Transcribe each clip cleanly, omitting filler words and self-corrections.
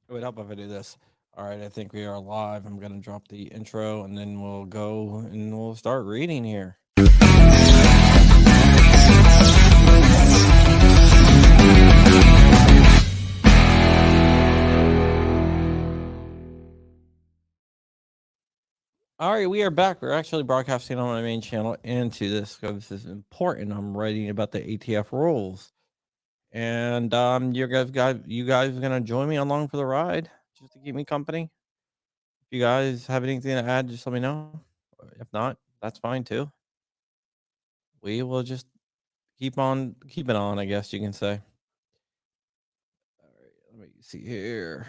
It would help if I do this. All right, I think we are live. I'm going to drop the intro and then we'll go and we'll start reading here. All right, we are back. We're actually broadcasting on my main channel into this because this is important. I'm writing about the ATF rules. And you guys are gonna join me along for the ride just to keep me company. If you guys have anything to add, just let me know. If not, that's fine too. We will just keep it on, I guess you can say. All right, let me see here.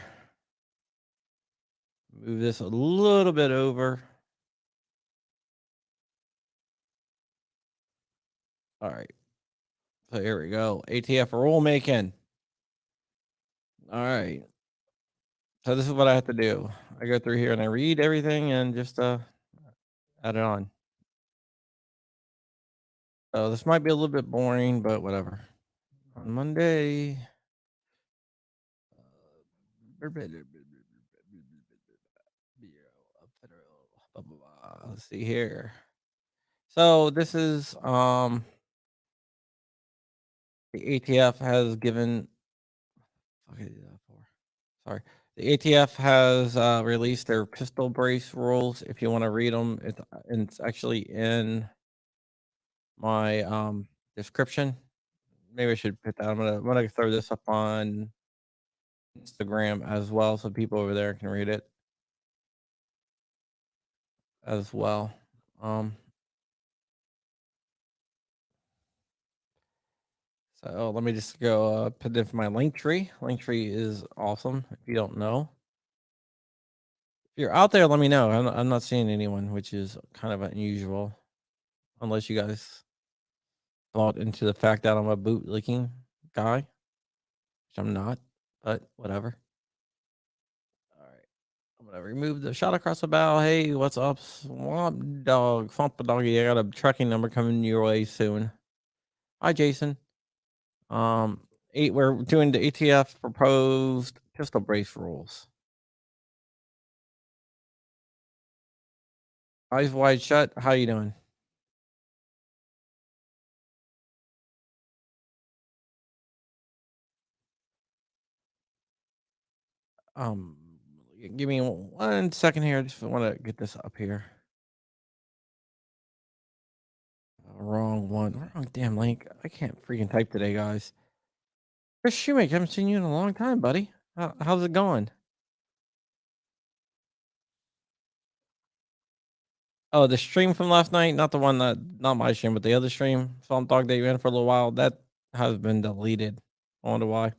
Move this a little bit over. All right. So here we go. ATF rule making. All right. So this is what I have to do. I go through here and I read everything and just add it on. So this might be a little bit boring, but whatever. On Monday. Let's see here. So this is the ATF has given. Okay, sorry. The ATF has released their pistol brace rules. If you want to read them, it's actually in my description. Maybe I should put that. I'm gonna throw this up on Instagram as well, so people over there can read it as well. Um, so let me just go put it in for my link tree. Link tree is awesome. If you don't know, if you're out there, let me know. I'm not seeing anyone, which is kind of unusual, unless you guys bought into the fact that I'm a bootlicking guy, which I'm not. But whatever. All right. I'm gonna remove the shot across the bow. Hey, what's up, Swamp Dog? Swamp Doggy, I got a tracking number coming your way soon. Hi, Jason. We're doing the ATF proposed pistol brace rules. Eyes wide shut. How you doing? Um, give me 1 second here. I just want to get this up here. Wrong one. Wrong damn link. I can't freaking type today, guys. Chris Shoemaker, haven't seen you in a long time, buddy. How's it going? Oh, the stream from last night, not the one that, not my stream, but the other stream, Swamp Dog that you ran for a little while, that has been deleted. I wonder why.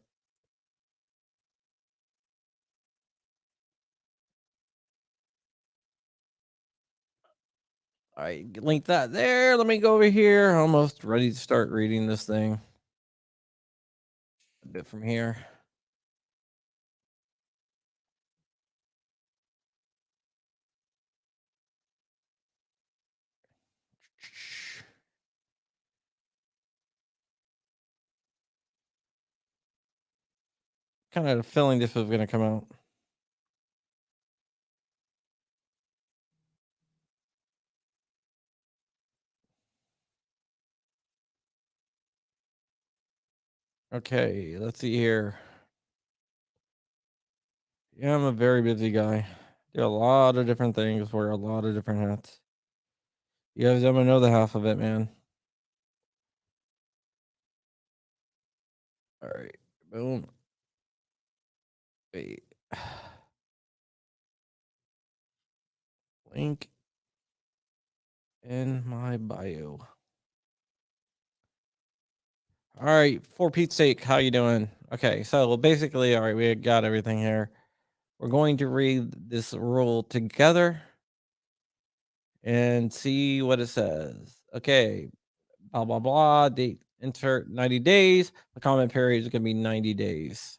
All right, link that there. Let me go over here. Almost ready to start reading this thing. A bit from here. Kind of feeling this was going to come out. Okay, let's see here. Yeah, I'm a very busy guy. Do a lot of different things, wear a lot of different hats. You guys don't know the half of it, man. All right, boom. Wait. Link in my bio. All right, for Pete's sake, how you doing? Okay, so basically, all right, we got everything here. We're going to read this rule together and see what it says. Okay, blah blah blah. Date insert 90 days. The comment period is going to be 90 days.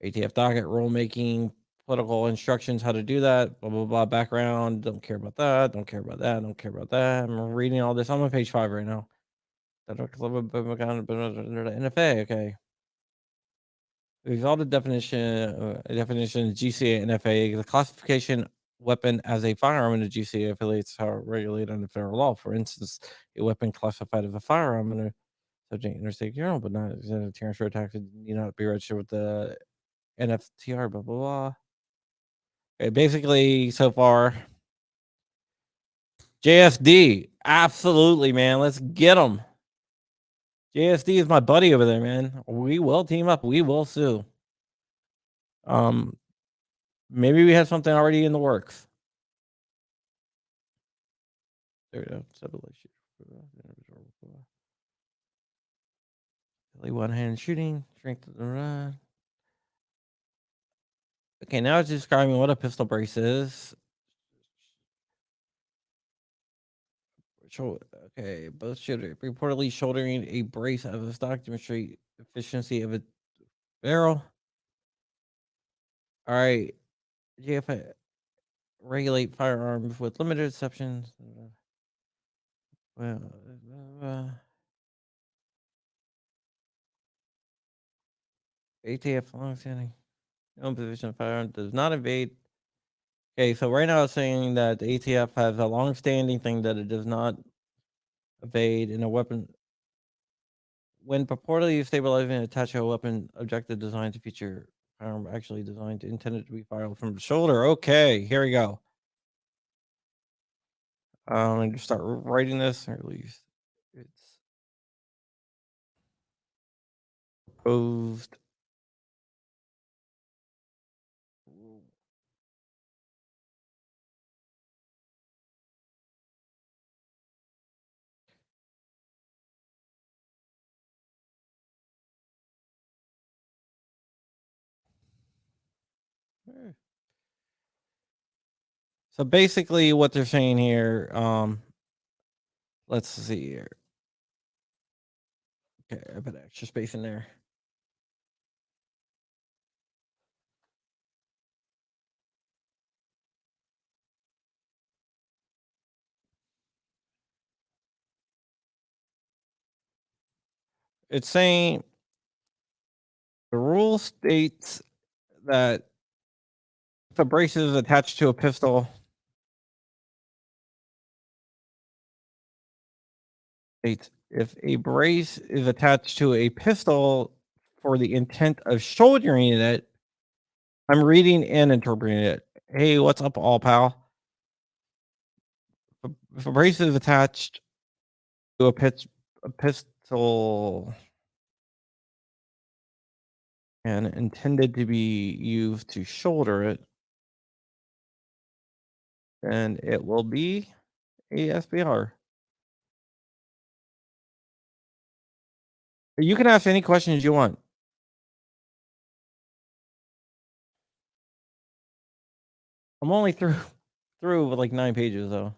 ATF docket rulemaking, political instructions how to do that. Blah blah blah. Background. Don't care about that. Don't care about that. Don't care about that. I'm reading all this. I'm on page 5 right now. NFA. Okay. Exalted definition GCA and FAA. The classification weapon as a firearm in the GCA affiliates are regulated under federal law. For instance, a weapon classified as a firearm under subject interstate criminal, but not exempt terrorist for attacks, need not be registered with the NFTR. Blah blah blah. Okay, basically, so far, JSD, absolutely, man. Let's get them. JSD is my buddy over there, man. We will team up. We will sue. Maybe we have something already in the works. There we go. One hand shooting, strength of the run. Okay, now it's describing what a pistol brace is. Okay, both should reportedly shouldering a brace of a stock demonstrate efficiency of a barrel. All right, GFA regulate firearms with limited exceptions. Well, ATF longstanding own position of firearm does not invade. Okay, so right now it's saying that the ATF has a long-standing thing that it does not evade in a weapon when purportedly stabilizing and attached to a weapon objective designed to feature firearm actually designed intended to be fired from the shoulder. Okay, here we go. I'm going to start writing this, or at least it's proposed. So basically, what they're saying here, let's see here. Okay, I put extra space in there. It's saying the rule states that if a brace is attached to a pistol, if a brace is attached to a pistol for the intent of shouldering it, I'm reading and interpreting it. Hey, what's up, all pal? If a brace is attached to a pistol and intended to be used to shoulder it, then it will be a SBR. You can ask any questions you want. I'm only through with like 9 pages though.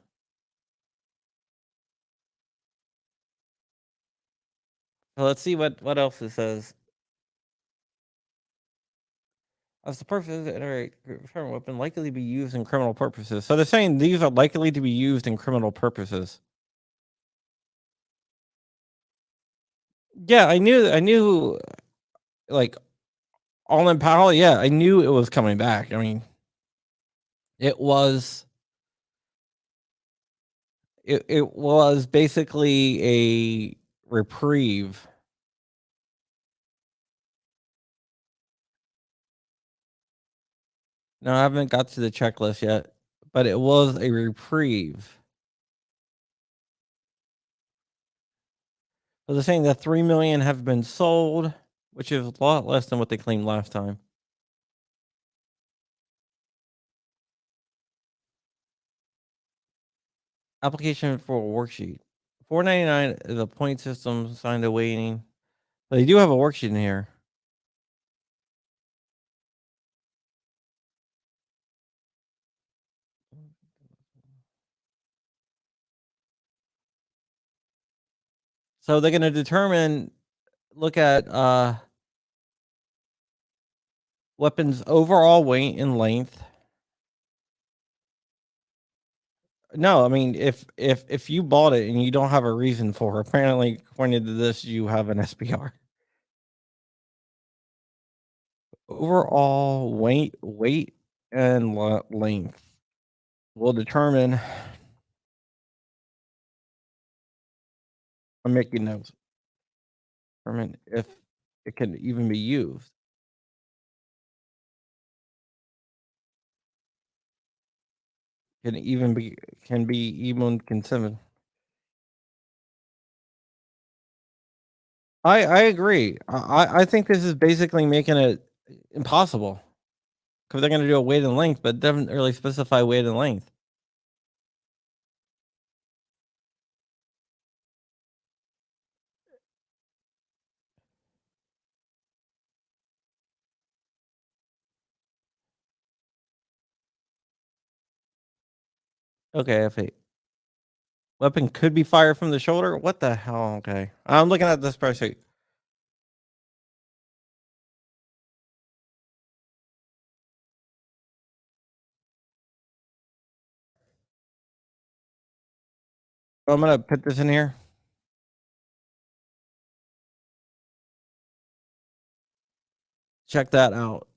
So let's see what else it says. As the purpose of the current weapon likely to be used in criminal purposes. So they're saying these are likely to be used in criminal purposes. Yeah, I knew like all in Powell, yeah, I knew it was coming back. I mean, it was basically a reprieve. No, I haven't got to the checklist yet, but it was a reprieve. So they're saying that 3 million have been sold, which is a lot less than what they claimed last time. Application for a worksheet. $4.99 is a point system signed awaiting. But they do have a worksheet in here. So they're going to determine, look at weapons overall weight and length. No, I mean if you bought it and you don't have a reason for it, apparently according to this, you have an SPR. Overall weight, and length will determine. I'm making notes. Determine if it can even be used. Can even be can be even considered. I agree. I think this is basically making it impossible because they're going to do a weight and length, but it doesn't really specify weight and length. Okay, if a weapon could be fired from the shoulder, what the hell? Okay, I'm looking at this spreadsheet. I'm gonna put this in here. Check that out.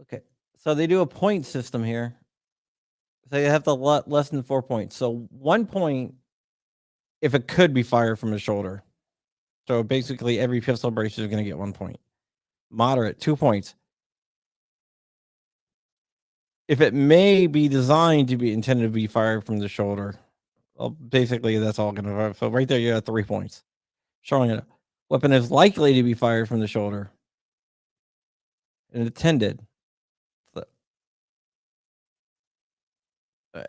Okay, so they do a point system here. So you have to less than 4 points. So 1 point if it could be fired from the shoulder. So basically, every pistol brace is going to get 1 point. Moderate, 2 points. If it may be designed to be intended to be fired from the shoulder, well, basically that's all going to. So right there, you have 3 points, showing it. Weapon is likely to be fired from the shoulder and intended. So,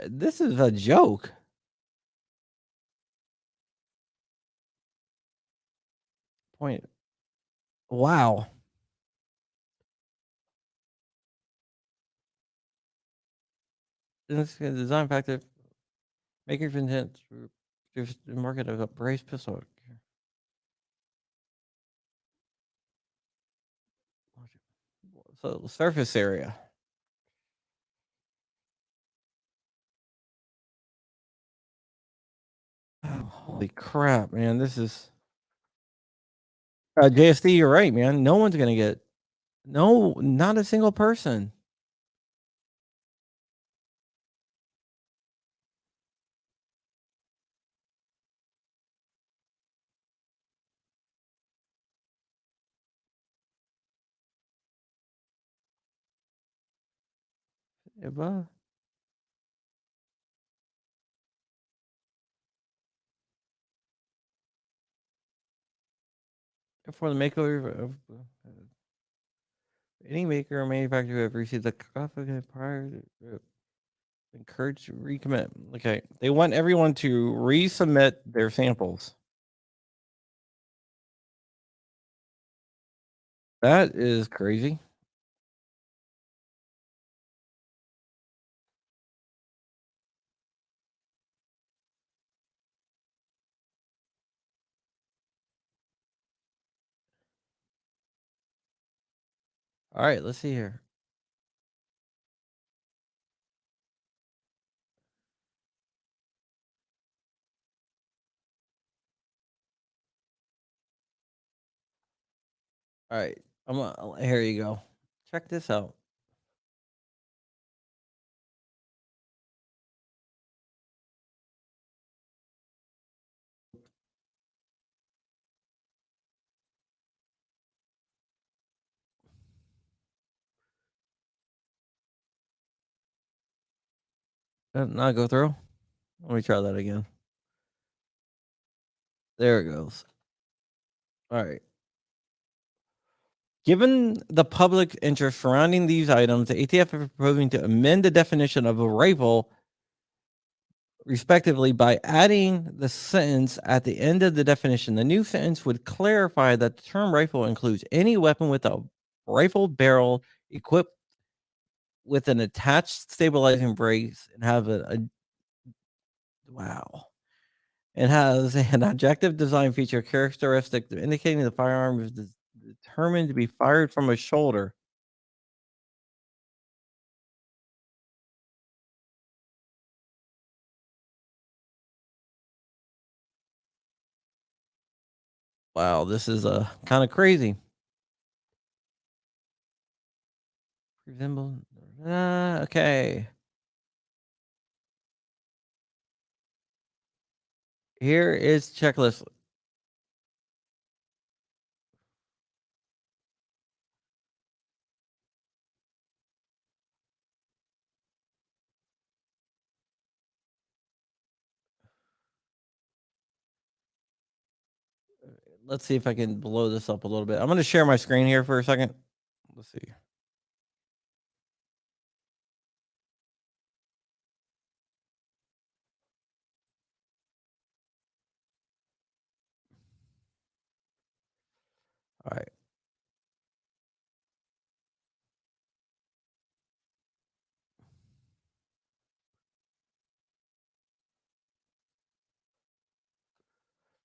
this is a joke. Point. Wow. This is design factor. Maker's intent to market of a brace pistol. So surface area. Oh, holy crap, man! This is JSD. You're right, man. No one's gonna get no, not a single person. If, for the makeover of any maker or manufacturer who have received the confidence prior to encourage to recommit. Okay, they want everyone to resubmit their samples. That is crazy. All right, let's see here. All right, here you go. Check this out. Not go through. Let me try that again. There it goes. All right. Given the public interest surrounding these items, the ATF is proposing to amend the definition of a rifle, respectively, by adding the sentence at the end of the definition. The new sentence would clarify that the term rifle includes any weapon with a rifle barrel equipped with an attached stabilizing brace and have a wow. It has an objective design feature characteristic indicating the firearm is determined to be fired from a shoulder. Wow, this is kind of crazy. Resemble. Okay. Here is checklist. Let's see if I can blow this up a little bit. I'm going to share my screen here for a second. Let's see. All right.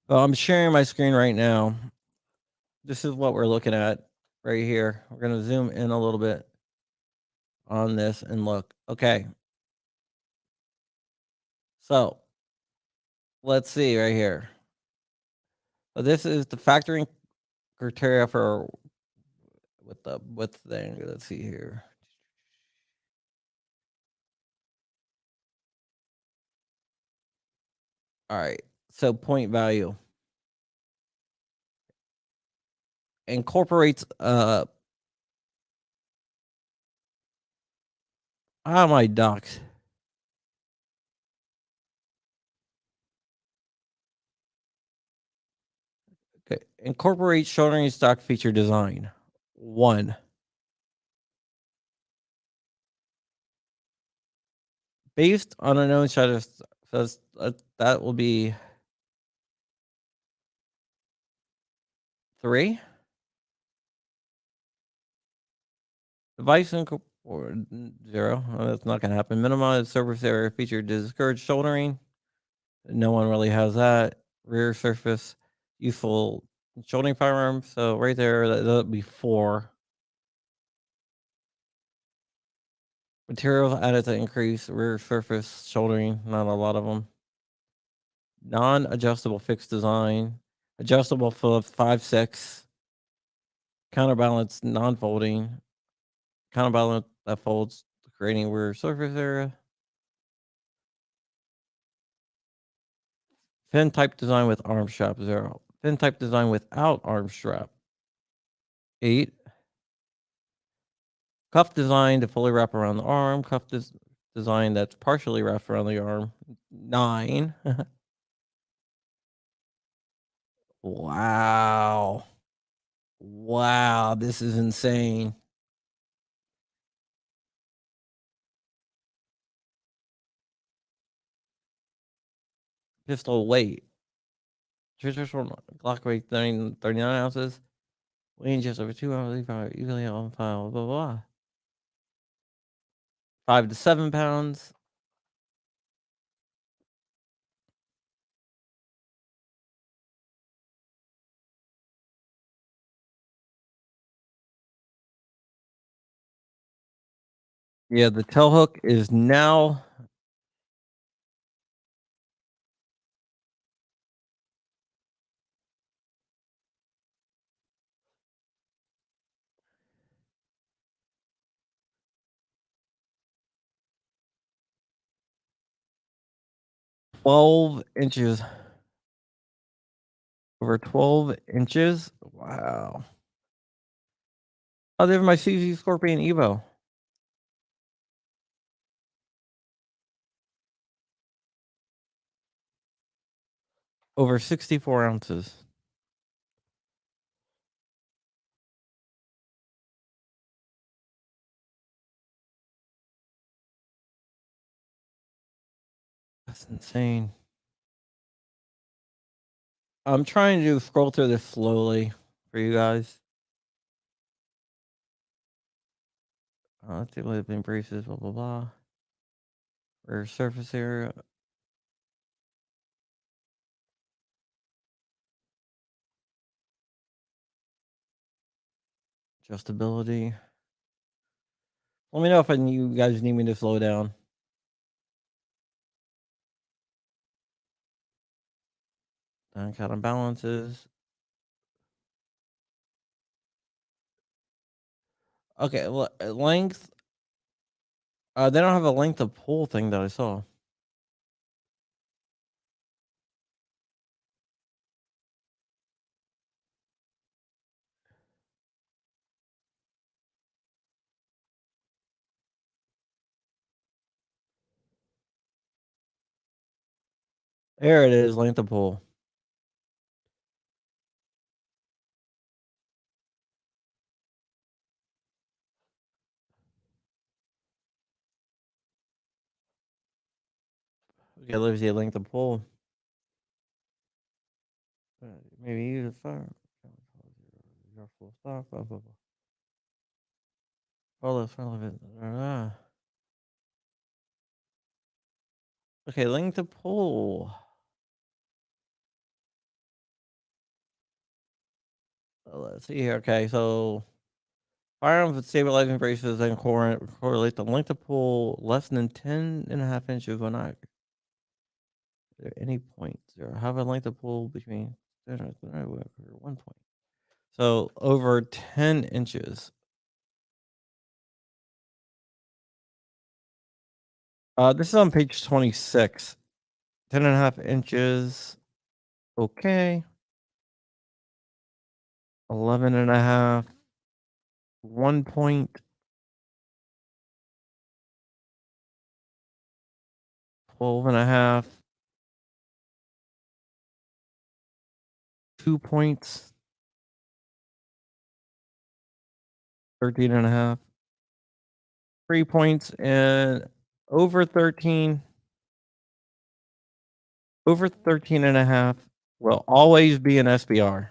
Well, I'm sharing my screen right now. This is what we're looking at right here. We're going to zoom in a little bit on this and look. Okay. So let's see right here. So this is the factoring criteria for with the width thing. Let's see here. All right. So point value incorporates my docs. Okay. Incorporate shouldering stock feature design. One. Based on a known set of says that will be three. Device or zero. That's not gonna happen. Minimize surface area feature to discourage shouldering. No one really has that. Rear surface useful shouldering firearm. So right there, that'd be four. Materials added to increase rear surface shouldering. Not a lot of them. Non-adjustable fixed design. Adjustable for 5.6. Counterbalance non-folding. Counterbalance that folds, creating rear surface area. Fin type design with arm strap 0. Fin type design without arm strap 8. Cuff design to fully wrap around the arm. Cuff design that's partially wrapped around the arm 9. Wow. Wow, this is insane. Pistol weight. Traditional Glock weight 39 ounces. Weighing just over 2 ounces. Usually on file. Blah, blah, blah. 5 to 7 pounds. Yeah, the tail hook is now 12 inches. Over 12 inches. Wow. Oh, they have my CZ Scorpion Evo. Over 64 ounces. That's insane. I'm trying to scroll through this slowly for you guys. Let's see what have been braces, blah, blah, blah. Rear surface area. Adjustability. Let me know if you guys need me to slow down. Counterbalances. Okay, length. They don't have a length of pull thing that I saw. There it is, length of pull. Okay, let's see length of pull. Maybe use a fire. Your full stop. Blah, blah, blah. Follow the front of it. Okay, length of pull. Let's see here. Okay, so firearms with stabilizing braces and correlate the length of pull less than 10.5 inches will not there any points or have a length of pull between 1 point. So over 10 inches. This is on page 26. 10.5 inches. Okay. 11.5. 1 point. 12.5. 2 points. 13.5. 3 points and over 13. Over 13.5 will always be an SBR.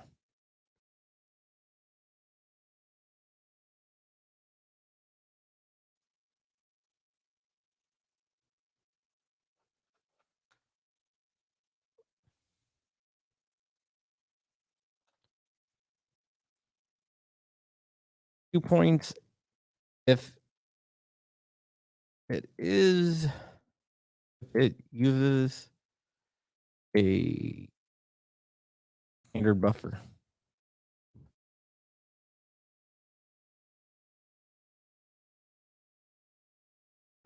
.2 points if it is it uses a standard buffer.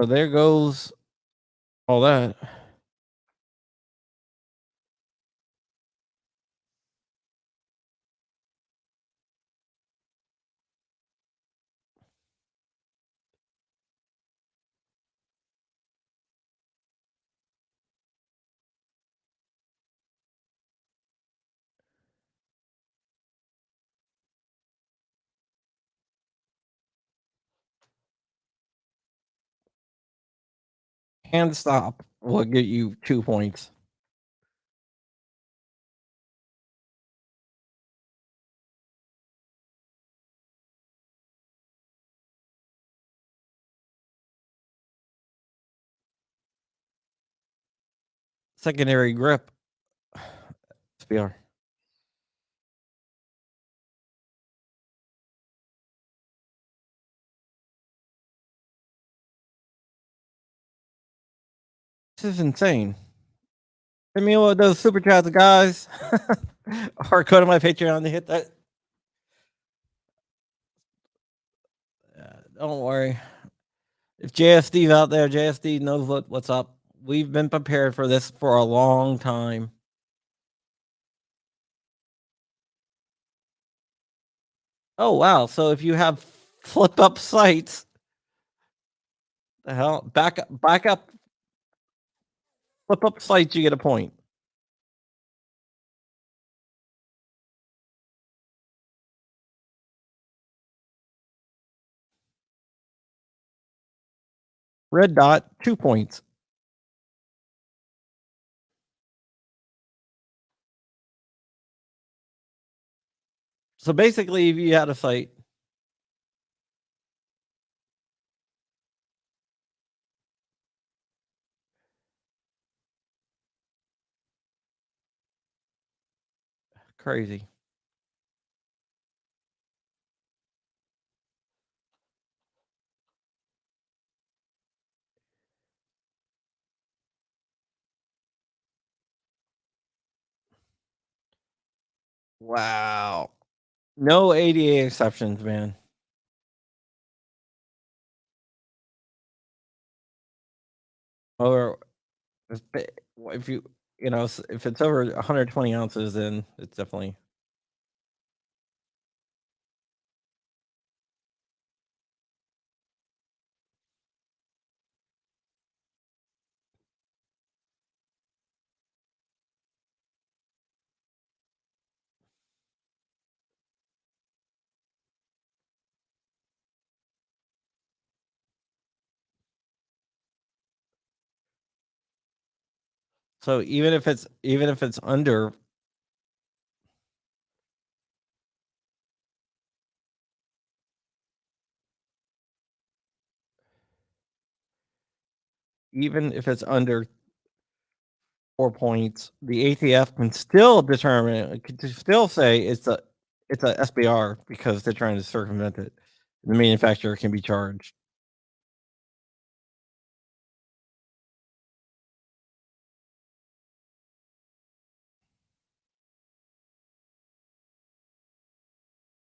So there goes all that. Hand stop will get you 2 points. Secondary grip. SBR. This is insane. Hit me with those super chats, guys. Or go to my Patreon to hit that. Don't worry. If JSD's out there, JSD knows what's up. We've been prepared for this for a long time. Oh wow! So if you have flip up sights, the hell, back up, flip up sights, you get a point. Red dot, 2 points. So basically, if you had a sight, crazy. Wow. No ADA exceptions, man. Or if if you if it's over 120 ounces, then it's definitely. So even if it's under, even if it's under 4 points, the ATF can still determine it could still say it's a SBR because they're trying to circumvent it. The manufacturer can be charged.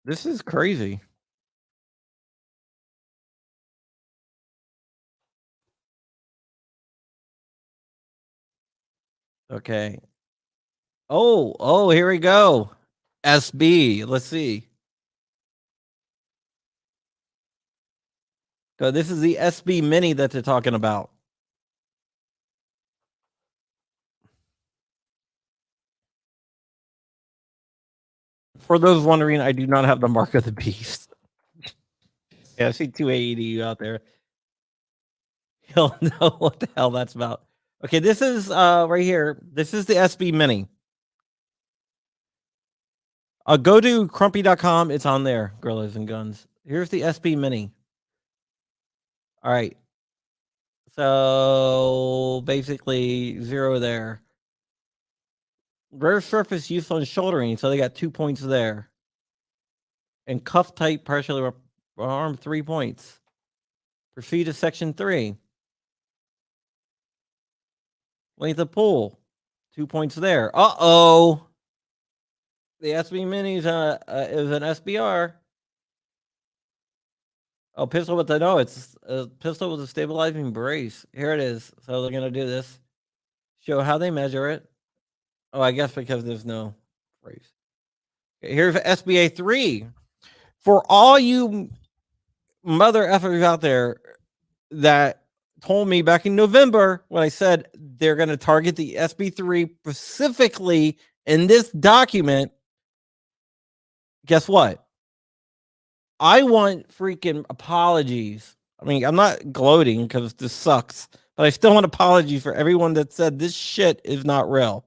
This is crazy. Okay. Oh, here we go. SB. Let's see. So this is the SB Mini that they're talking about. For those wondering, I do not have the mark of the beast. Yeah, I see 280 out there. He'll know what the hell that's about. Okay, this is right here. This is the SB Mini. Go to crumpy.com. It's on there. Gorillas and Guns. Here's the SB Mini. All right. So basically zero there. Rare surface use on shouldering, so they got 2 points there. And cuff tight partially arm 3 points. Proceed to section 3. Length of pull, 2 points there. Uh-oh. The SB Mini is an SBR. Oh, pistol with it's a pistol with a stabilizing brace. Here it is. So they're gonna do this. Show how they measure it. Oh, I guess because there's no brace. Okay, here's SBA 3. For all you mother effers out there that told me back in November when I said they're going to target the SB3 specifically in this document, guess what? I want freaking apologies. I mean, I'm not gloating because this sucks, but I still want apologies for everyone that said this shit is not real.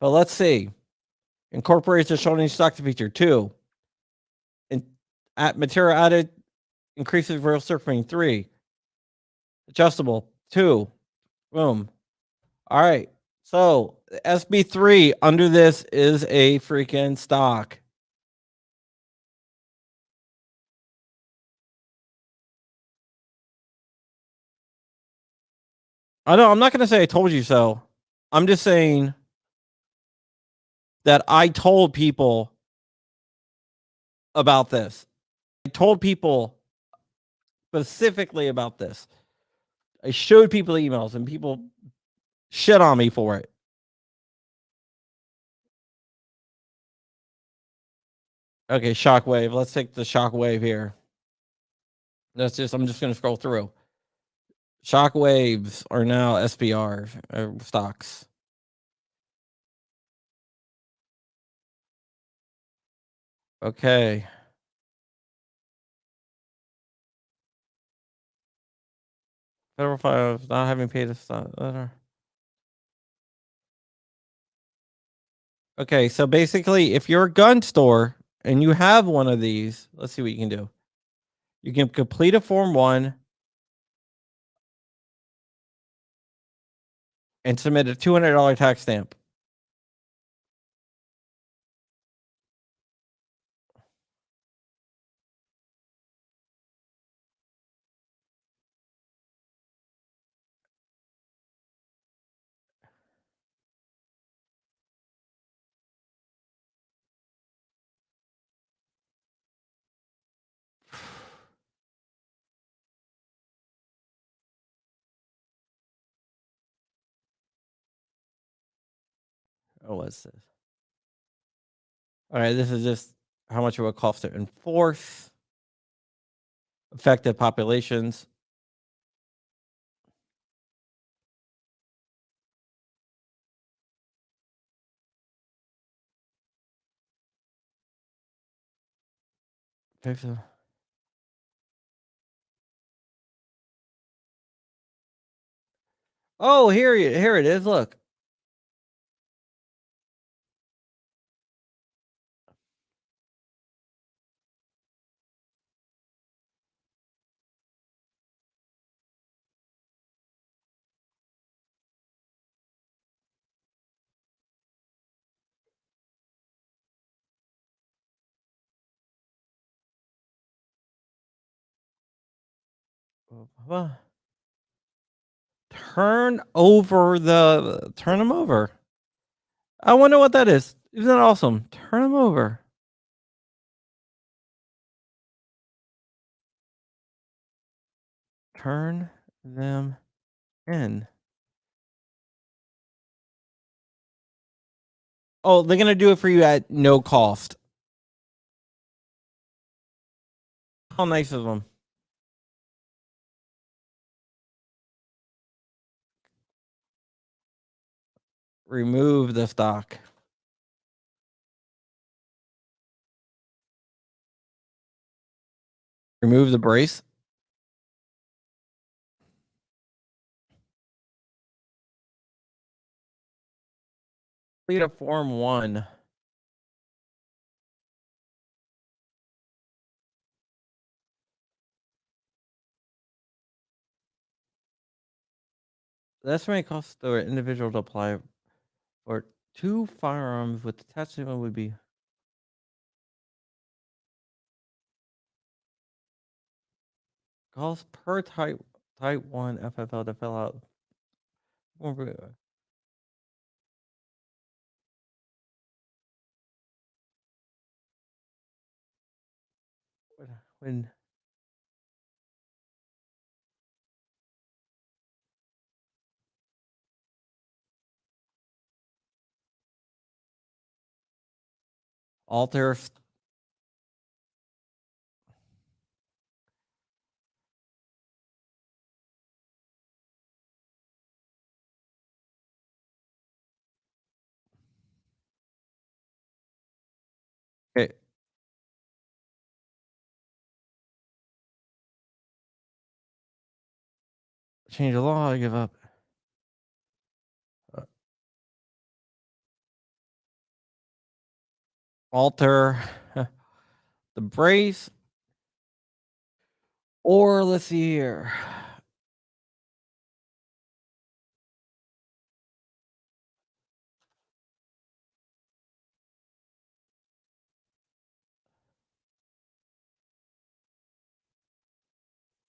But let's see. Incorporates a shouldering stock feature 2. And at material added increases real surfing 3. Adjustable 2. Boom. All right. So SB3 under this is a freaking stock. I know I'm not going to say I told you so. I'm just saying that I told people about this. I told people specifically about this. I showed people emails and people shit on me for it. Okay, Shockwave. Let's take the Shockwave here. I'm just going to scroll through. Shockwaves are now SPR stocks. Okay. Federal files not having paid a stock letter. Okay, so basically, if you're a gun store and you have one of these, let's see what you can do. You can complete a Form 1 and submit a $200 tax stamp. Oh, what's this? All right, this is just how much it would cost to enforce affected populations. Oh, here it is. Look. Well, turn them over. I wonder what that is. Isn't that awesome? Turn them over. Turn them in. Oh, they're gonna do it for you at no cost. How nice of them. Remove the stock. Remove the brace. Complete a form 1. That's when it costs the individual to apply for 2 firearms with attachment would be cost per type 1 FFL to fill out. When alter. Okay. Change the law. I give up. Alter the brace. Or let's see here.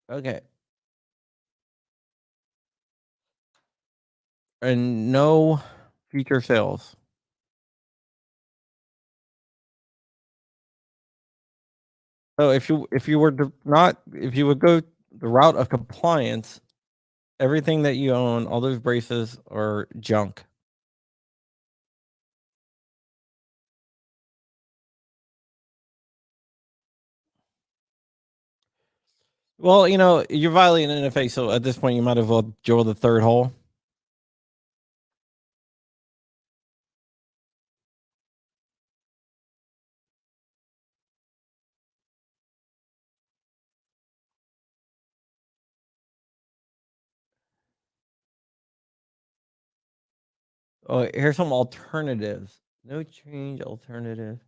Okay. And no future sales. So if you were to not if you would go the route of compliance, everything that you own, all those braces are junk. Well, you're violating NFA, so at this point you might as well drill the third hole. Oh, here's some alternatives. No change alternative.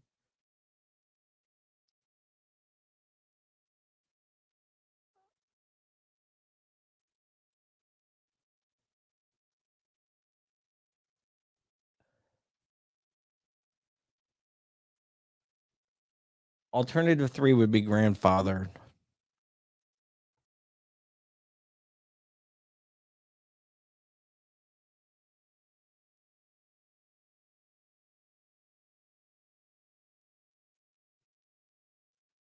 Alternative 3 would be grandfathered.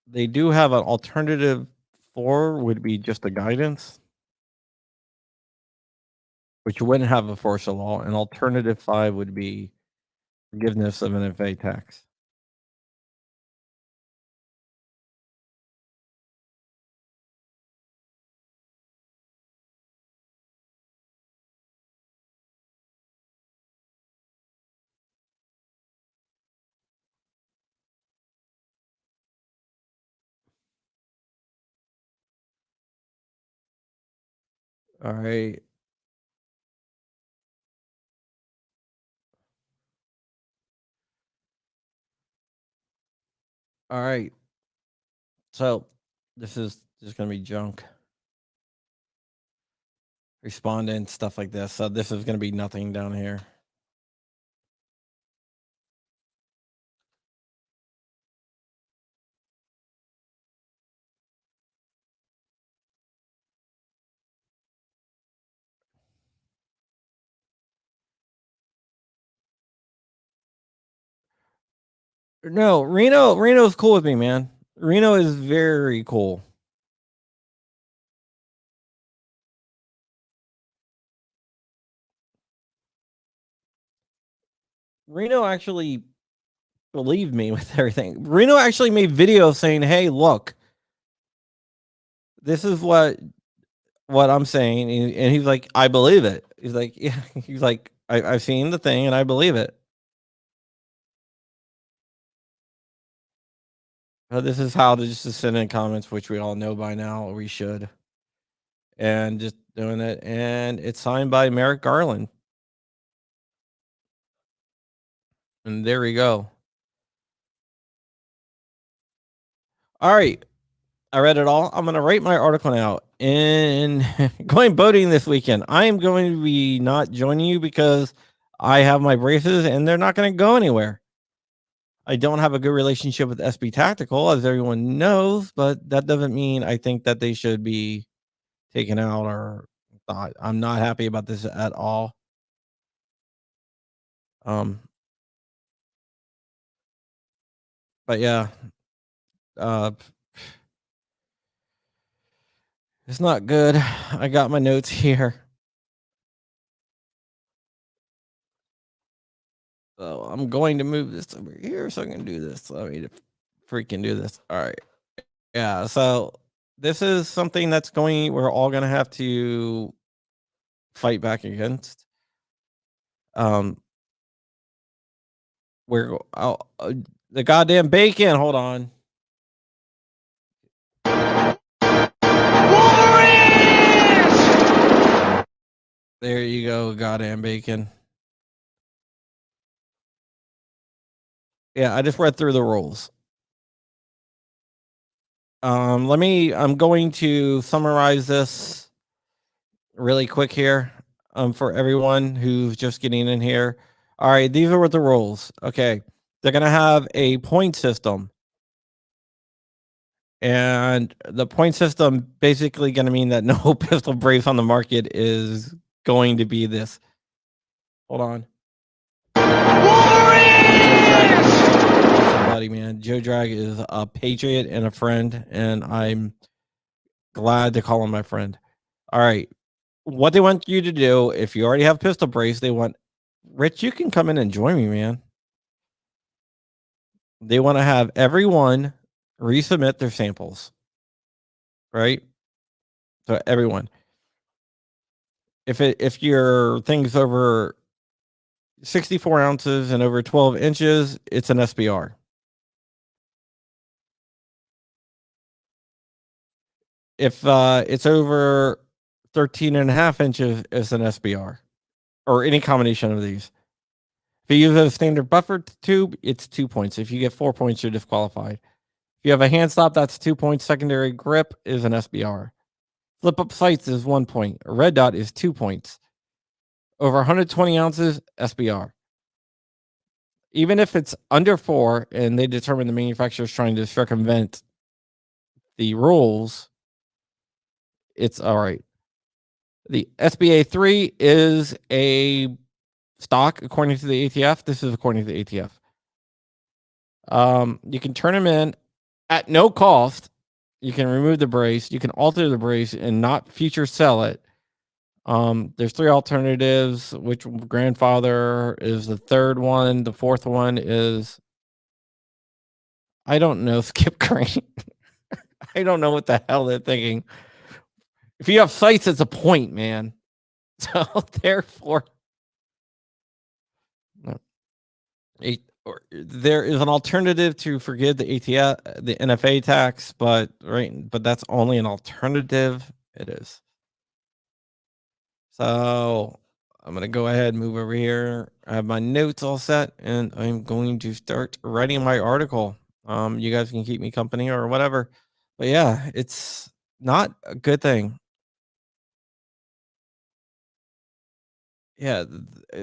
They do have an alternative 4 would be just a guidance, which you wouldn't have a force of law. And alternative 5 would be forgiveness of NFA tax. All right. All right. So this is just gonna be junk. Respondent stuff like this. So this is gonna be nothing down here. No, Reno's cool with me, man. Reno is very cool. Reno actually believed me with everything. Reno actually made videos saying, "Hey, look, this is what I'm saying," and he's like, "I believe it." He's like, "Yeah," he's like, "I've seen the thing and I believe it." This is how to just to send in comments, which we all know by now, or we should, and just doing it, and it's signed by Merrick Garland, and there we go. All right, I read it all. I'm gonna write my article now. And going boating this weekend, I am going to be not joining you because I have my braces and they're not going to go anywhere. I don't have a good relationship with SB Tactical, as everyone knows, but that doesn't mean I think that they should be taken out or not. I'm not happy about this at all. Um, but yeah, uh, it's not good. I got my notes here. So I'm going to move this over here so I can do this. Let me freaking do this. All right. Yeah. So this is something that's we're all going to have to fight back against. We're the goddamn bacon. Hold on. There you go, goddamn bacon. Yeah, I just read through the rules. I'm going to summarize this really quick here for everyone who's just getting in here. All right, these are what the rules. Okay. They're going to have a point system. And the point system basically going to mean that no pistol brace on the market is going to be this. Hold on. Buddy, man. Joe Drag is a patriot and a friend, and I'm glad to call him my friend. All right. What they want you to do, if you already have pistol brace, they want Rich, you can come in and join me, man. They want to have everyone resubmit their samples. Right? So everyone. If your thing's over 64 ounces and over 12 inches, it's an SBR. If it's over 13 and a half inches, it's an SBR or any combination of these. If you use a standard buffer tube, it's 2 points. If you get 4 points, you're disqualified. If you have a hand stop, that's 2 points. Secondary grip is an SBR. Flip up sights is 1 point. A red dot is 2 points. Over 120 ounces, SBR. Even if it's under 4 and they determine the manufacturer is trying to circumvent the rules, it's all right. The SBA 3 is a stock according to the ATF. This is according to the ATF. You can turn them in at no cost. You can remove the brace. You can alter the brace and not future sell it. There's 3 alternatives. Which grandfather is the third one? The fourth one is I don't know, Skip Crane. I don't know what the hell they're thinking. If you have sights, it's a point, man. So therefore, there is an alternative to forgive the the NFA tax, but that's only an alternative. It is. So I'm gonna go ahead and move over here. I have my notes all set, and I'm going to start writing my article. You guys can keep me company or whatever, but yeah, it's not a good thing. Yeah,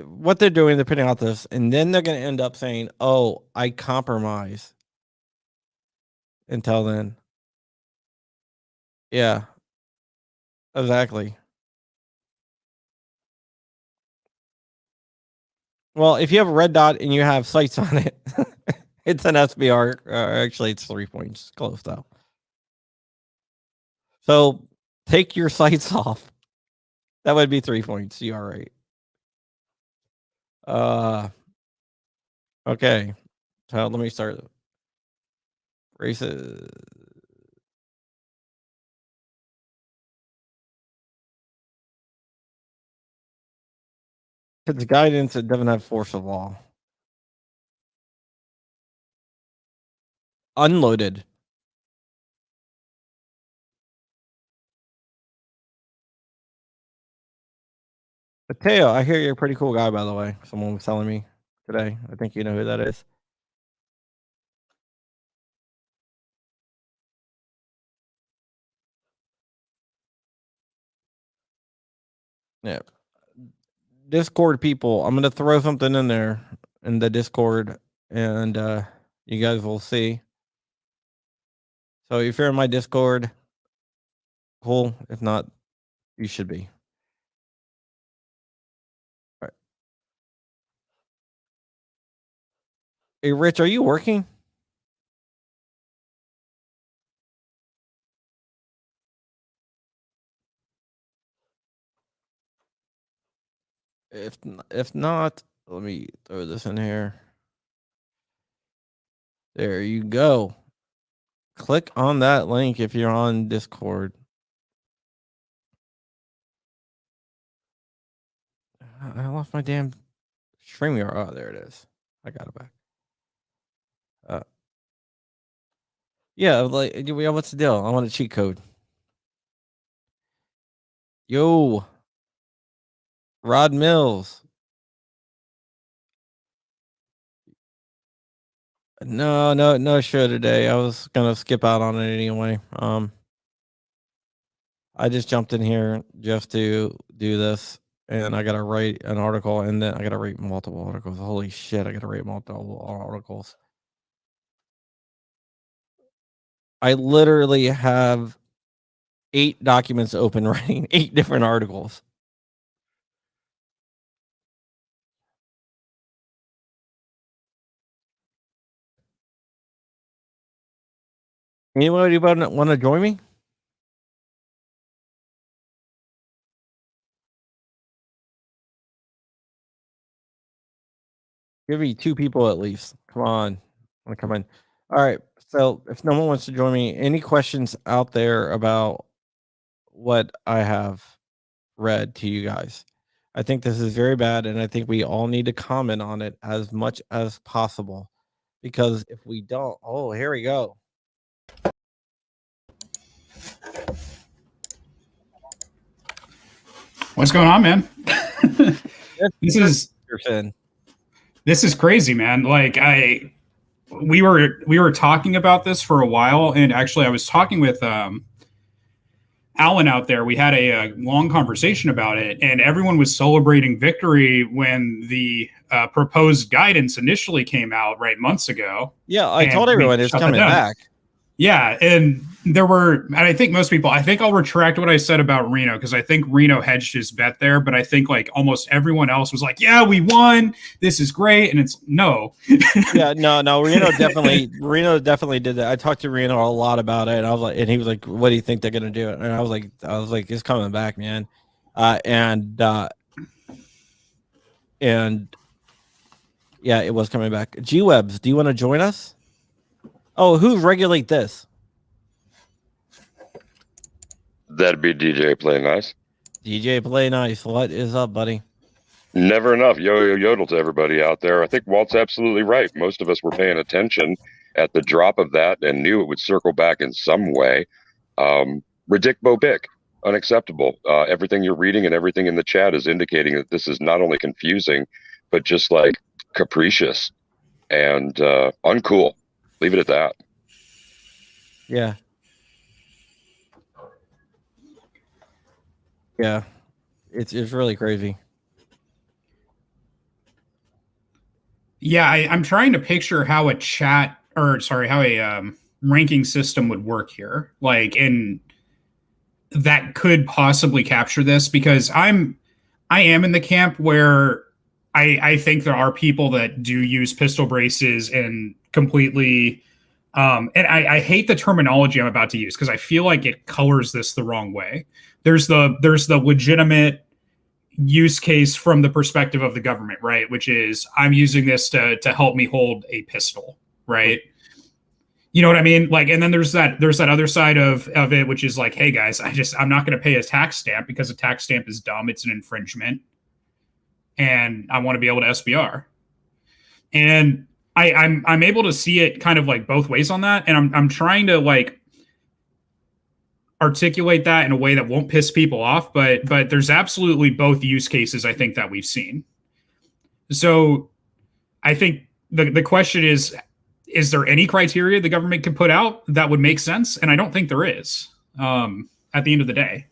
what they're doing, they're putting out this, and then they're gonna end up saying, "Oh, I compromise." Until then, yeah, exactly. Well, if you have a red dot and you have sights on it, it's an SBR. Actually, it's 3 points. Close though. So take your sights off. That would be 3 points. You are right. Okay. So let me start. Races. It's guidance. It doesn't have force of law. Unloaded. Mateo, I hear you're a pretty cool guy, by the way. Someone was telling me today. I think you know who that is. Yeah. Discord people, I'm gonna throw something in there in the Discord, and you guys will see. So if you're in my Discord, cool. If not, you should be. All right. Hey, Rich, are you working? If not, let me throw this in here. There you go. Click on that link if you're on Discord. I lost my damn StreamYard. Oh, there it is. I got it back. Yeah, like, what's the deal? I want a cheat code. Yo, Rod Mills. No show today. I was gonna skip out on it anyway. I just jumped in here just to do this, and I gotta write an article, and then I gotta write multiple articles. Holy shit, I gotta write multiple articles. I literally have 8 documents open writing 8 different articles. Anybody want to join me? Give me 2 people at least. Come on. Want to come in. All right. So if no one wants to join me, any questions out there about what I have read to you guys? I think this is very bad, and I think we all need to comment on it as much as possible, because if we don't, oh, here we go. What's going on, man? This is crazy, man. Like we were talking about this for a while, and actually I was talking with Alan out there. We had a long conversation about it, and everyone was celebrating victory when the proposed guidance initially came out months ago. Yeah, I told everyone it's coming back. Yeah, and I think most people, I think I'll retract what I said about Reno, because I think Reno hedged his bet there, but I think like almost everyone else was like, yeah, we won, this is great, and it's no. Yeah, no, Reno definitely did that. I talked to Reno a lot about it, and I was like, and he was like, what do you think they're gonna do? And I was like, it's coming back, man. And yeah, it was coming back. G-Webs, do you want to join us? Oh, who regulate this? That'd be DJ Play Nice. DJ Play Nice, what is up, buddy? Never enough yo-yo yodel to everybody out there. I think Walt's absolutely right. Most of us were paying attention at the drop of that and knew it would circle back in some way. Ridic Bobic, unacceptable. Everything you're reading and everything in the chat is indicating that this is not only confusing, but just like capricious and uncool. Leave it at that. Yeah. Yeah. It's really crazy. Yeah, I'm trying to picture how a ranking system would work here. Like, and that could possibly capture this, because I am in the camp where I think there are people that do use pistol braces and completely and I hate the terminology I'm about to use because I feel like it colors this the wrong way. There's the legitimate use case from the perspective of the government, right? Which is, I'm using this to help me hold a pistol, right? You know what I mean? Like, and then there's that other side of it, which is like, hey guys, I'm not going to pay a tax stamp because a tax stamp is dumb. It's an infringement. And I want to be able to SBR. And I'm able to see it kind of like both ways on that. And I'm trying to like articulate that in a way that won't piss people off, but there's absolutely both use cases I think that we've seen. So I think the question is there any criteria the government could put out that would make sense? And I don't think there is at the end of the day.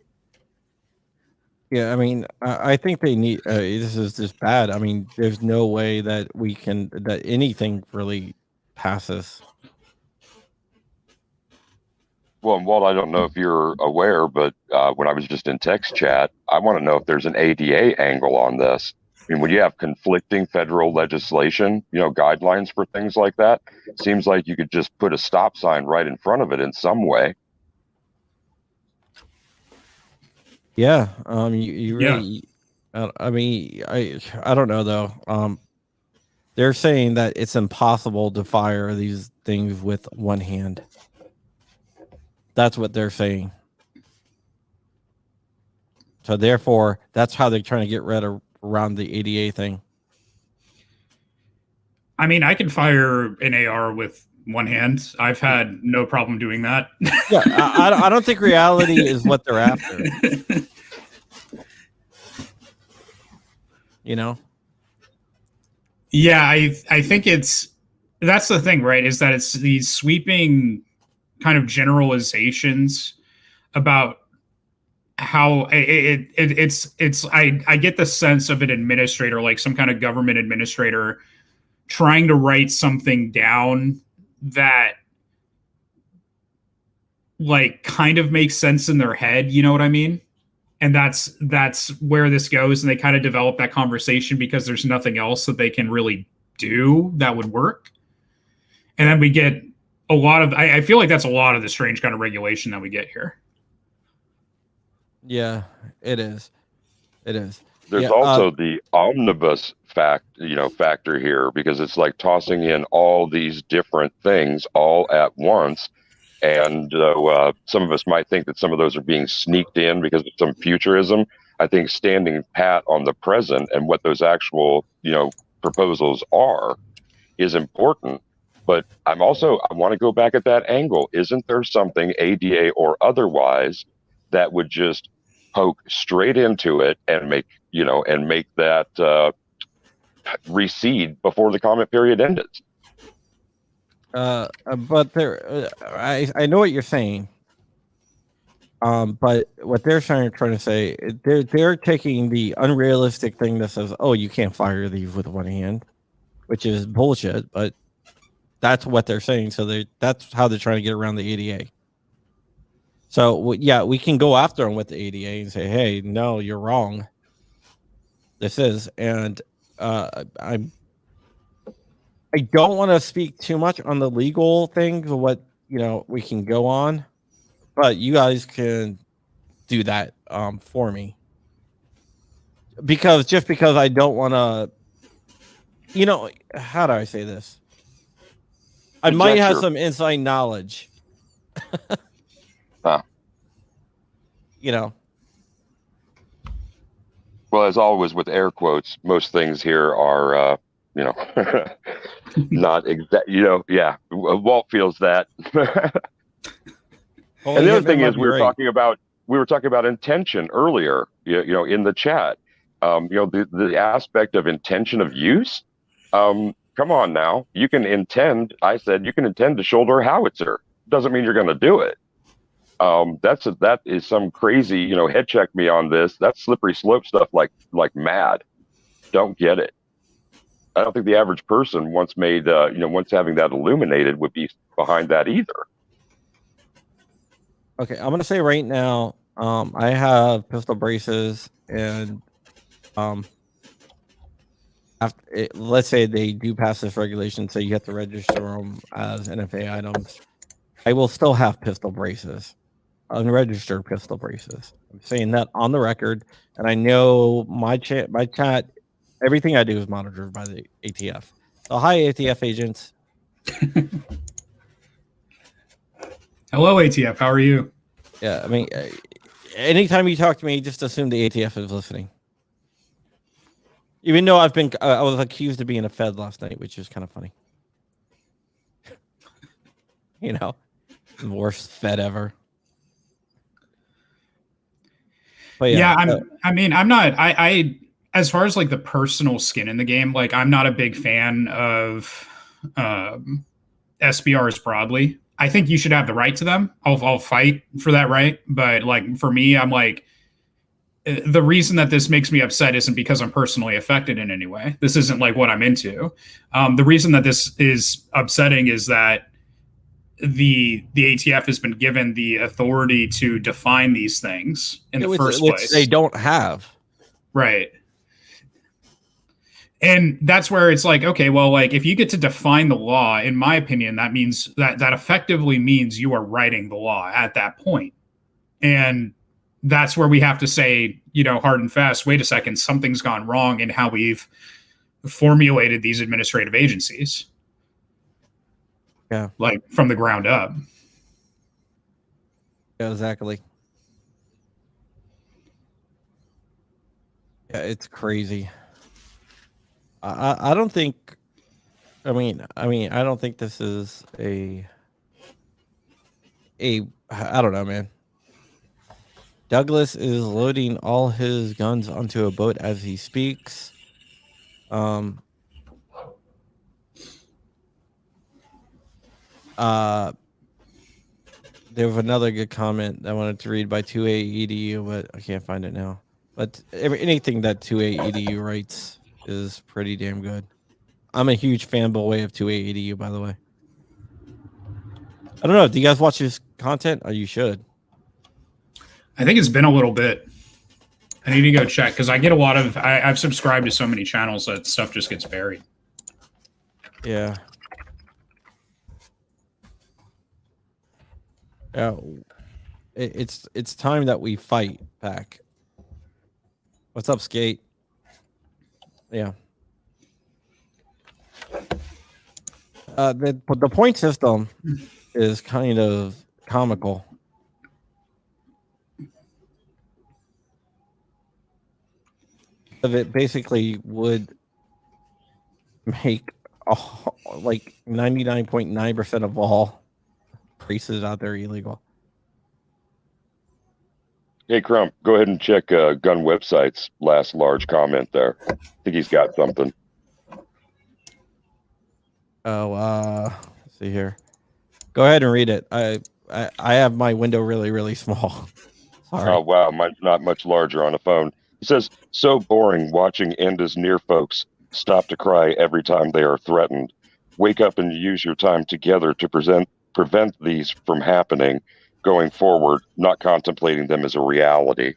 Yeah, I mean, I think they need. This is just bad. I mean, there's no way that that anything really passes. Well, and Walt, I don't know if you're aware, but when I was just in text chat, I want to know if there's an ADA angle on this. I mean, when you have conflicting federal legislation, guidelines for things like that, it seems like you could just put a stop sign right in front of it in some way. Yeah, you really. Yeah. I mean, I don't know though. They're saying that it's impossible to fire these things with one hand. That's what they're saying. So therefore, that's how they're trying to get around the ADA thing. I mean, I can fire an AR with one hand. I've had no problem doing that. Yeah, I don't think reality is what they're after. Yeah, I think that's the thing, right? Is that it's these sweeping kind of generalizations about how I get the sense of an administrator, like some kind of government administrator, trying to write something down that like kind of makes sense in their head. You know what I mean? And that's where this goes. And they kind of develop that conversation because there's nothing else that they can really do that would work. And then we get a lot of, I feel like that's a lot of the strange kind of regulation that we get here. Yeah, it is. It is. There's also the omnibus factor here, because it's like tossing in all these different things all at once. And some of us might think that some of those are being sneaked in because of some futurism. I think standing pat on the present and what those actual, proposals are is important. But I want to go back at that angle. Isn't there something ADA or otherwise that would just poke straight into it and make that recede before the comment period ended? But I know what you're saying. But what they're trying to say, they're taking the unrealistic thing that says, "Oh, you can't fire these with one hand," which is bullshit. But that's what they're saying. So that's how they're trying to get around the ADA. So yeah, we can go after them with the ADA and say, "Hey, no, you're wrong. This is," and I don't want to speak too much on the legal things of what we can go on, but you guys can do that for me. because I don't want to, how do I say this? I might have Conjecture. some inside knowledge. Huh. Well, as always with air quotes, most things here are, not exact. Yeah. Walt feels that. And the other thing is, we were talking about intention earlier. In the chat. The aspect of intention of use. Come on now, you can intend. I said you can intend to shoulder a howitzer. Doesn't mean you're going to do it. That is some crazy, head check me on this. That's slippery slope stuff like mad. Don't get it. I don't think the average person once having that illuminated would be behind that either. Okay, I'm gonna say right now, I have pistol braces, and let's say they do pass this regulation, so you have to register them as NFA items. I will still have pistol braces, unregistered pistol braces. I'm saying that on the record, and I know my chat, everything I do is monitored by the ATF. So hi, ATF agents. Hello, ATF. How are you? Yeah, I mean, anytime you talk to me, just assume the ATF is listening. Even though I was accused of being a Fed last night, which is kind of funny. The worst Fed ever. But yeah, I'm not. I as far as like the personal skin in the game, like I'm not a big fan of SBRs broadly. I think you should have the right to them. I'll fight for that right. But like for me, I'm like, the reason that this makes me upset isn't because I'm personally affected in any way. This isn't like what I'm into. The reason that this is upsetting is that the ATF has been given the authority to define these things in the first place. They don't have. Right. And that's where it's like, okay, well, like if you get to define the law, in my opinion, that means that effectively means you are writing the law at that point. And that's where we have to say, hard and fast, wait a second, something's gone wrong in how we've formulated these administrative agencies. Yeah. Like from the ground up. Yeah, exactly. Yeah, it's crazy. I don't think. I mean, I don't think this is a. I don't know, man. Douglas is loading all his guns onto a boat as he speaks. There's another good comment I wanted to read by 2A-EDU, but I can't find it now. But anything that 2A-EDU writes is pretty damn good. I'm a huge fanboy of 2A-EDU, by the way. I don't know. Do you guys watch his content? Or you should. I think it's been a little bit. I need to go check because I get a lot of. I've subscribed to so many channels that stuff just gets buried. Yeah. Yeah. It's time that we fight back. What's up, Skate? Yeah. The point system is kind of comical. It basically would make like 99.9% of all races out there illegal. Hey, Crump, go ahead and check Gun Website's last large comment there. I think he's got something. Oh, let's see here. Go ahead and read it. I have my window really, really small. Sorry. Oh, wow. Mine's not much larger on a phone. He says, so boring watching Enda's near folks stop to cry every time they are threatened. Wake up and use your time together to prevent these from happening going forward, not contemplating them as a reality.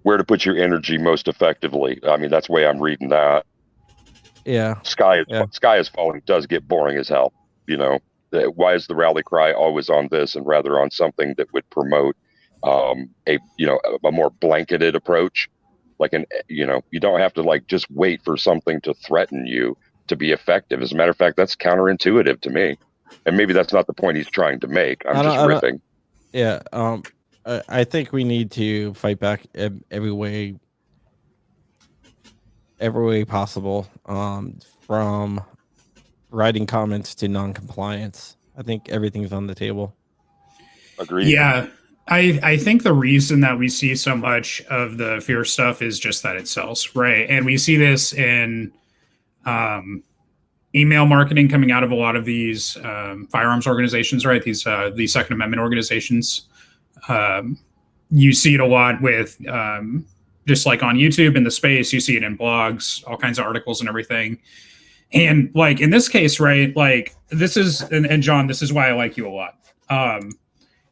Where to put your energy most effectively. I mean, that's the way I'm reading that. Yeah. Sky is Falling does get boring as hell. Why is the rally cry always on this and rather on something that would promote a more blanketed approach. Like you don't have to like just wait for something to threaten you to be effective. As a matter of fact, that's counterintuitive to me. And maybe that's not the point he's trying to make. I'm just riffing. Yeah. I think we need to fight back every way possible. From writing comments to non-compliance. I think everything's on the table. Agreed. Yeah. I think the reason that we see so much of the fear stuff is just that it sells, right? And we see this in email marketing coming out of a lot of these firearms organizations, right? These Second Amendment organizations. You see it a lot with just like on YouTube in the space. You see it in blogs, all kinds of articles and everything. And like in this case, right? Like this is, and John, this is why I like you a lot.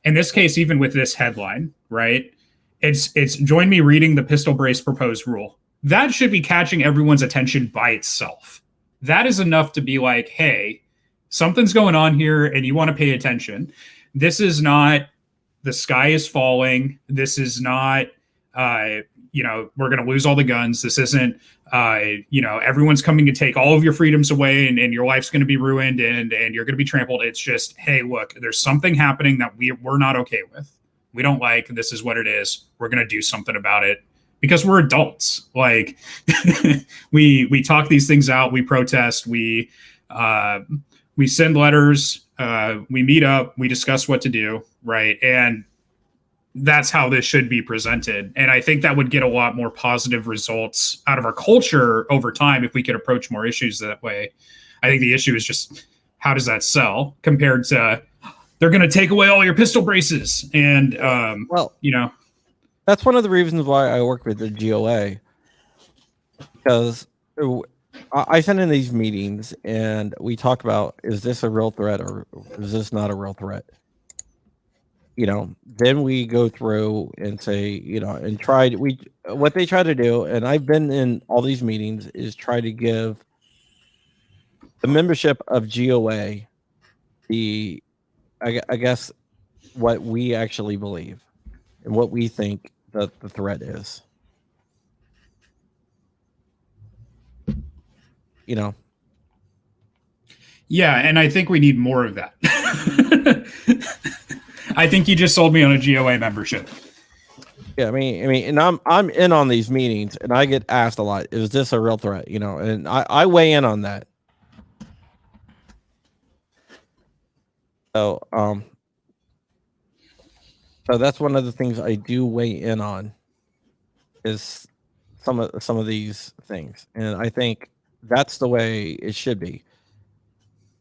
In this case, even with this headline, right? It's join me reading the pistol brace proposed rule. That should be catching everyone's attention by itself. That is enough to be like, hey, something's going on here and you want to pay attention. This is not the sky is falling. This is not, we're going to lose all the guns. This isn't, everyone's coming to take all of your freedoms away and your life's going to be ruined and you're going to be trampled. It's just, hey, look, there's something happening that we're not okay with. We don't like. This is what it is. We're going to do something about it because we're adults. Like we talk these things out. We protest. We send letters. We meet up. We discuss what to do. Right. And that's how this should be presented. And I think that would get a lot more positive results out of our culture over time if we could approach more issues that way. I think the issue is just how does that sell compared to they're going to take away all your pistol braces. And, that's one of the reasons why I work with the GOA, because I send in these meetings and we talk about, is this a real threat or is this not a real threat? Then we go through and say, and what they try to do, and I've been in all these meetings, is try to give the membership of GOA I guess what we actually believe and what we think that the threat is. Yeah, and I think we need more of that. I think you just sold me on a GOA membership. Yeah, I mean, and I'm in on these meetings, and I get asked a lot, "Is this a real threat?" And I weigh in on that. So, so that's one of the things I do weigh in on, is some of these things, and I think that's the way it should be.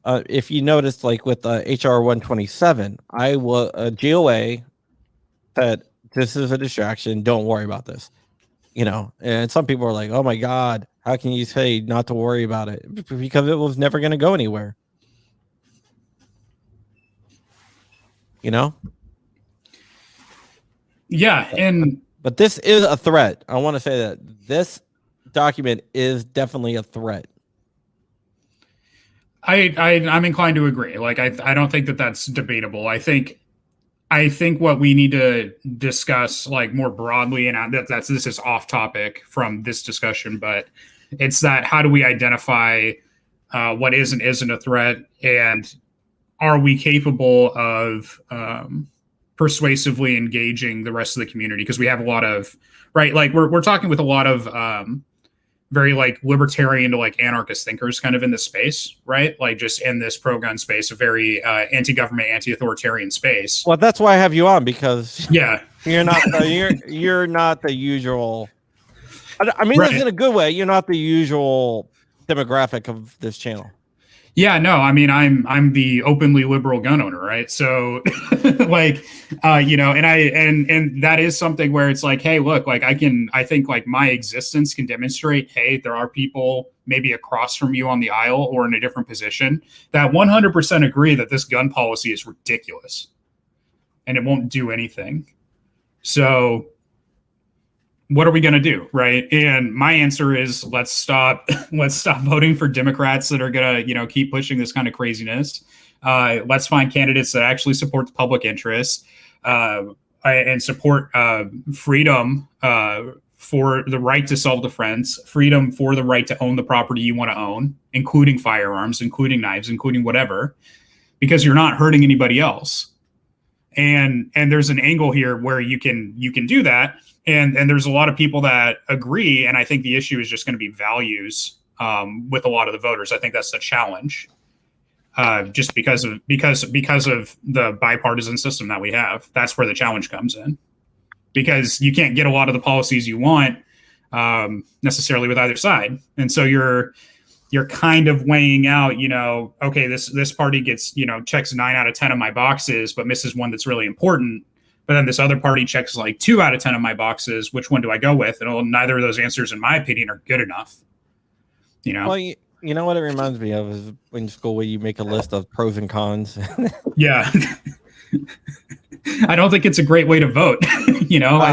If you notice, like with HR 127, GOA said, this is a distraction. Don't worry about this. And some people are like, oh my God, how can you say not to worry about it? Because it was never going to go anywhere. Yeah. But this is a threat. I want to say that this document is definitely a threat. I'm inclined to agree. Like, I don't think that that's debatable. I think what we need to discuss, like, more broadly, and this is off topic from this discussion, but it's that how do we identify what is and isn't a threat, and are we capable of persuasively engaging the rest of the community? Because we have a lot of, right, like we're talking with a lot of very like libertarian to like anarchist thinkers kind of in this space, right? Like just in this pro-gun space, a very anti-government, anti-authoritarian space. Well, that's why I have you on, because yeah, you're not the usual. I mean, right. This in a good way. You're not the usual demographic of this channel. Yeah, no, I mean, I'm the openly liberal gun owner, right? So like, and that is something where it's like, hey, look, like I think like my existence can demonstrate, hey, there are people maybe across from you on the aisle or in a different position that 100% agree that this gun policy is ridiculous and it won't do anything. So what are we going to do, right? And my answer is let's stop voting for Democrats that are going to, keep pushing this kind of craziness. Let's find candidates that actually support the public interest. and support freedom for the right to self-defense, freedom for the right to own the property you want to own, including firearms, including knives, including whatever, because you're not hurting anybody else. And there's an angle here where you can do that, and there's a lot of people that agree, and I think the issue is just going to be values with a lot of the voters. I think that's the challenge, just because of the bipartisan system that we have. That's where the challenge comes in, because you can't get a lot of the policies you want necessarily with either side, and so you're kind of weighing out, okay, this party gets, checks 9 out of 10 of my boxes, but misses one that's really important. But then this other party checks like 2 out of 10 of my boxes. Which one do I go with? And neither of those answers, in my opinion, are good enough. Well, you know what it reminds me of is in school where you make a list of pros and cons. Yeah. I don't think it's a great way to vote. I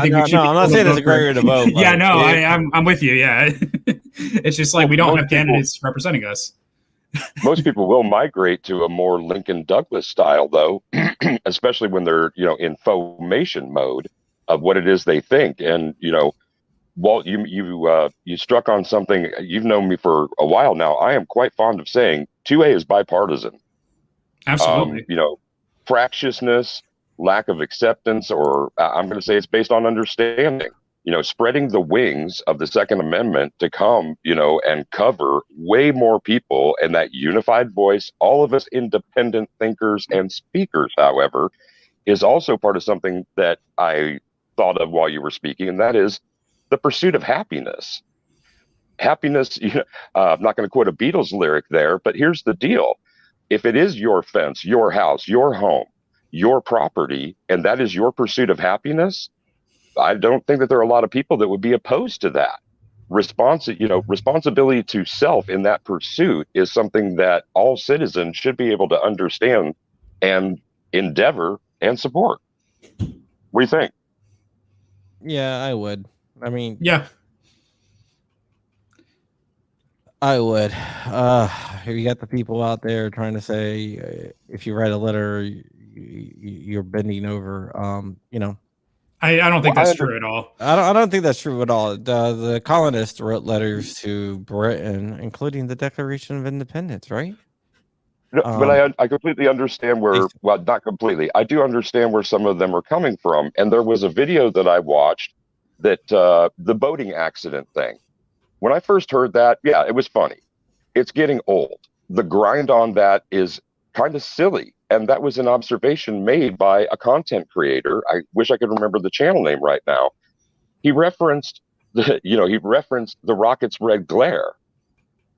think we should. No, I'm not saying it's a great way to vote. Yeah, no, I'm with you. Yeah, it's just like we don't have candidates representing us. Most people will migrate to a more Lincoln Douglas style, though, especially when they're in formation mode of what it is they think. And Walt, you struck on something. You've known me for a while now. I am quite fond of saying 2A is bipartisan. Absolutely. Fractiousness, lack of acceptance, or I'm going to say it's based on understanding. Spreading the wings of the Second Amendment to come, and cover way more people, and that unified voice, all of us independent thinkers and speakers, however, is also part of something that I thought of while you were speaking, and that is the pursuit of happiness. Happiness, I'm not going to quote a Beatles lyric there, but here's the deal. If it is your fence, your house, your home, your property, and that is your pursuit of happiness, I don't think that there are a lot of people that would be opposed to that. Responsibility to self in that pursuit is something that all citizens should be able to understand and endeavor and support. What do you think? Yeah, I would. I mean, yeah, I would. You got the people out there trying to say if you write a letter, you're bending over. I don't think that's true at all. I don't think that's true at all. The colonists wrote letters to Britain, including the Declaration of Independence, right? No, but I completely understand where, well, not completely. I do understand where some of them are coming from. And there was a video that I watched that the boating accident thing. When I first heard that, yeah, it was funny. It's getting old. The grind on that is kind of silly. And that was an observation made by a content creator. I wish I could remember the channel name right now. He referenced the rocket's red glare.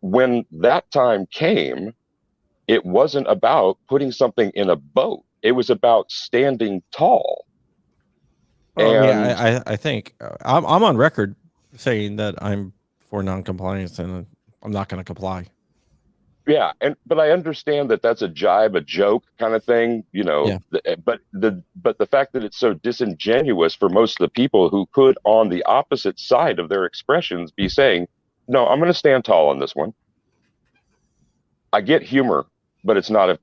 When that time came, it wasn't about putting something in a boat. It was about standing tall. Yeah, I think I'm on record saying that I'm for non-compliance and I'm not going to comply. Yeah, but I understand that that's a jibe, a joke kind of thing, Yeah. But the fact that it's so disingenuous for most of the people who could, on the opposite side of their expressions, be saying, "No, I'm going to stand tall on this one." I get humor, but it's not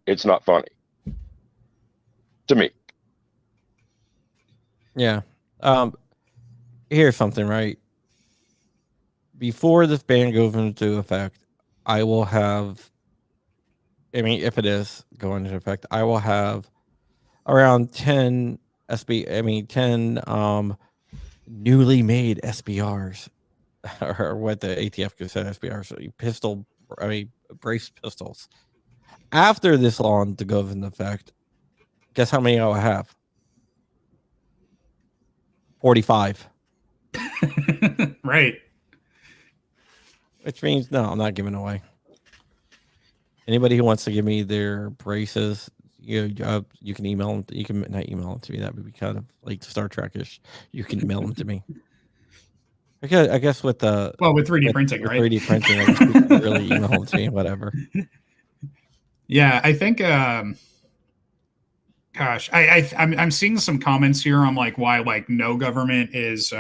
funny to me. Yeah. Here's something, right? Before this ban goes into effect, I will have, if it is going into effect, I will have around 10 newly made SBRs, or what the ATF could say SBRs, brace pistols. After this law goes into effect, guess how many I'll have? 45. Right. Which means, no, I'm not giving away. Anybody who wants to give me their braces, you can email them. You can not email them to me. That would be kind of like Star Trek-ish. You can mail them to me. I guess with 3D printing, right? 3D printing, I guess you can really email them to me, whatever. Yeah, I think. Gosh, I'm seeing some comments here on like why like no government is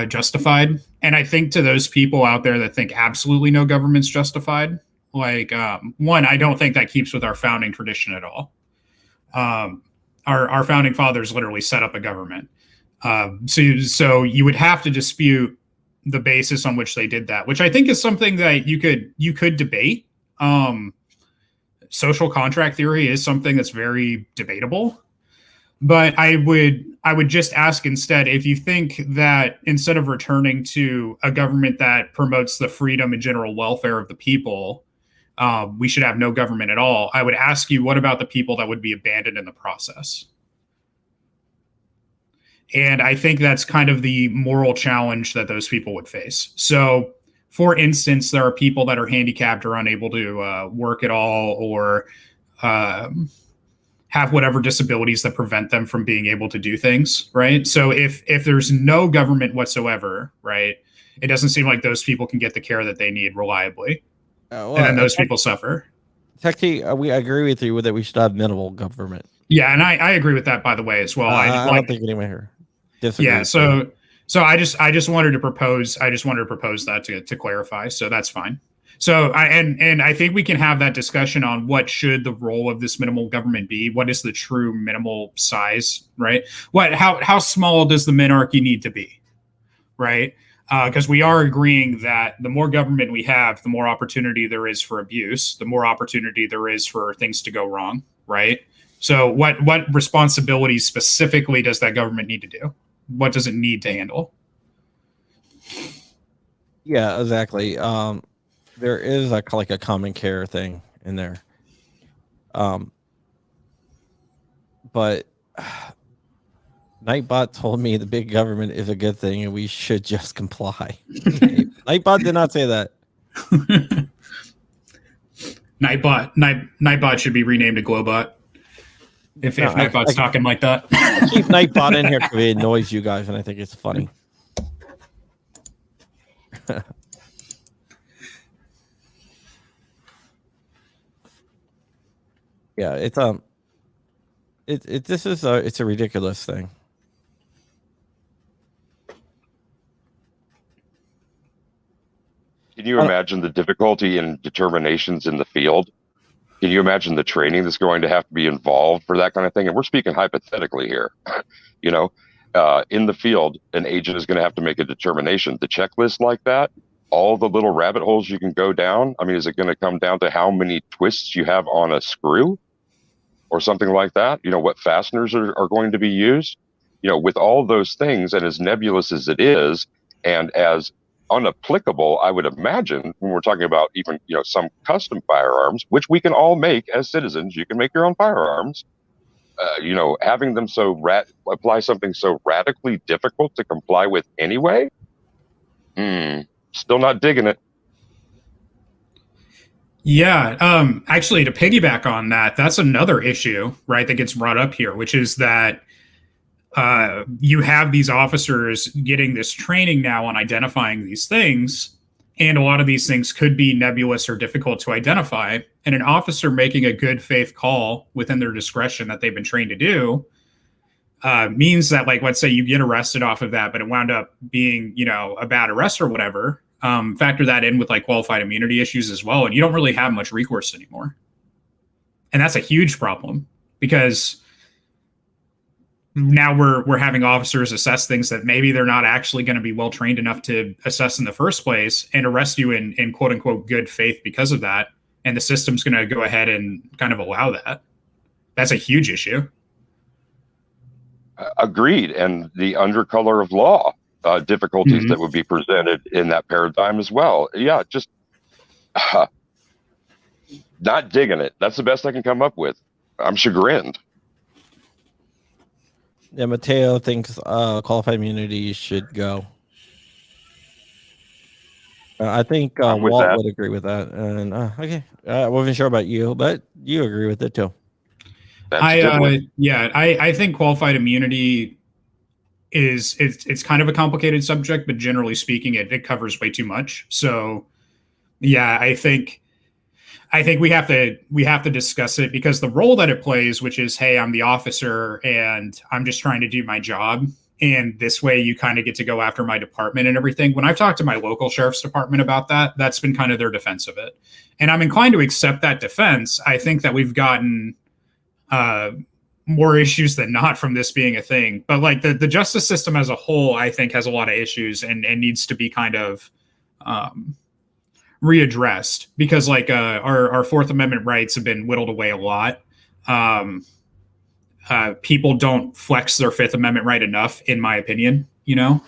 justified, and I think to those people out there that think absolutely no government's justified, like one, I don't think that keeps with our founding tradition at all. our founding fathers literally set up a government. So you would have to dispute the basis on which they did that, which I think is something that you could debate. Social contract theory is something that's very debatable, but I would just ask instead, if you think that instead of returning to a government that promotes the freedom and general welfare of the people, we should have no government at all. I would ask you, what about the people that would be abandoned in the process? And I think that's kind of the moral challenge that those people would face. So, for instance, there are people that are handicapped or unable to work at all, or have whatever disabilities that prevent them from being able to do things, right? So if there's no government whatsoever, right, it doesn't seem like those people can get the care that they need reliably. And then those people suffer. Technically, I agree with you that we should have minimal government. Yeah, and I agree with that, by the way, as well. I don't think anyone here disagrees. Yeah, so I just wanted to propose that to clarify. So that's fine. So I think we can have that discussion on what should the role of this minimal government be? What is the true minimal size, right? How small does the minarchy need to be, right? Because we are agreeing that the more government we have, the more opportunity there is for abuse, the more opportunity there is for things to go wrong, right? So what responsibilities specifically does that government need to do? What does it need to handle? Yeah, exactly. There is like a common care thing in there. But Nightbot told me the big government is a good thing and we should just comply. Nightbot did not say that. Nightbot should be renamed to Glowbot. If Nightbot's talking like that. I keep Nightbot in here because it annoys you guys and I think it's funny. Yeah, it's a ridiculous thing. Can you imagine the difficulty in determinations in the field? Can you imagine the training that's going to have to be involved for that kind of thing? And we're speaking hypothetically here. In the field, an agent is going to have to make a determination. The checklist like that, all the little rabbit holes you can go down. I mean, is it going to come down to how many twists you have on a screw or something like that? What fasteners are going to be used? With all those things, and as nebulous as it is, and as unapplicable, I would imagine, when we're talking about even, some custom firearms, which we can all make as citizens. You can make your own firearms. Having them apply something so radically difficult to comply with anyway. Still not digging it. Yeah. Actually, to piggyback on that, that's another issue, right, that gets brought up here, which is that you have these officers getting this training now on identifying these things, and a lot of these things could be nebulous or difficult to identify. And an officer making a good faith call within their discretion that they've been trained to do means that, like, let's say you get arrested off of that, but it wound up being, a bad arrest or whatever. Factor that in with like qualified immunity issues as well, and you don't really have much recourse anymore. And that's a huge problem, because now we're having officers assess things that maybe they're not actually going to be well trained enough to assess in the first place, and arrest you in quote unquote good faith because of that. And the system's going to go ahead and kind of allow that. That's a huge issue. Agreed. And the undercolor of law difficulties that would be presented in that paradigm as well. Yeah, just not digging it. That's the best I can come up with. I'm chagrined. Yeah, Mateo thinks qualified immunity should go. I think Walt would agree with that. And okay, I wasn't sure about you, but you agree with it too. I think qualified immunity it's kind of a complicated subject, but generally speaking, it covers way too much. So yeah, I think we have to discuss it, because the role that it plays, which is, hey, I'm the officer and I'm just trying to do my job, and this way you kind of get to go after my department and everything. When I've talked to my local sheriff's department about that, that's been kind of their defense of it. And I'm inclined to accept that defense. I think that we've gotten more issues than not from this being a thing. But like the justice system as a whole, I think has a lot of issues and needs to be kind of readdressed, because like our Fourth Amendment rights have been whittled away a lot. People don't flex their Fifth Amendment right enough, in my opinion, you know?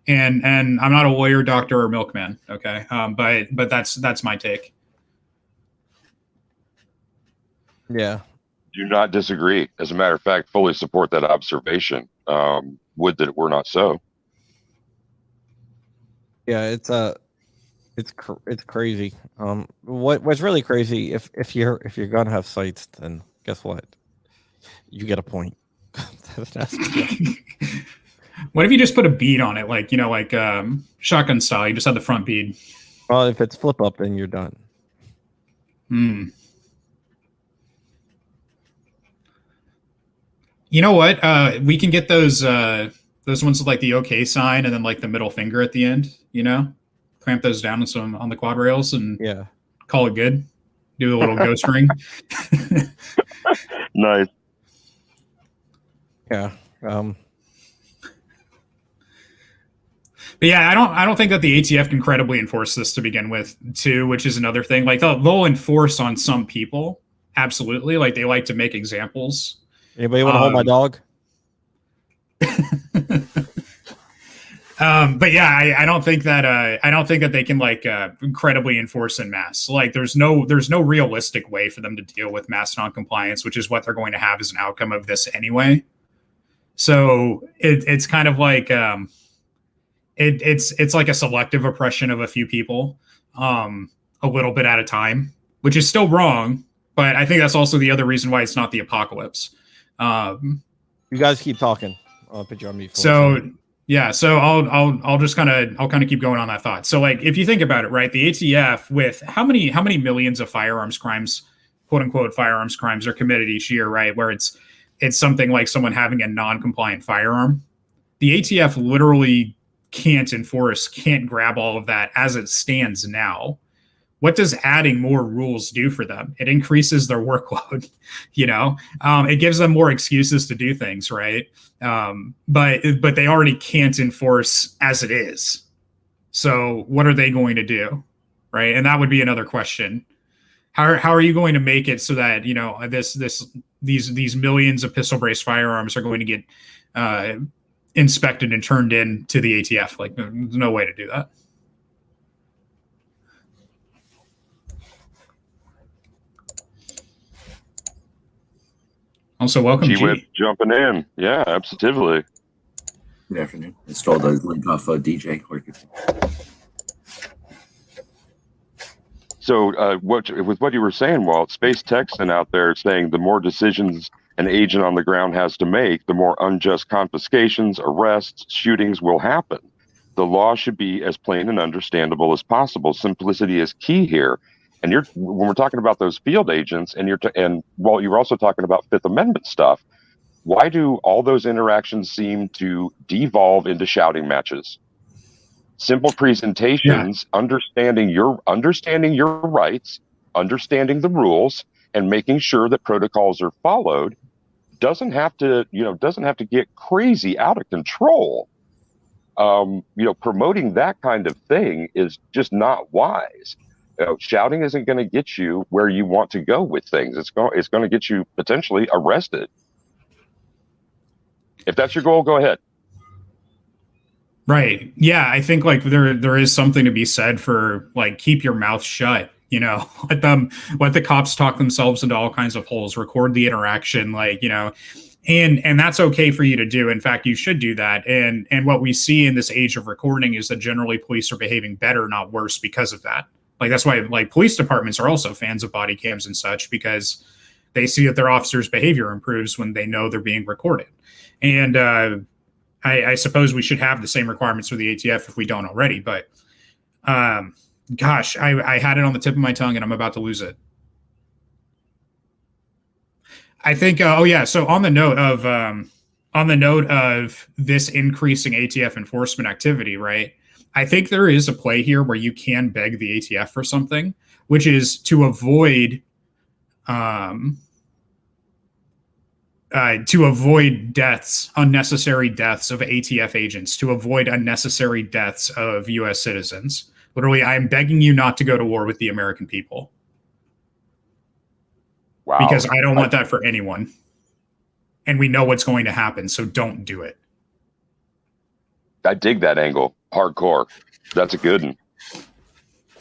And I'm not a lawyer, doctor, or milkman. Okay. But that's my take. Yeah. Do not disagree. As a matter of fact, fully support that observation. Would that it were not so. Yeah, it's crazy. What's really crazy, if you're gonna have sites, then guess what? You get a point. What if you just put a bead on it, like, you know, like shotgun style? You just have the front bead. Well, if it's flip up, then you're done. You know what? We can get those ones with like the OK sign and then like the middle finger at the end. You know, clamp those down on the quad rails and call it good. Do a little ghost ring. Nice. Yeah. But yeah, I don't think that the ATF can credibly enforce this to begin with, too, which is another thing. Like they'll enforce on some people, absolutely. Like they like to make examples. Anybody want to hold my dog? But yeah, I don't think that they can like incredibly enforce en masse. Like there's no realistic way for them to deal with mass noncompliance, which is what they're going to have as an outcome of this anyway. So it's kind of like it's like a selective oppression of a few people, a little bit at a time, which is still wrong. But I think that's also the other reason why it's not the apocalypse. You guys keep talking. I'll put you on mute. So I'll just kind of keep going on that thought. So like if you think about it, right, the ATF, with how many millions of firearms crimes, quote unquote firearms crimes, are committed each year, right? Where it's something like someone having a non-compliant firearm. The ATF literally can't grab all of that as it stands now. What does adding more rules do for them? It increases their workload, you know? It gives them more excuses to do things, right? But they already can't enforce as it is. So what are they going to do, right? And that would be another question. How are you going to make it so that, you know, these millions of pistol brace firearms are going to get inspected and turned in to the ATF? Like, there's no way to do that. Also, welcome, G-Whip jumping in. Yeah, absolutely. Good afternoon. I stole the link off DJ. So with what you were saying, Walt, Space Texan out there saying the more decisions an agent on the ground has to make, the more unjust confiscations, arrests, shootings will happen. The law should be as plain and understandable as possible. Simplicity is key here. And when we're talking about those field agents, and Walt, you were also talking about Fifth Amendment stuff. Why do all those interactions seem to devolve into shouting matches? Simple presentations, understanding your rights, understanding the rules, and making sure that protocols are followed doesn't have to get crazy out of control. Promoting that kind of thing is just not wise. Shouting isn't going to get you where you want to go with things. It's going to get you potentially arrested. If that's your goal, go ahead. Right. Yeah, I think like there is something to be said for like keep your mouth shut. You know, let the cops talk themselves into all kinds of holes. Record the interaction, like, you know, and that's okay for you to do. In fact, you should do that. And what we see in this age of recording is that generally police are behaving better, not worse, because of that. Like that's why like police departments are also fans of body cams and such, because they see that their officers' behavior improves when they know they're being recorded. And I suppose we should have the same requirements for the ATF if we don't already. But gosh, I had it on the tip of my tongue and I'm about to lose it. I think. So on the note of this increasing ATF enforcement activity, right? I think there is a play here where you can beg the ATF for something, which is to avoid to avoid deaths, unnecessary deaths of ATF agents, to avoid unnecessary deaths of U.S. citizens. Literally, I am begging you not to go to war with the American people. Wow. Because I don't want that for anyone. And we know what's going to happen, so don't do it. I dig that angle. Hardcore. That's a good one.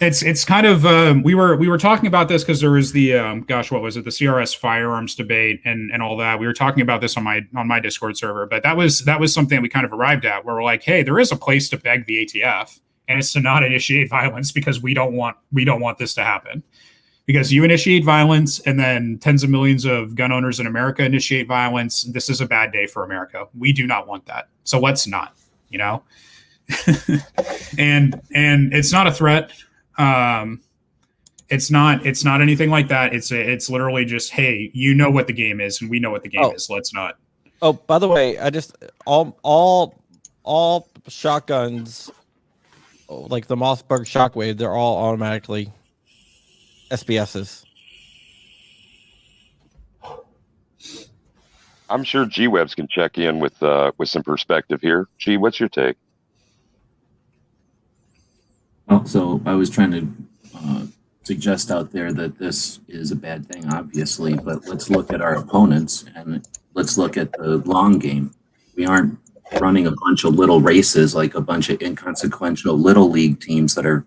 It's kind of we were talking about this because there was the what was it, the CRS firearms debate and all that. We were talking about this on my Discord server, but that was something we kind of arrived at where we're like, hey, there is a place to beg the ATF, and it's to not initiate violence because we don't want this to happen. Because you initiate violence and then tens of millions of gun owners in America initiate violence. This is a bad day for America. We do not want that. So let's not, you know, and it's not a threat. It's not anything like that. It's literally just, hey, you know what the game is and we know what the game is. Let's not. Oh, by the way, I just all shotguns, like the Mossberg Shockwave, they're all automatically SPSs. I'm sure G-Webs can check in with some perspective here. G, what's your take? Well, so I was trying to suggest out there that this is a bad thing, obviously, but let's look at our opponents and let's look at the long game. We aren't running a bunch of little races like a bunch of inconsequential little league teams that are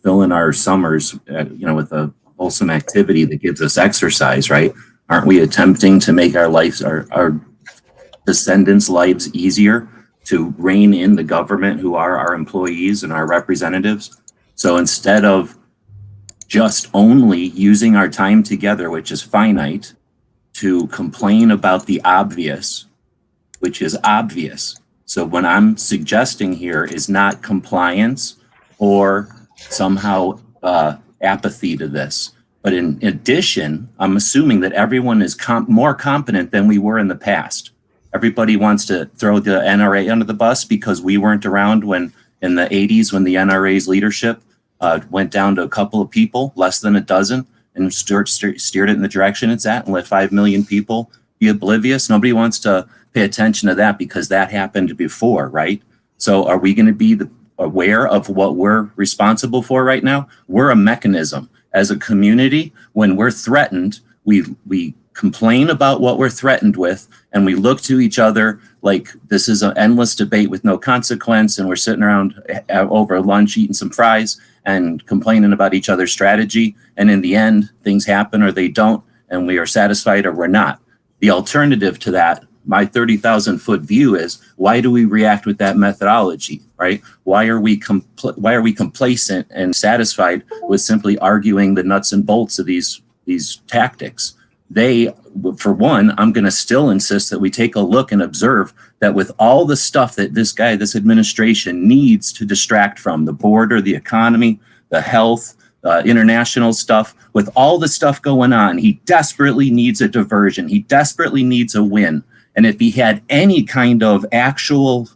filling our summers, with a wholesome activity that gives us exercise, right? Aren't we attempting to make our lives, our descendants' lives easier to rein in the government who are our employees and our representatives? So instead of just only using our time together, which is finite, to complain about the obvious, which is obvious. So what I'm suggesting here is not compliance or somehow apathy to this. But in addition, I'm assuming that everyone is more competent than we were in the past. Everybody wants to throw the NRA under the bus because we weren't around when in the 80s when the NRA's leadership went down to a couple of people, less than a dozen, and steered it in the direction it's at and let 5 million people be oblivious. Nobody wants to pay attention to that because that happened before, right? So are we going to be aware of what we're responsible for right now? We're a mechanism. As a community, when we're threatened, we complain about what we're threatened with, and we look to each other like this is an endless debate with no consequence, and we're sitting around over lunch eating some fries and complaining about each other's strategy, and in the end, things happen or they don't, and we are satisfied or we're not. The alternative to that, my 30,000-foot view is, why do we react with that methodology, right? Why are we complacent and satisfied with simply arguing the nuts and bolts of these tactics? For one, I'm going to still insist that we take a look and observe that with all the stuff that this administration needs to distract from, the border, the economy, the health, international stuff, with all the stuff going on, he desperately needs a diversion. He desperately needs a win. And if he had any kind of actual,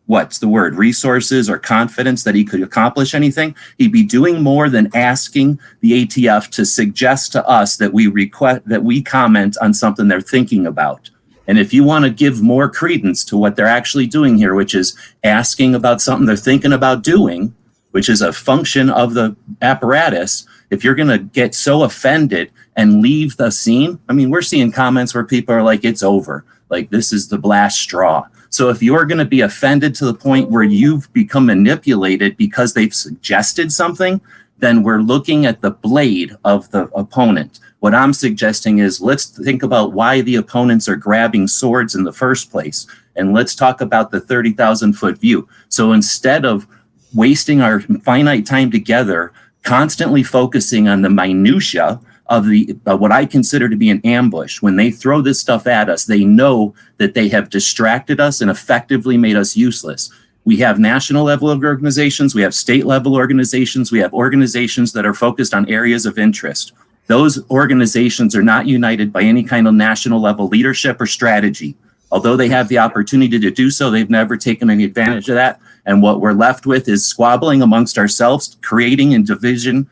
resources or confidence that he could accomplish anything, he'd be doing more than asking the ATF to suggest to us that we comment on something they're thinking about. And if you want to give more credence to what they're actually doing here, which is asking about something they're thinking about doing, which is a function of the apparatus, if you're going to get so offended and leave the scene, I mean, we're seeing comments where people are like, it's over. Like, this is the last straw. So if you're going to be offended to the point where you've become manipulated because they've suggested something, then we're looking at the blade of the opponent. What I'm suggesting is let's think about why the opponents are grabbing swords in the first place. And let's talk about the 30,000-foot view. So instead of wasting our finite time together, constantly focusing on the minutia of what I consider to be an ambush. When they throw this stuff at us, they know that they have distracted us and effectively made us useless. We have national level organizations, we have state level organizations, we have organizations that are focused on areas of interest. Those organizations are not united by any kind of national level leadership or strategy. Although they have the opportunity to do so, they've never taken any advantage of that. And what we're left with is squabbling amongst ourselves, creating in division,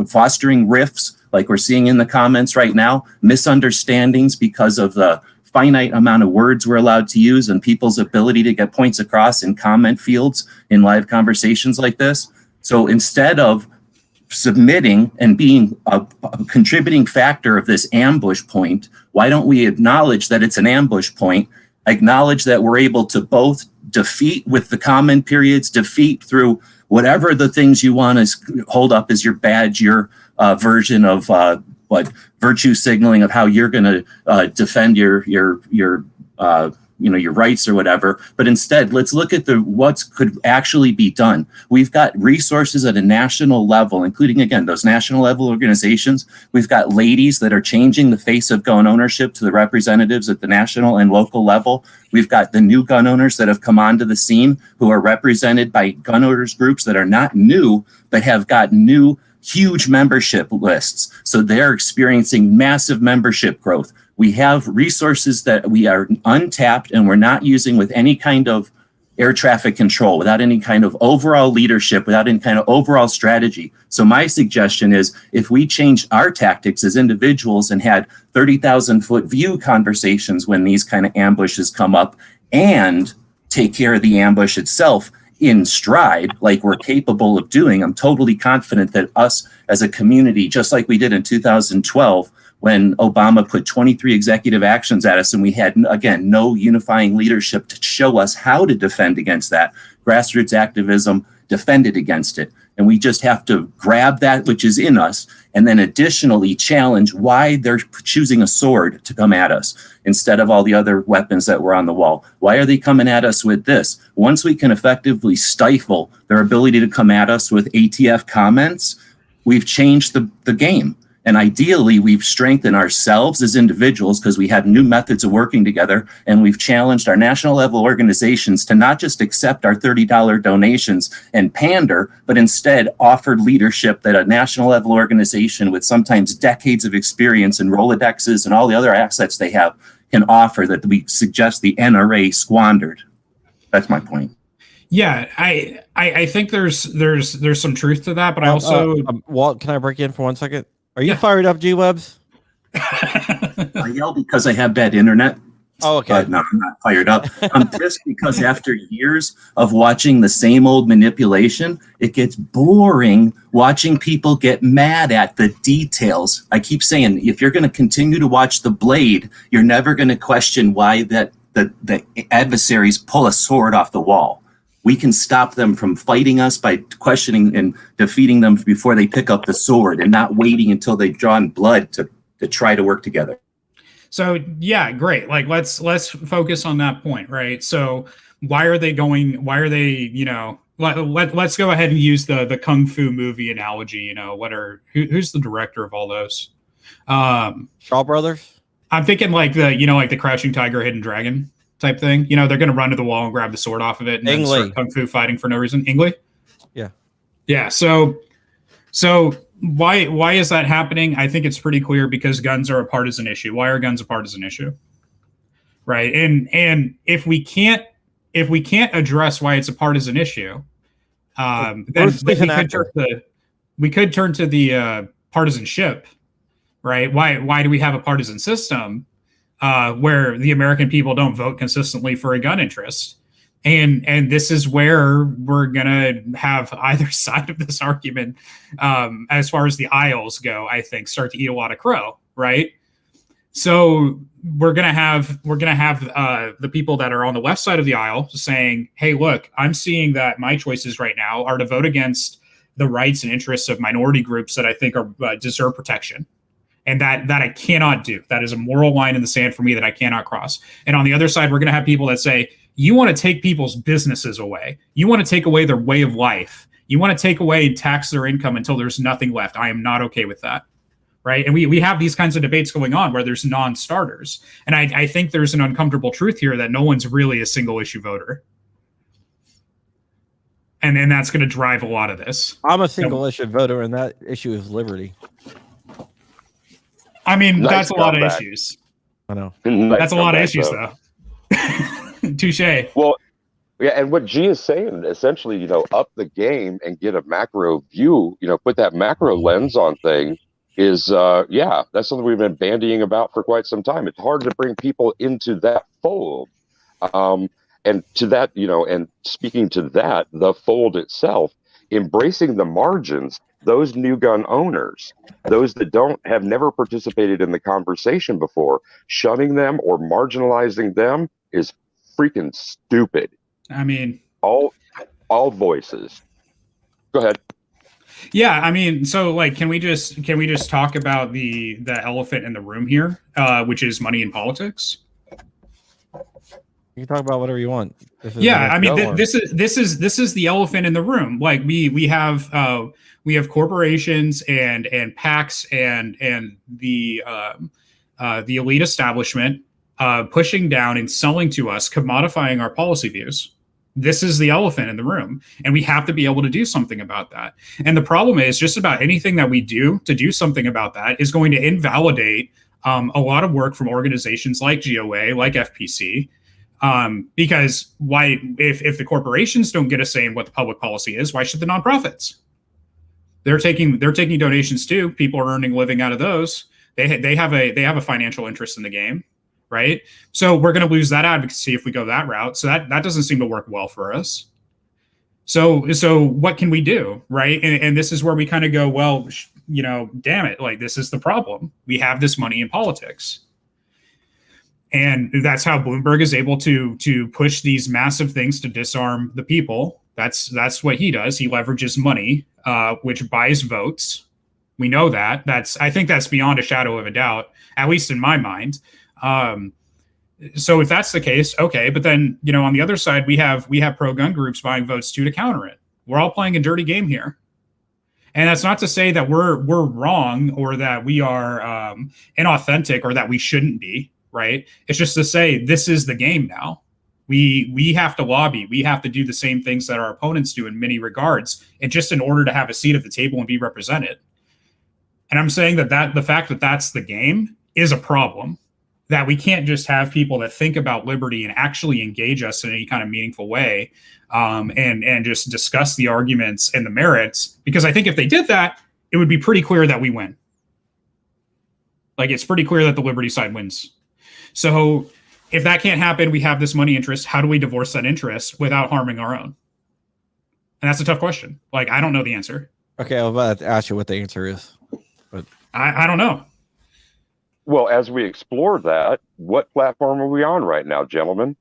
fostering rifts like we're seeing in the comments right now, misunderstandings because of the finite amount of words we're allowed to use and people's ability to get points across in comment fields in live conversations like this. So instead of submitting and being a contributing factor of this ambush point, why don't we acknowledge that it's an ambush point, acknowledge that we're able to both defeat with the comment periods, defeat through whatever the things you want to hold up as your badge, your version of virtue signaling of how you're going to defend your rights or whatever. But instead, let's look at what could actually be done. We've got resources at a national level, including, again, those national level organizations. We've got ladies that are changing the face of gun ownership to the representatives at the national and local level. We've got the new gun owners that have come onto the scene who are represented by gun owners groups that are not new, but have got new huge membership lists. So they're experiencing massive membership growth. We have resources that we are untapped and we're not using with any kind of air traffic control, without any kind of overall leadership, without any kind of overall strategy. So my suggestion is if we change our tactics as individuals and had 30,000 foot view conversations when these kind of ambushes come up and take care of the ambush itself in stride, like we're capable of doing, I'm totally confident that us as a community, just like we did in 2012, when Obama put 23 executive actions at us and we had, again, no unifying leadership to show us how to defend against that. Grassroots activism defended against it. And we just have to grab that which is in us and then additionally challenge why they're choosing a sword to come at us instead of all the other weapons that were on the wall. Why are they coming at us with this? Once we can effectively stifle their ability to come at us with ATF comments, we've changed the game. And ideally, we've strengthened ourselves as individuals because we have new methods of working together. And we've challenged our national level organizations to not just accept our $30 donations and pander, but instead offer leadership that a national level organization with sometimes decades of experience and Rolodexes and all the other assets they have can offer that we suggest the NRA squandered. That's my point. Yeah, I think there's some truth to that, but I also Walt, can I break in for 1 second? Are you fired up, G-Webs? I yell because I have bad internet. Oh, okay. But no, I'm not fired up. I'm pissed because after years of watching the same old manipulation, it gets boring watching people get mad at the details. I keep saying, if you're going to continue to watch The Blade, you're never going to question why the adversaries pull a sword off the wall. We can stop them from fighting us by questioning and defeating them before they pick up the sword and not waiting until they've drawn blood to try to work together. So yeah, great. Like let's focus on that point, right? So why are they, let's go ahead and use the Kung Fu movie analogy. Who's the director of all those? Shaw Brothers? I'm thinking like the Crouching Tiger, Hidden Dragon type thing. They're going to run to the wall and grab the sword off of it and then start kung fu fighting for no reason. Ang Lee? Yeah. So why is that happening? I think it's pretty clear because guns are a partisan issue. Why are guns a partisan issue? Right. And if we can't address why it's a partisan issue, then we could turn to the partisanship, right? Why do we have a partisan system? Where the American people don't vote consistently for a gun interest. And this is where we're going to have either side of this argument, as far as the aisles go, I think, start to eat a lot of crow, right? So we're going to have the people that are on the left side of the aisle saying, hey, look, I'm seeing that my choices right now are to vote against the rights and interests of minority groups that I think are deserve protection. And that I cannot do. That is a moral line in the sand for me that I cannot cross. And on the other side, we're going to have people that say, you want to take people's businesses away. You want to take away their way of life. You want to take away and tax their income until there's nothing left. I am not okay with that. Right. And we have these kinds of debates going on where there's non-starters. And I think there's an uncomfortable truth here that no one's really a single issue voter. And then that's going to drive a lot of this. I'm a single issue voter, and that issue is liberty. I mean, Nice that's a lot of comeback. issues. I know. That's a lot of issues, though. Touche. Well, yeah, and what G is saying, essentially, up the game and get a macro view, put that macro lens on things is yeah, that's something we've been bandying about for quite some time. It's hard to bring people into that fold. And to that, and speaking to that, the fold itself, embracing the margins, those new gun owners, those that have never participated in the conversation before, shunning them or marginalizing them is freaking stupid. I mean, all voices. Go ahead. Yeah, I mean, so like, can we just talk about the elephant in the room here, which is money in politics? You can talk about whatever you want. Yeah, I mean, this is the elephant in the room. Like we have corporations and PACs and the elite establishment pushing down and selling to us, commodifying our policy views. This is the elephant in the room, and we have to be able to do something about that. And the problem is, just about anything that we do to do something about that is going to invalidate a lot of work from organizations like GOA, like FPC. Because why, if the corporations don't get a say in what the public policy is, why should the nonprofits? They're taking donations too. People are earning a living out of those. They have a financial interest in the game, right? So we're going to lose that advocacy if we go that route. So that doesn't seem to work well for us. So what can we do, right? And this is where we kind of go, well, damn it, like this is the problem. We have this money in politics. And that's how Bloomberg is able to push these massive things to disarm the people. That's what he does. He leverages money, which buys votes. We know that. I think that's beyond a shadow of a doubt, at least in my mind. So if that's the case, okay. But then, on the other side, we have pro-gun groups buying votes too to counter it. We're all playing a dirty game here. And that's not to say that we're wrong or that we are inauthentic or that we shouldn't be. Right. It's just to say this is the game now. We have to lobby. We have to do the same things that our opponents do in many regards, and just in order to have a seat at the table and be represented. And I'm saying that the fact that that's the game is a problem, that we can't just have people that think about liberty and actually engage us in any kind of meaningful way, and just discuss the arguments and the merits. Because I think if they did that, it would be pretty clear that we win. Like, it's pretty clear that the liberty side wins. So if that can't happen, we have this money interest. How do we divorce that interest without harming our own? And that's a tough question. Like, I don't know the answer. Okay, I was about to ask you what the answer is, but I don't know. Well, as we explore that, what platform are we on right now, gentlemen?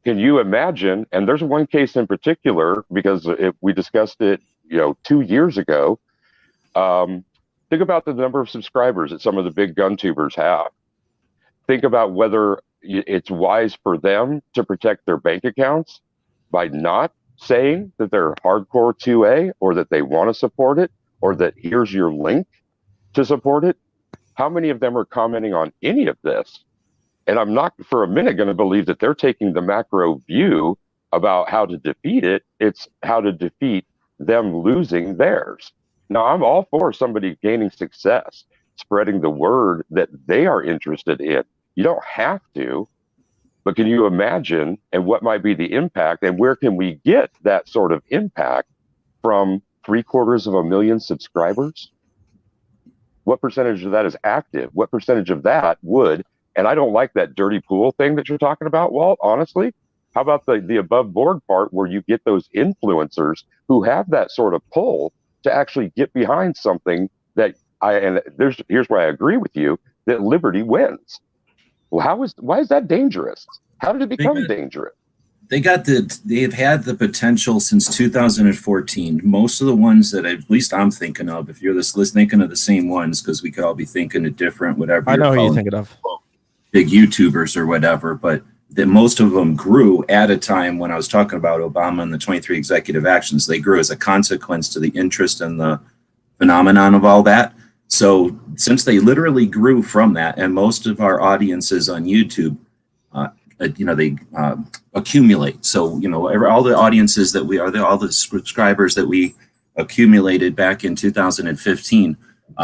Can you imagine? And there's one case in particular, because we discussed it, 2 years ago. Think about the number of subscribers that some of the big gun tubers have. Think about whether it's wise for them to protect their bank accounts by not saying that they're hardcore 2A or that they want to support it or that here's your link to support it. How many of them are commenting on any of this? And I'm not for a minute going to believe that they're taking the macro view about how to defeat it. It's how to defeat them losing theirs. Now, I'm all for somebody gaining success, spreading the word that they are interested in. You don't have to, but can you imagine, and what might be the impact, and where can we get that sort of impact from 750,000 subscribers? What percentage of that is active? What percentage of that would, and I don't like that dirty pool thing that you're talking about, Walt, honestly. How about the above board part where you get those influencers who have that sort of pull to actually get behind something that here's where I agree with you, that liberty wins. Well, why is that dangerous? How did it become dangerous? They've had the potential since 2014. Most of the ones that at least I'm thinking of, if you're thinking of the same ones, because we could all be thinking of different, whatever. I know who you're thinking of. Big YouTubers or whatever, but most of them grew at a time when I was talking about Obama and the 23 executive actions. They grew as a consequence to the interest and the phenomenon of all that. So since they literally grew from that, and most of our audiences on YouTube, they accumulate. So, all the audiences that all the subscribers that we accumulated back in 2015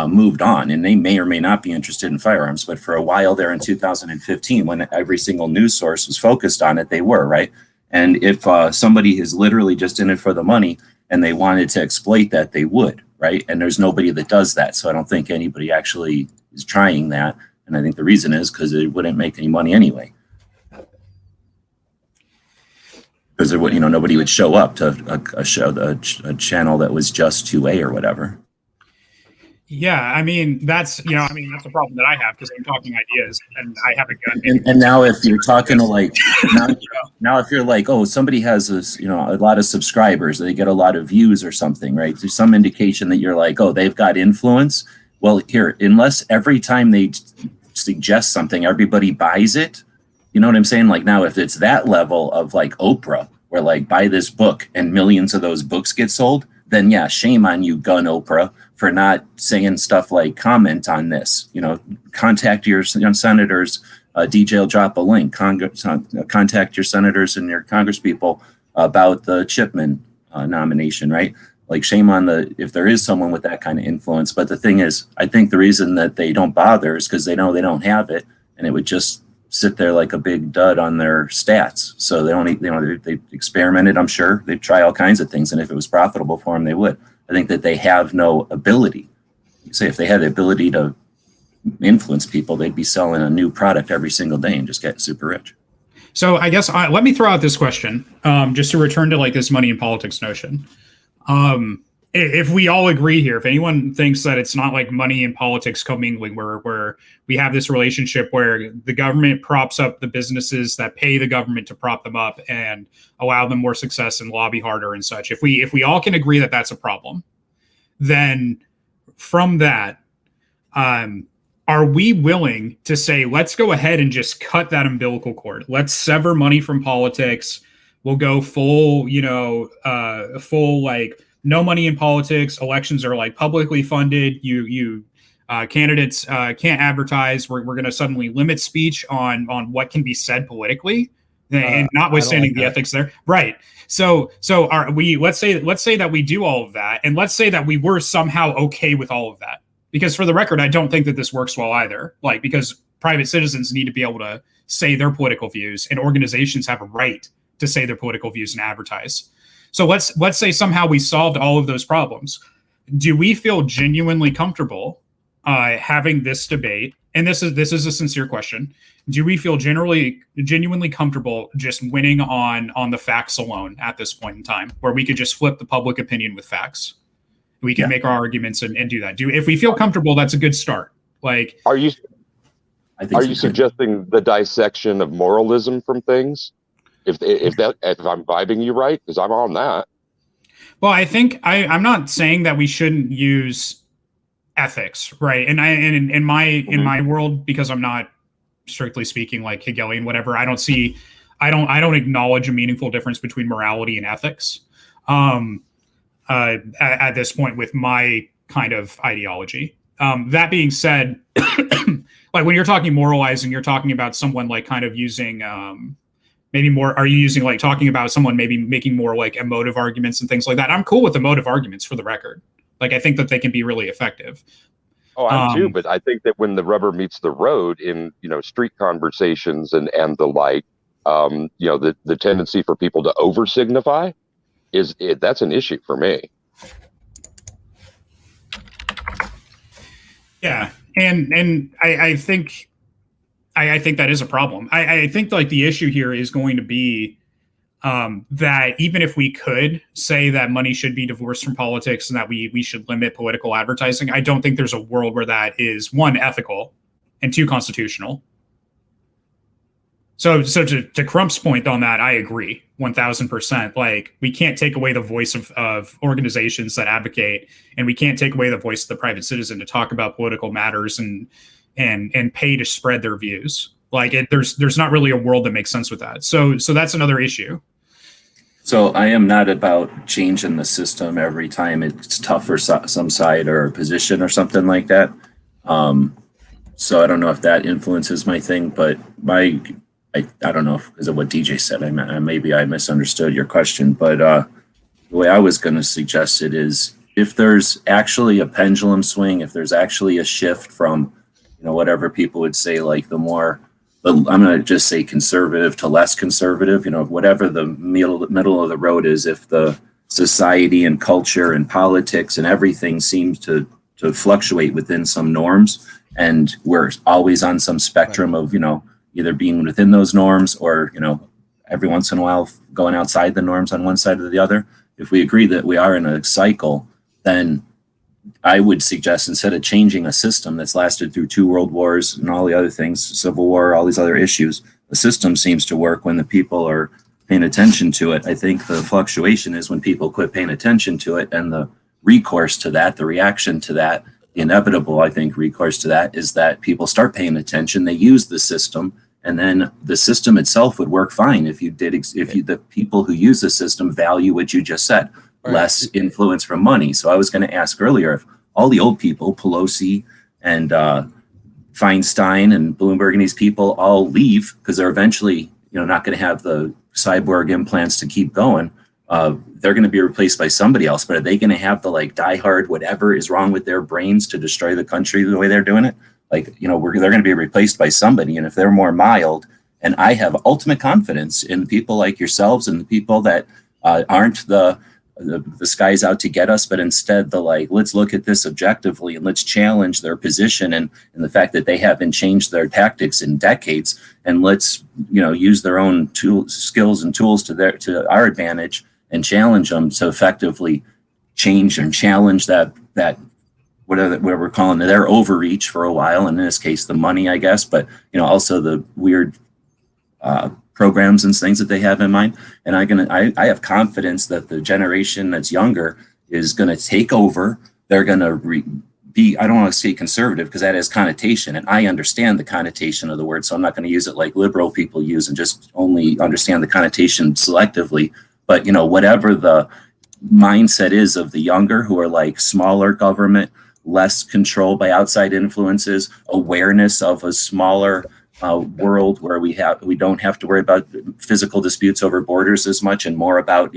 moved on, and they may or may not be interested in firearms. But for a while there in 2015, when every single news source was focused on it, they were, right? And if somebody is literally just in it for the money and they wanted to exploit that, they would. right? And there's nobody that does that. So I don't think anybody actually is trying that. And I think the reason is because it wouldn't make any money anyway. Because there would, nobody would show up to a channel that was just 2A or whatever. Yeah, I mean that's that's a problem that I have because I'm talking ideas and I have a gun. And now if you're talking to like now if you're like, oh, somebody has this, a lot of subscribers, they get a lot of views or something, right? There's some indication that you're like, oh, they've got influence. Well, here, unless every time they suggest something, everybody buys it. You know what I'm saying? Like now, if it's that level of like Oprah, where like buy this book and millions of those books get sold, then yeah, shame on you, gun Oprah, for not saying stuff like comment on this. Contact your senators. DJ will drop a link. Contact your senators and your congresspeople about the Chipman nomination, right? Like shame on if there is someone with that kind of influence. But the thing is, I think the reason that they don't bother is because they know they don't have it, and it would just sit there like a big dud on their stats. So they experimented, I'm sure. They'd try all kinds of things. And if it was profitable for them, they would. I think that they have no ability. Say if they had the ability to influence people, they'd be selling a new product every single day and just get super rich. So I guess let me throw out this question, just to return to like this money and politics notion. If we all agree here, if anyone thinks that it's not like money and politics commingling, where we have this relationship where the government props up the businesses that pay the government to prop them up and allow them more success and lobby harder and such, if we all can agree that that's a problem, then from that, are we willing to say, let's go ahead and just cut that umbilical cord? Let's sever money from politics. We'll go full, full like no money in politics. Elections are like publicly funded. Candidates can't advertise. We're going to suddenly limit speech on what can be said politically, and notwithstanding the ethics there. Right. So are we? Let's say that we do all of that, and let's say that we were somehow okay with all of that. Because for the record, I don't think that this works well either. Like because private citizens need to be able to say their political views, and organizations have a right to say their political views and advertise. So let's say somehow we solved all of those problems. Do we feel genuinely comfortable having this debate? And this is a sincere question. Do we feel genuinely comfortable just winning on the facts alone at this point in time, where we could just flip the public opinion with facts? We can make our arguments and do that. If we feel comfortable, that's a good start. Like, are you suggesting the dissection of moralism from things? If I'm vibing you right, because I'm on that. Well, I think I'm not saying that we shouldn't use ethics, right? And in my world, because I'm not strictly speaking like Hegelian, whatever, I don't acknowledge a meaningful difference between morality and ethics at this point with my kind of ideology. That being said, like when you're talking moralizing, you're talking about someone like kind of using maybe more, are you using like talking about someone maybe making more like emotive arguments and things like that? I'm cool with emotive arguments, for the record. Like I think that they can be really effective. Oh, I do, but I think that when the rubber meets the road in street conversations and the like, the tendency for people to over signify that's an issue for me. Yeah, and I think that is a problem. I think like the issue here is going to be that even if we could say that money should be divorced from politics and that we should limit political advertising, I don't think there's a world where that is, one, ethical, and two, constitutional. So to Crump's point on that, I agree 1000%. Like we can't take away the voice of organizations that advocate, and we can't take away the voice of the private citizen to talk about political matters and pay to spread their views. Like there's not really a world that makes sense with that. So that's another issue. So I am not about changing the system every time it's tough for some side or a position or something like that. So I don't know if that influences my thing, but I don't know because of what DJ said. Maybe I misunderstood your question, but the way I was going to suggest it is if there's actually a pendulum swing, if there's actually a shift from whatever people would say, like I'm going to just say conservative to less conservative, whatever the middle of the road is. If the society and culture and politics and everything seems to fluctuate within some norms, and we're always on some spectrum of, either being within those norms or, every once in a while going outside the norms on one side or the other. If we agree that we are in a cycle, then I would suggest, instead of changing a system that's lasted through 2 world wars and all the other things, Civil War, all these other issues, the system seems to work when the people are paying attention to it. I think the fluctuation is when people quit paying attention to it, and the recourse to that, the reaction to that, the inevitable, I think, recourse to that is that people start paying attention, they use the system, and then the system itself would work fine if the people who use the system value what you just said, less influence from money. So I was going to ask earlier, if all the old people, Pelosi and Feinstein and Bloomberg and these people all leave because they're eventually, not going to have the cyborg implants to keep going, they're going to be replaced by somebody else. But are they going to have the diehard whatever is wrong with their brains to destroy the country the way they're doing it? They're going to be replaced by somebody. And if they're more mild, and I have ultimate confidence in people like yourselves and the people that aren't the sky's out to get us, but instead let's look at this objectively and let's challenge their position and the fact that they haven't changed their tactics in decades, and let's use their own skills and tools to our advantage and challenge them to effectively change and challenge that whatever we're calling it, their overreach for a while, and in this case the money, I guess, but also the weird programs and things that they have in mind. And I have confidence that the generation that's younger is going to take over. They're going to be, I don't want to say conservative because that has connotation, and I understand the connotation of the word, so I'm not going to use it like liberal people use and just only understand the connotation selectively. But whatever the mindset is of the younger, who are smaller government, less controlled by outside influences, awareness of a smaller world where we don't have to worry about physical disputes over borders as much, and more about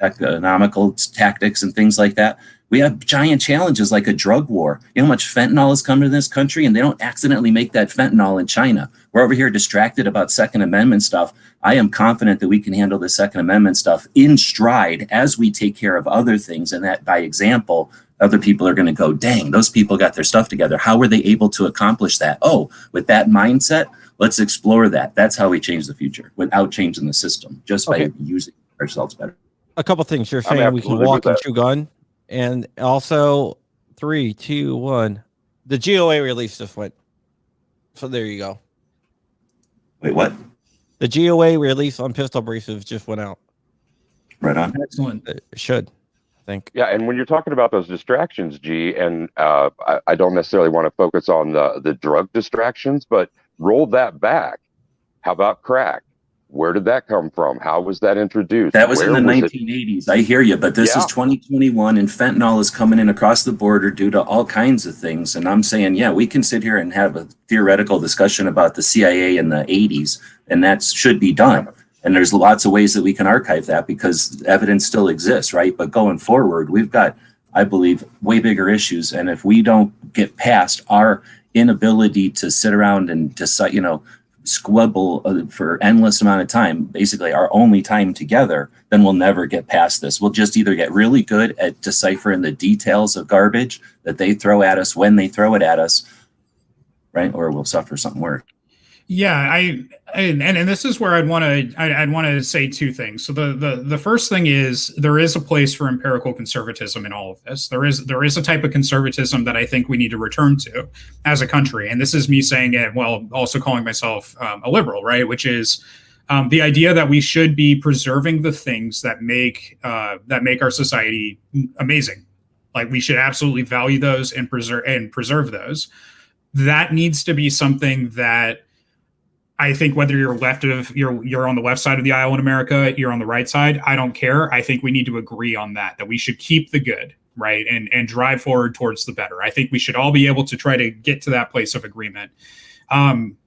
economical tactics and things like that. We have giant challenges like a drug war. You know how much fentanyl has come to this country, and they don't accidentally make that fentanyl in China. We're over here distracted about Second Amendment stuff. I am confident that we can handle the Second Amendment stuff in stride as we take care of other things, and that by example, other people are going to go, dang, those people got their stuff together. How were they able to accomplish that? Oh, with that mindset, let's explore that. That's how we change the future without changing the system, just by using ourselves better. A couple things. You're saying we can walk and chew gun, and also 3, 2, 1. The GOA release just went. So there you go. Wait, what? The GOA release on pistol briefs just went out. Right on. Excellent. It should. Think. Yeah, and when you're talking about those distractions, G, and I don't necessarily want to focus on the drug distractions, but roll that back. How about crack? Where did that come from? How was that introduced? That was in the 1980s. I hear you, but this is 2021, and fentanyl is coming in across the border due to all kinds of things. And I'm saying, yeah, we can sit here and have a theoretical discussion about the CIA in the 80s, and that should be done. And there's lots of ways that we can archive that because evidence still exists, right? But going forward, we've got, I believe, way bigger issues. And if we don't get past our inability to sit around and decide, squabble for endless amount of time, basically our only time together, then we'll never get past this. We'll just either get really good at deciphering the details of garbage that they throw at us when they throw it at us, right? Or we'll suffer something worse. Yeah, and this is where I'd want to say 2 things. So the first thing is there is a place for empirical conservatism in all of this. There is a type of conservatism that I think we need to return to as a country. And this is me saying it while also calling myself a liberal, right? Which is the idea that we should be preserving the things that make our society amazing. Like we should absolutely value those and preserve those. That needs to be something that I think whether you're you're on the left side of the aisle in America, you're on the right side, I don't care. I think we need to agree on that we should keep the good, right? And drive forward towards the better. I think we should all be able to try to get to that place of agreement. And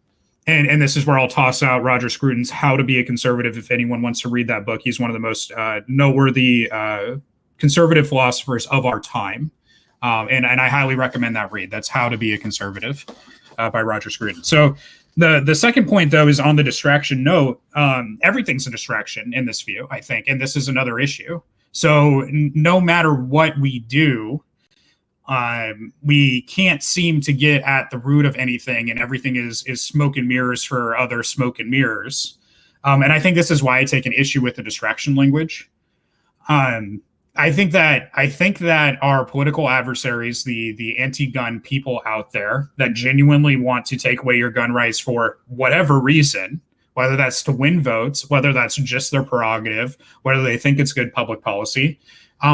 this is where I'll toss out Roger Scruton's How to Be a Conservative. If anyone wants to read that book, he's one of the most noteworthy conservative philosophers of our time. And I highly recommend that read. That's How to Be a Conservative by Roger Scruton. So the second point, though, is on the distraction note. Everything's a distraction in this view, I think. And this is another issue. So no matter what we do, we can't seem to get at the root of anything, and everything is smoke and mirrors for other smoke and mirrors. And I think this is why I take an issue with the distraction language. I think that our political adversaries, the anti-gun people out there that genuinely want to take away your gun rights for whatever reason, whether that's to win votes, whether that's just their prerogative, whether they think it's good public policy,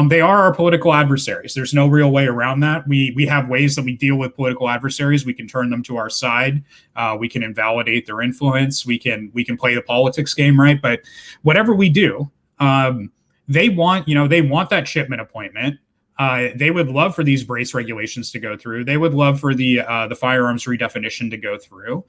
they are our political adversaries. There's no real way around that. We have ways that we deal with political adversaries. We can turn them to our side. We can invalidate their influence. We can play the politics game, right? But whatever we do, they want that shipment appointment. They would love for these brace regulations to go through. They would love for the firearms redefinition to go through.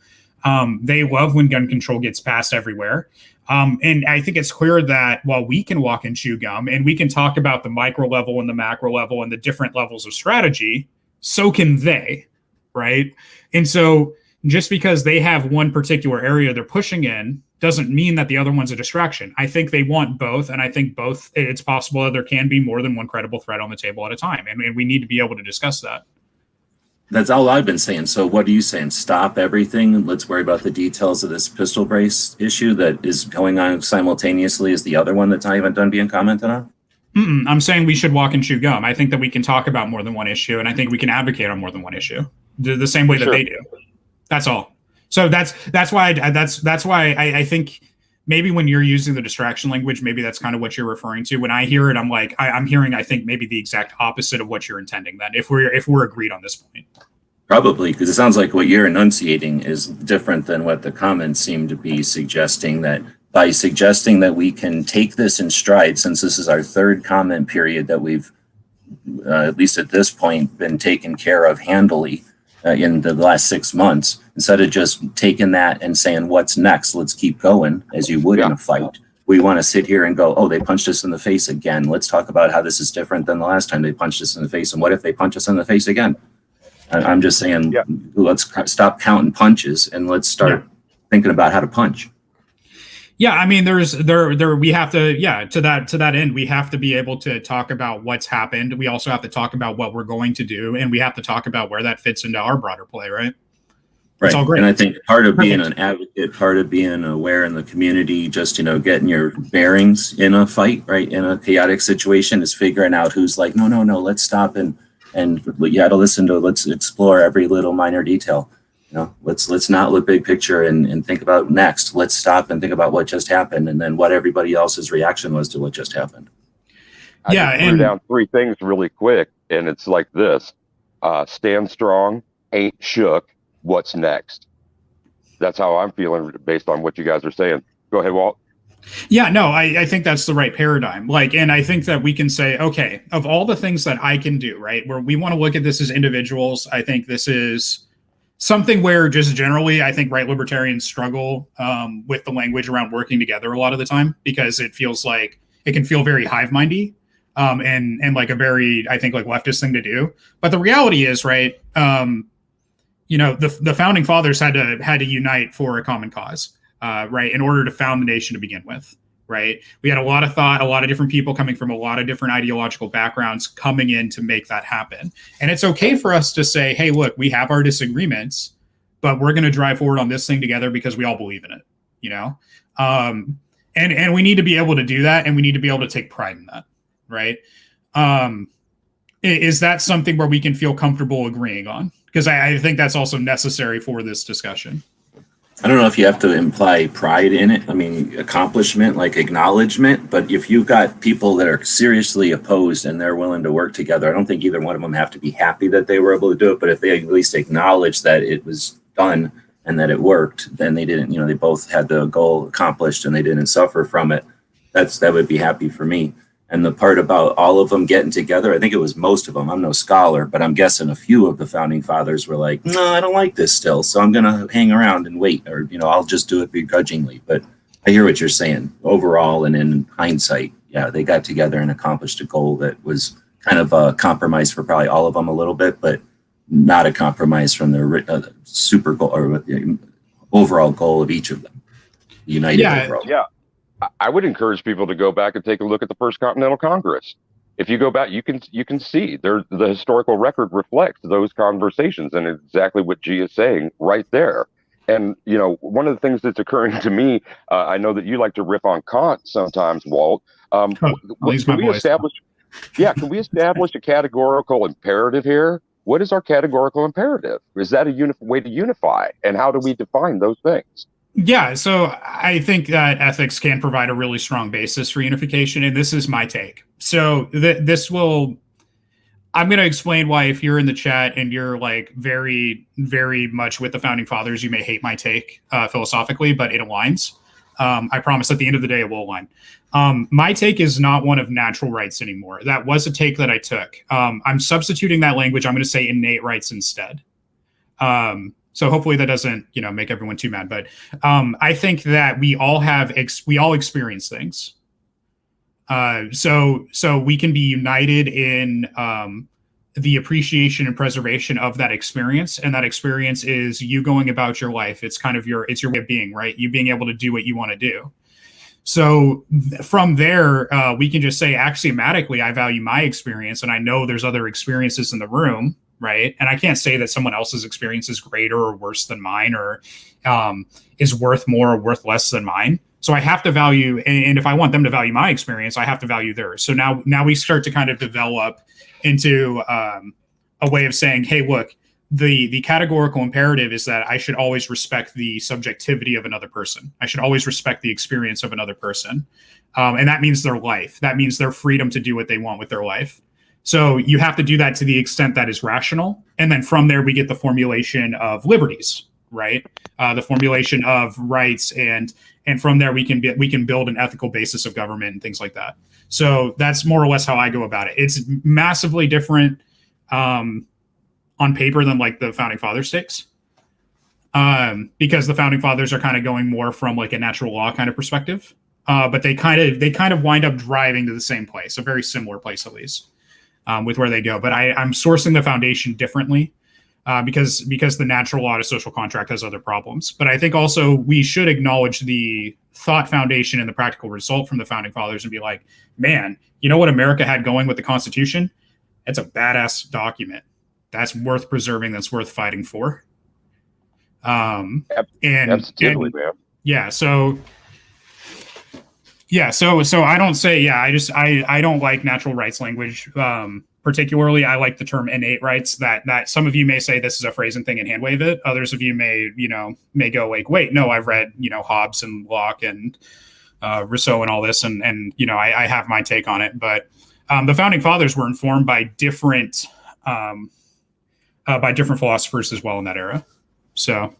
They love when gun control gets passed everywhere. And I think it's clear that while we can walk and chew gum and we can talk about the micro level and the macro level and the different levels of strategy, so can they, right? And so just because they have one particular area they're pushing in doesn't mean that the other one's a distraction. I think they want both, and I think both, it's possible that there can be more than one credible threat on the table at a time, and we need to be able to discuss that. That's all I've been saying. So what are you saying? Stop everything and let's worry about the details of this pistol brace issue that is going on simultaneously as the other one that's not even done being commented on? I'm saying we should walk and chew gum. I think that we can talk about more than one issue, and I think we can advocate on more than one issue the same way that they do. That's all. So that's why I think maybe when you're using the distraction language, maybe that's kind of what you're referring to. When I hear it, I'm like, I'm hearing, I think maybe the exact opposite of what you're intending then, if we're agreed on this point. Probably, because it sounds like what you're enunciating is different than what the comments seem to be suggesting, that by suggesting that we can take this in stride, since this is our third comment period that we've, at least at this point, been taken care of handily in the last 6 months, instead of just taking that and saying, what's next? Let's keep going, as you would in a fight. We want to sit here and go, oh, they punched us in the face again. Let's talk about how this is different than the last time they punched us in the face. And what if they punch us in the face again? I'm just saying, let's stop counting punches and let's start thinking about how to punch. Yeah, I mean, we have to, to that end, we have to be able to talk about what's happened. We also have to talk about what we're going to do, and we have to talk about where that fits into our broader play, right? Right. All great. And I think part of being an advocate, part of being aware in the community, just, getting your bearings in a fight, right, in a chaotic situation, is figuring out who's like, no, let's stop and you got to listen to, let's explore every little minor detail. Let's not look big picture and think about next. Let's stop and think about what just happened and then what everybody else's reaction was to what just happened. I just threw down 3 things really quick, and it's like this: stand strong, ain't shook. What's next? That's how I'm feeling based on what you guys are saying. Go ahead, Walt. Yeah, no, I think that's the right paradigm. And I think that we can say, okay, of all the things that I can do, right, where we want to look at this as individuals, I think this is something where just generally, I think right libertarians struggle with the language around working together a lot of the time, because it feels like it can feel very hive-mindy and like a very, I think, like leftist thing to do. But the reality is, right, the founding fathers had to unite for a common cause. Right, in order to found the nation to begin with, right? We had a lot of thought, a lot of different people coming from a lot of different ideological backgrounds coming in to make that happen. And it's okay for us to say, hey, look, we have our disagreements, but we're going to drive forward on this thing together because we all believe in it, And we need to be able to do that, and we need to be able to take pride in that, right? Is that something where we can feel comfortable agreeing on? Because I think that's also necessary for this discussion. I don't know if you have to imply pride in it. I mean, accomplishment, like acknowledgement. But if you've got people that are seriously opposed and they're willing to work together, I don't think either one of them have to be happy that they were able to do it. But if they at least acknowledge that it was done and that it worked, then they didn't, they both had the goal accomplished and they didn't suffer from it. That would be happy for me. And the part about all of them getting together, I think it was most of them. I'm no scholar, but I'm guessing a few of the founding fathers were like, no, I don't like this still, so I'm going to hang around and wait, or, I'll just do it begrudgingly. But I hear what you're saying. Overall, and in hindsight, yeah, they got together and accomplished a goal that was kind of a compromise for probably all of them a little bit, but not a compromise from the super goal or the overall goal of each of them. United overall. Yeah. I would encourage people to go back and take a look at the First Continental Congress. If you go back, you can see there the historical record reflects those conversations, and exactly what G is saying right there. And one of the things that's occurring to me, I know that you like to rip on Kant sometimes, Walt. Can we establish? Yeah, can we establish a categorical imperative here? What is our categorical imperative? Is that a way to unify? And how do we define those things? Yeah, so I think that ethics can provide a really strong basis for unification, and this is my take. So I'm going to explain why, if you're in the chat and you're like very, very much with the founding fathers, you may hate my take philosophically, but it aligns. I promise at the end of the day, it will align. My take is not one of natural rights anymore. That was a take that I took. I'm substituting that language. I'm going to say innate rights instead. So hopefully that doesn't, make everyone too mad. But I think that we all experience things. So we can be united in the appreciation and preservation of that experience, and that experience is you going about your life. It's kind of your way of being, right? You being able to do what you want to do. So from there, we can just say axiomatically, I value my experience, and I know there's other experiences in the room, right? And I can't say that someone else's experience is greater or worse than mine, or is worth more or worth less than mine. So I have to value, and if I want them to value my experience, I have to value theirs. So now we start to kind of develop into a way of saying, hey, look, the categorical imperative is that I should always respect the subjectivity of another person. I should always respect the experience of another person. And that means their life. That means their freedom to do what they want with their life. So you have to do that to the extent that is rational. And then from there, we get the formulation of liberties, right? The formulation of rights. And from there, we can build an ethical basis of government and things like that. So that's more or less how I go about it. It's massively different on paper than like the founding fathers takes, because the founding fathers are kind of going more from like a natural law kind of perspective, but they kind of wind up driving to the same place, a very similar place at least, with where they go. But I'm sourcing the foundation differently because the natural law to social contract has other problems. But I think also we should acknowledge the thought foundation and the practical result from the founding fathers and be like, man, you know what America had going with the Constitution? It's a badass document. That's worth preserving. That's worth fighting for. Absolutely, man. Yeah. So I don't say, I don't like natural rights language. Particularly, I like the term innate rights. That some of you may say this is a phrasing thing and hand wave it. Others of you may go like, wait, no, I've read Hobbes and Locke and Rousseau and all this, and I have my take on it. But the founding fathers were informed by different philosophers as well in that era. So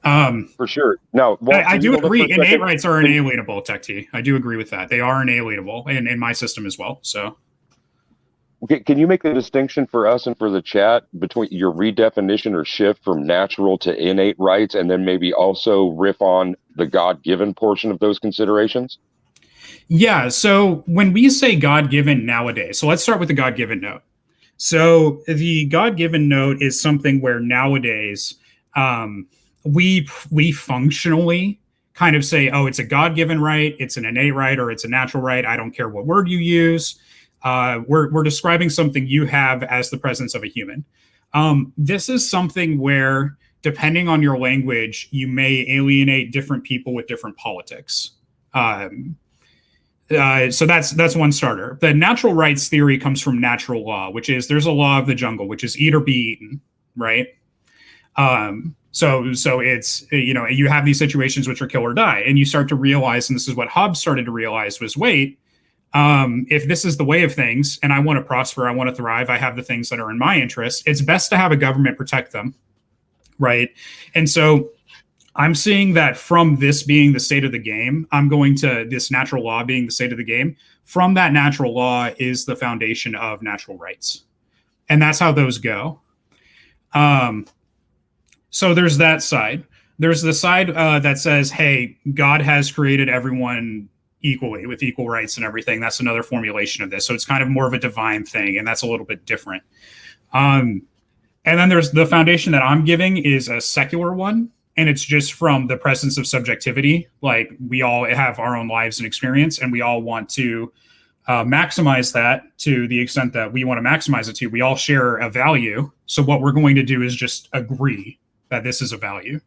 for sure. No, I do agree. Innate rights are inalienable, Tech T. I do agree with that. They are inalienable in my system as well. So. Okay, can you make the distinction for us and for the chat between your redefinition or shift from natural to innate rights, and then maybe also riff on the God-given portion of those considerations? Yeah, so when we say God-given nowadays, so let's start with the God-given note. So the God-given note is something where nowadays we functionally kind of say, oh, it's a God-given right, it's an innate right, or it's a natural right. I don't care what word you use. We're describing something you have as the presence of a human. This is something where, depending on your language, you may alienate different people with different politics. So that's one starter. The natural rights theory comes from natural law, which is there's a law of the jungle, which is eat or be eaten, right? So it's, you have these situations which are kill or die, and you start to realize, and this is what Hobbes started to realize was, wait, if this is the way of things and I want to prosper, I want to thrive, I have the things that are in my interest, it's best to have a government protect them, right? And so I'm seeing that from this being the state of the game, I'm going to this natural law being the state of the game. From that natural law is the foundation of natural rights. And that's how those go. So there's that side. There's the side that says, hey, God has created everyone equally with equal rights and everything. That's another formulation of this. So it's kind of more of a divine thing, and that's a little bit different. And then there's the foundation that I'm giving is a secular one. and it's just from the presence of subjectivity. Like, we all have our own lives and experience, and we all want to maximize that to the extent that we want to maximize it to. We all share a value. So what we're going to do is just agree that this is a value.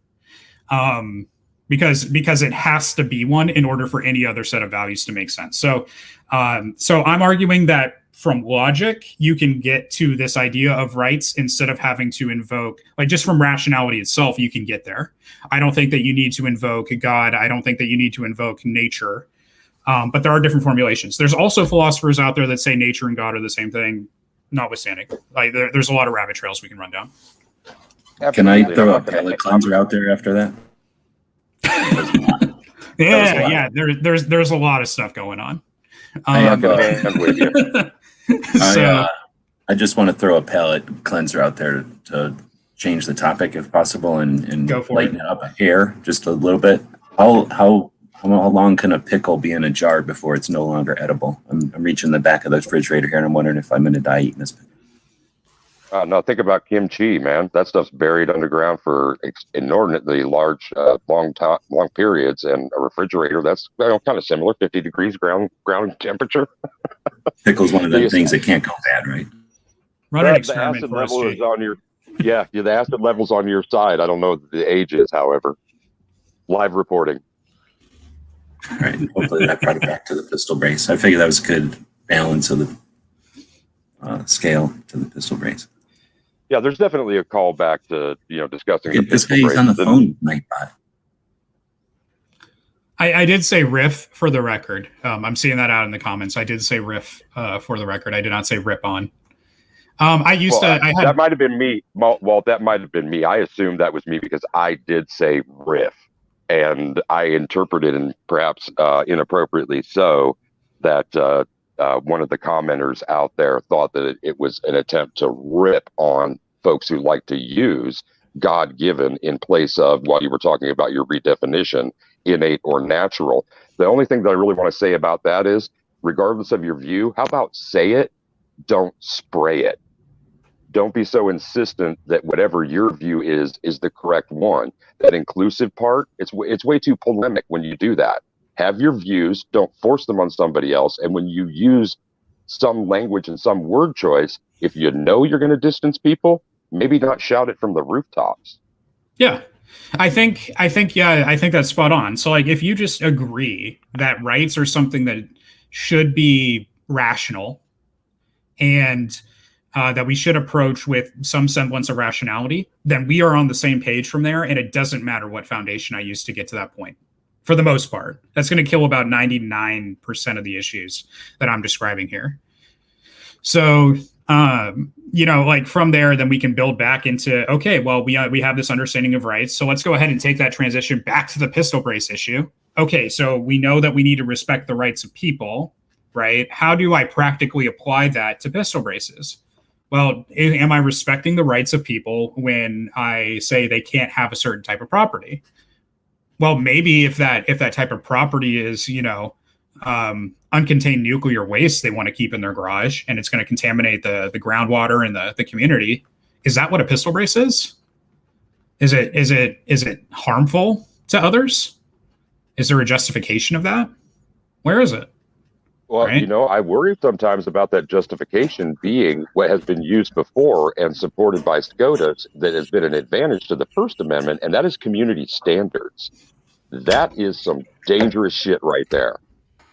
Because it has to be one in order for any other set of values to make sense. So I'm arguing that from logic, you can get to this idea of rights instead of having to invoke, like, just from rationality itself, you can get there. I don't think that you need to invoke God. I don't think that you need to invoke nature. But there are different formulations. There's also philosophers out there that say nature and God are the same thing, notwithstanding. Like, there's a lot of rabbit trails we can run down. Can I throw a palate cleanser out there after that? There's a lot of stuff going on. I with you. I just want to throw a palate cleanser out there to change the topic if possible and Go for lighten it up a hair just a little bit. How long can a pickle be in a jar before it's no longer edible? I'm reaching the back of the refrigerator here and I'm wondering if I'm going to die eating this pickle. No, think about kimchi, man. That stuff's buried underground for inordinately large, long periods, and a refrigerator, that's kind of similar, 50 degrees ground temperature. Pickle's one of those things that can't go bad, right? Run an The experiment acid for us, level Jake. is on your, the acid level's on your side. I don't know what the age is, however. Live reporting. All right. Hopefully that brought it back to the pistol brace. I figured that was a good balance of the scale to the pistol brace. Yeah, there's definitely a call back to, discussing the This pistol guy's on the brace. phone, Nightbot. I did say riff for the record. I'm seeing that out in the comments. I did say riff for the record. I did not say rip on. That might have been me. Well, that might have been me. I assumed that was me because I did say riff, and I interpreted, and perhaps inappropriately so, that one of the commenters out there thought that it was an attempt to rip on folks who like to use God-given in place of, while you were talking about your redefinition, innate or natural. The only thing that I really want to say about that is, regardless of your view, how about say it, don't spray it. Don't be so insistent that whatever your view is the correct one. That inclusive part, it's way too polemic when you do that. Have your views, don't force them on somebody else. And when you use some language and some word choice, if you know you're going to distance people, maybe not shout it from the rooftops. Yeah. I think that's spot on. So, like, if you just agree that rights are something that should be rational and that we should approach with some semblance of rationality, then we are on the same page from there. And it doesn't matter what foundation I use to get to that point. For the most part, that's going to kill about 99% of the issues that I'm describing here. So, like, from there, then we can build back into, okay, well, we have this understanding of rights. So let's go ahead and take that transition back to the pistol brace issue. Okay, so we know that we need to respect the rights of people, right? How do I practically apply that to pistol braces? Well, am I respecting the rights of people when I say they can't have a certain type of property? Well, maybe if that type of property is, uncontained nuclear waste they want to keep in their garage, and it's going to contaminate the groundwater and the community. Is that what a pistol brace is? Is it harmful to others? Is there a justification of that? Where is it? Well, right? I worry sometimes about that justification being what has been used before and supported by SCOTUS that has been an advantage to the First Amendment, and that is community standards. That is some dangerous shit right there.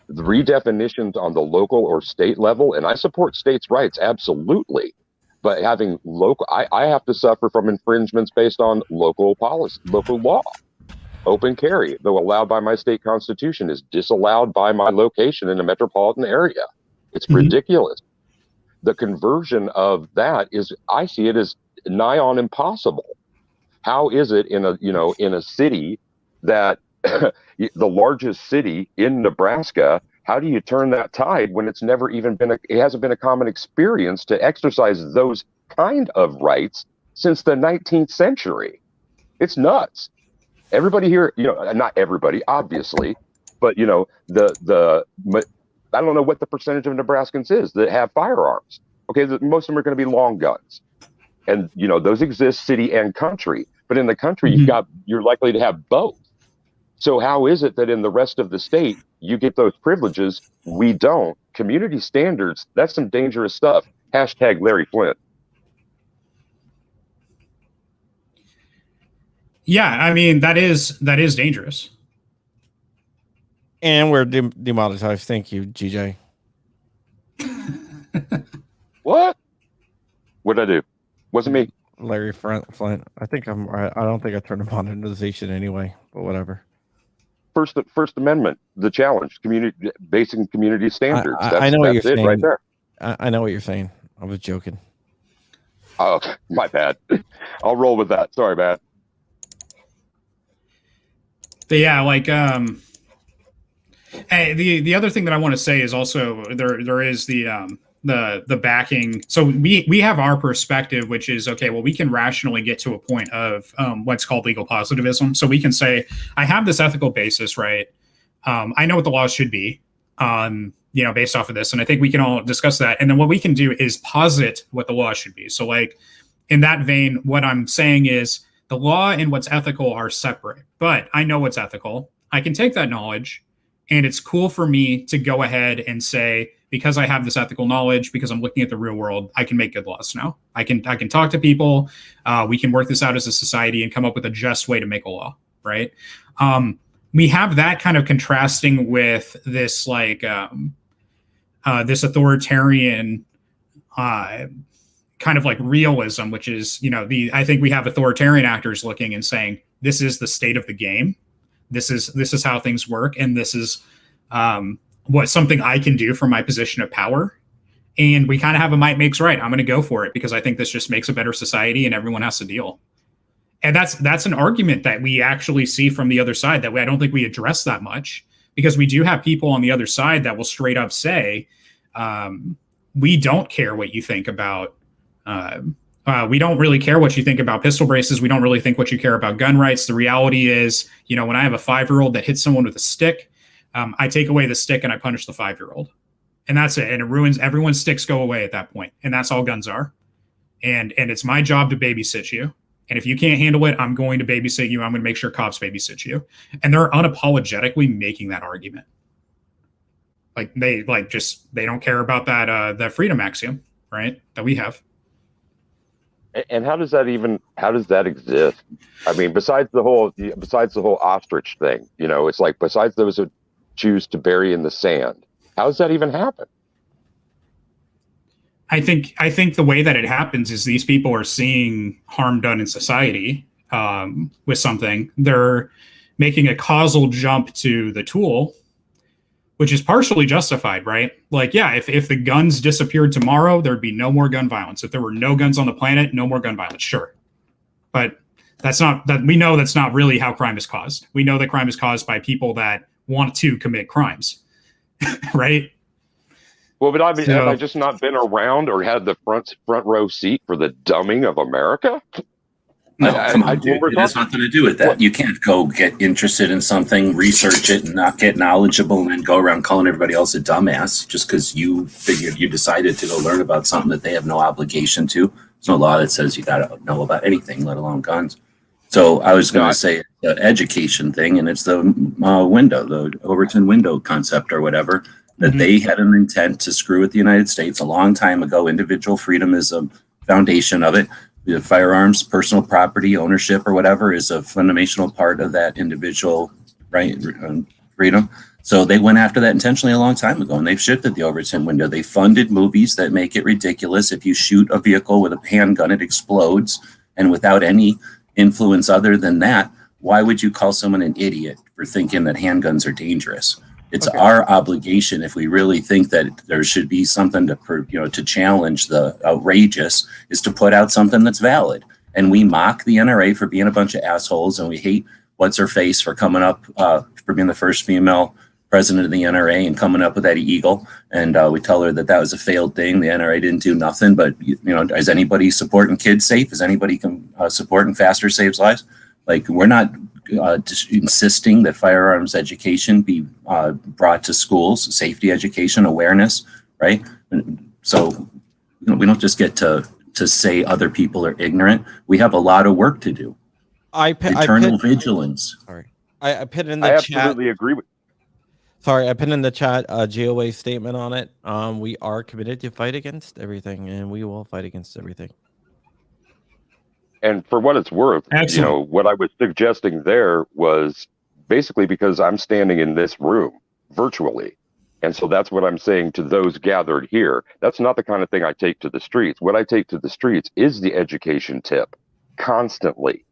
The redefinitions on the local or state level, and I support states' rights, absolutely. But having local, I have to suffer from infringements based on local policy, local law. Open carry, though allowed by my state constitution, is disallowed by my location in a metropolitan area. It's ridiculous. The conversion of that is, I see it as nigh on impossible. How is it in a city that the largest city in Nebraska, how do you turn that tide when it's never even been it hasn't been a common experience to exercise those kind of rights since the 19th century? It's nuts. Everybody here, not everybody, obviously, but I don't know what the percentage of Nebraskans is that have firearms. Okay, most of them are going to be long guns, and those exist city and country. But in the country, you're likely to have both. So how is it that in the rest of the state you get those privileges? We don't. Community standards, that's some dangerous stuff. Hashtag Larry Flint. Yeah, I mean that is dangerous. And we're demonetized. Thank you, GJ. What? What'd I do? Wasn't me. Larry Flint. I don't think I turned the monetization anyway, but whatever. First Amendment, the challenge, basic community standards. I know what you're saying. Right there. I know what you're saying. I was joking. Oh, my bad. I'll roll with that. Sorry, man. But yeah, like hey, the other thing that I want to say is also there is the backing. So we have our perspective, which is okay. Well, we can rationally get to a point of what's called legal positivism. So we can say, I have this ethical basis, right? I know what the laws should be, based off of this, and I think we can all discuss that. And then what we can do is posit what the law should be. So, like in that vein, what I'm saying is the law and what's ethical are separate. But I know what's ethical. I can take that knowledge, and it's cool for me to go ahead and say, because I have this ethical knowledge, because I'm looking at the real world, I can make good laws now. I can talk to people. We can work this out as a society and come up with a just way to make a law, right? We have that kind of contrasting with this this authoritarian kind of like realism, which is, I think we have authoritarian actors looking and saying, this is the state of the game. This is how things work, and this is what something I can do from my position of power. And we kind of have a might makes right. I'm going to go for it because I think this just makes a better society and everyone has to deal. And that's an argument that we actually see from the other side that I don't think we address that much, because we do have people on the other side that will straight up say, we don't care what you think about, we don't really care what you think about pistol braces. We don't really think what you care about gun rights. The reality is, when I have a 5-year-old that hits someone with a stick, I take away the stick and I punish the 5-year-old. And that's it. And it ruins, everyone's sticks go away at that point. And that's all guns are. And it's my job to babysit you. And if you can't handle it, I'm going to babysit you. I'm going to make sure cops babysit you. And they're unapologetically making that argument. Like they don't care about that freedom axiom, right? That we have. And how does that exist? I mean, besides the whole ostrich thing, it's like, besides those who choose to bury in the sand, how does that even happen? I think the way that it happens is these people are seeing harm done in society with something. They're making a causal jump to the tool, which is partially justified, right? Like, yeah, if the guns disappeared tomorrow, there'd be no more gun violence. If there were no guns on the planet, no more gun violence, sure. But we know that's not really how crime is caused. We know that crime is caused by people that want to commit crimes, right? Well, but have I just not been around or had the front row seat for the dumbing of America? No, come on, dude. It has nothing to do with that. You can't go get interested in something, research it, and not get knowledgeable, and then go around calling everybody else a dumbass just because you decided to go learn about something that they have no obligation to. There's no law that says you got to know about anything, let alone guns. So I was going to say the education thing, and it's the the Overton window concept or whatever, that they had an intent to screw with the United States a long time ago. Individual freedom is a foundation of it. The firearms, personal property, ownership, or whatever is a fundamental part of that individual freedom. So they went after that intentionally a long time ago, and they've shifted the Overton window. They funded movies that make it ridiculous. If you shoot a vehicle with a handgun, it explodes. And without any influence other than that, why would you call someone an idiot for thinking that handguns are dangerous? It's our obligation, if we really think that there should be something to challenge the outrageous, is to put out something that's valid. And we mock the NRA for being a bunch of assholes, and we hate what's her face for coming up for being the first female president of the NRA and coming up with that eagle. And we tell her that was a failed thing. The NRA didn't do nothing. But is anybody supporting kids safe? Is anybody supporting faster saves lives? Like, we're not just insisting that firearms education be brought to schools, safety education, awareness, right? So we don't just get to say other people are ignorant. We have a lot of work to do. Eternal vigilance. Sorry, I put in I the chat. absolutely agree with. Sorry, I put in the chat a GOA statement on it. We are committed to fight against everything, and we will fight against everything. And for what it's worth, Excellent. what I was suggesting there was basically because I'm standing in this room virtually. And so that's what I'm saying to those gathered here. That's not the kind of thing I take to the streets. What I take to the streets is the education tip constantly,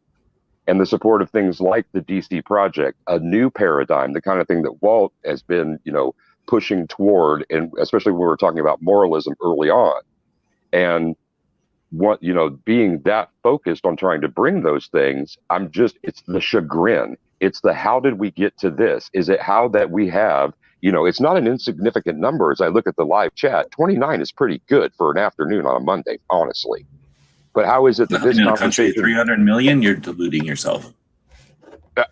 and the support of things like the DC Project, a new paradigm, the kind of thing that Walt has been, pushing toward, and especially when we were talking about moralism early on. And being that focused on trying to bring those things, it's the chagrin. It's the, how did we get to this? Is it how that we have, it's not an insignificant number. As I look at the live chat, 29 is pretty good for an afternoon on a Monday, honestly. But how is it that this In a country of conversation, 300 million, you're deluding yourself.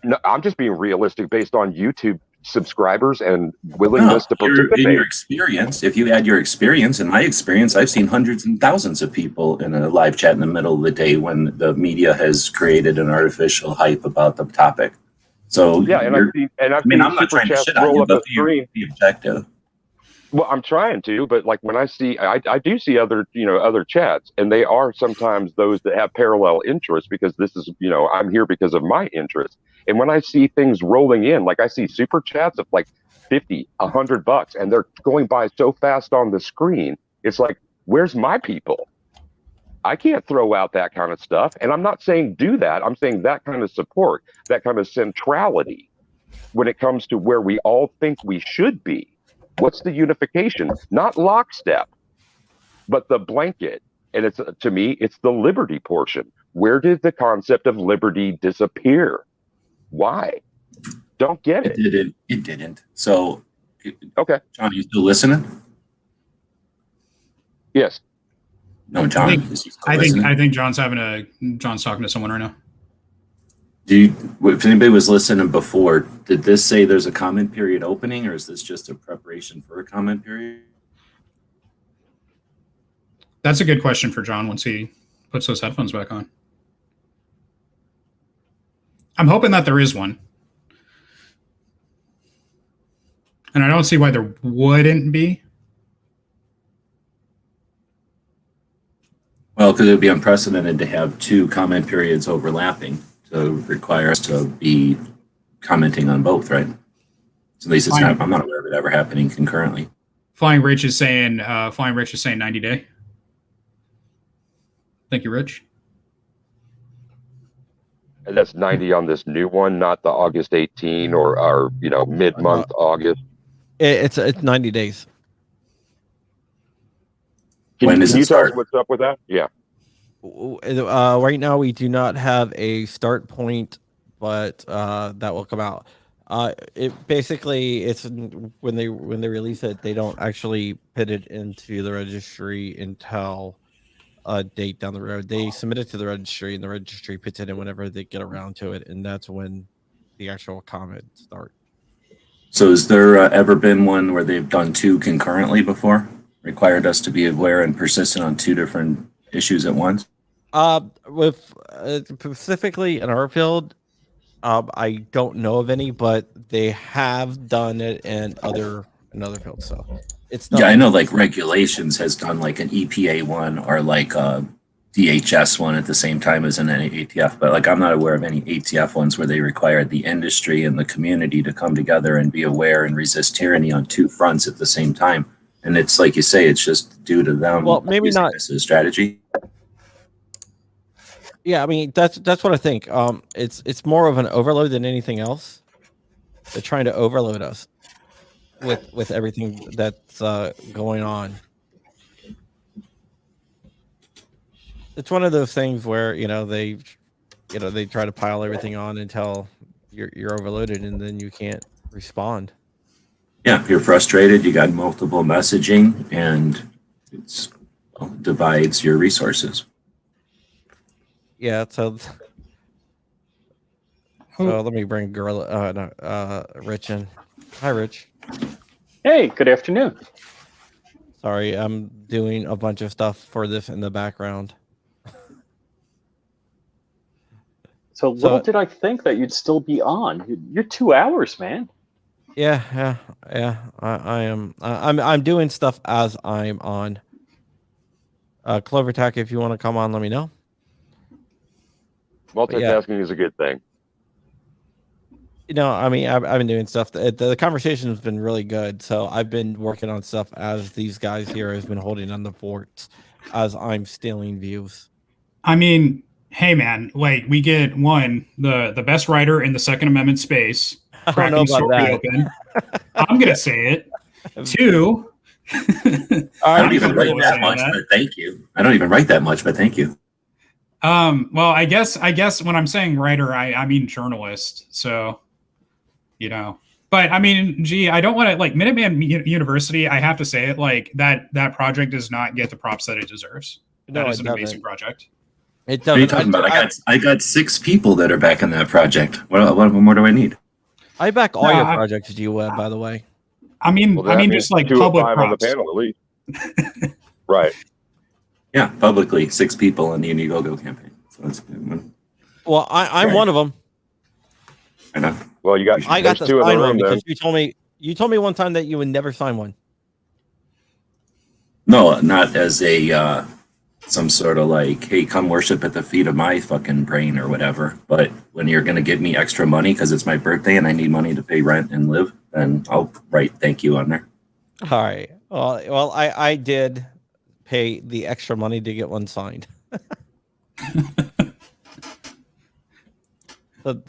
no, I'm just being realistic based on YouTube subscribers and willingness to participate. In your experience, if you add your experience, in my experience, I've seen hundreds and thousands of people in a live chat in the middle of the day when the media has created an artificial hype about the topic. So yeah, and I've seen I'm not super trying to chats shit on roll you, up the but screen. be objective. Well, I'm trying to, but like when I see, I do see other, other chats, and they are sometimes those that have parallel interests, because this is, I'm here because of my interest. And when I see things rolling in, like I see super chats of like $50, $100, and they're going by so fast on the screen, it's like, where's my people? I can't throw out that kind of stuff. And I'm not saying do that. I'm saying that kind of support, that kind of centrality when it comes to where we all think we should be. What's the unification? Not lockstep, but the blanket. And it's, to me, it's the liberty portion. Where did the concept of liberty disappear? Why? Don't get it. It didn't. So, Okay. John, are you still listening? Yes. No, John. I think John's talking to someone right now. If anybody was listening before, did this say there's a comment period opening, or is this just a preparation for a comment period? That's a good question for John once he puts those headphones back on. I'm hoping that there is one. And I don't see why there wouldn't be. Well, because it would be unprecedented to have two comment periods overlapping to require us to be commenting on both, right? So at least it's not, I'm not aware of it ever happening concurrently. Flying Rich is saying 90 day. Thank you, Rich. And that's 90 on this new one, not the August 18 or mid-month August. It's 90 days. Can you tell start? us what's up with that? Yeah. Right now we do not have a start point, but that will come out. It basically, it's when they release it, they don't actually put it into the registry until a date down the road. They submit it to the registry, and the registry puts it in whenever they get around to it, and that's when the actual comments start. So has there ever been one where they've done two concurrently before? Required us to be aware and persistent on two different issues at once? With specifically in our field, I don't know of any, but they have done it in other fields. So it's not. Yeah, I know like regulations has done like an EPA one or like a DHS one at the same time as an ATF, but like I'm not aware of any ATF ones where they required the industry and the community to come together and be aware and resist tyranny on two fronts at the same time. And it's like you say, it's just due to them. Well, maybe not this as a strategy. Yeah, I mean that's what I think. It's more of an overload than anything else. They're trying to overload us with everything that's going on. It's one of those things where they try to pile everything on until you're overloaded, and then you can't respond. Yeah, you're frustrated. You got multiple messaging, and it divides your resources. Yeah, so let me bring Rich in. Hi, Rich. Hey, good afternoon. Sorry, I'm doing a bunch of stuff for this in the background. So little did I think that you'd still be on. You're 2 hours, man. Yeah. I am. I'm doing stuff as I'm on. Clover Tech, if you want to come on, let me know. Multitasking is a good thing. I mean, I've been doing stuff. The conversation has been really good. So I've been working on stuff as these guys here has been holding on the forts as I'm stealing views. I mean, hey man, like we get the best writer in the Second Amendment space, I don't know cracking about story that. open. I'm gonna say it. 2. I don't even write comfortable that saying much, that. but thank you. I don't even write that much, but thank you. Well, I guess when I'm saying writer, I mean journalist. So, but I mean, gee, I don't want to like Minuteman University. I have to say it like that project does not get the props that it deserves. No, That is it an amazing doesn't. project. It What are you doesn't. talking about? I got 6 people that are back in that project. What more do I need? I back all No, your I- projects, G-Web, by the way. I mean, Well, that means just like 2 of public 5 on the props. panel at least. Right. Yeah, publicly 6 people in the Indiegogo campaign. So that's a good one. Well, I'm Right. one of them. I know. Well, you got I got there's to 2 in the sign one room then. because you told me one time that you would never sign one. No, not as a some sort of like, hey, come worship at the feet of my fucking brain or whatever. But when you're gonna give me extra money because it's my birthday and I need money to pay rent and live, then I'll write thank you on there. All right. Well, I did pay the extra money to get one signed.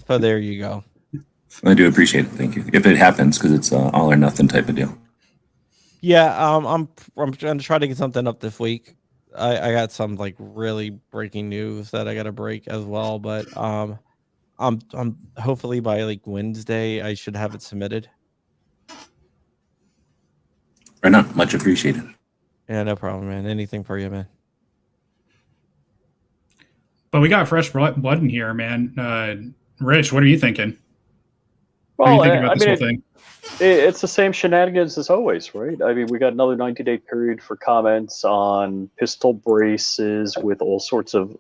So there you go. I do appreciate it. Thank you. If it happens, because it's all or nothing type of deal. Yeah, I'm trying to try to get something up this week. I got some like really breaking news that I got to break as well, but I'm hopefully by like Wednesday I should have it submitted. Or not, much appreciated. Yeah, no problem, man. Anything for you, man. But we got fresh blood in here, man. Rich, what are you thinking? What are Well, you thinking about I this mean, whole thing? it's the same shenanigans as always, right? I mean, we got another 90-day period for comments on pistol braces with all sorts of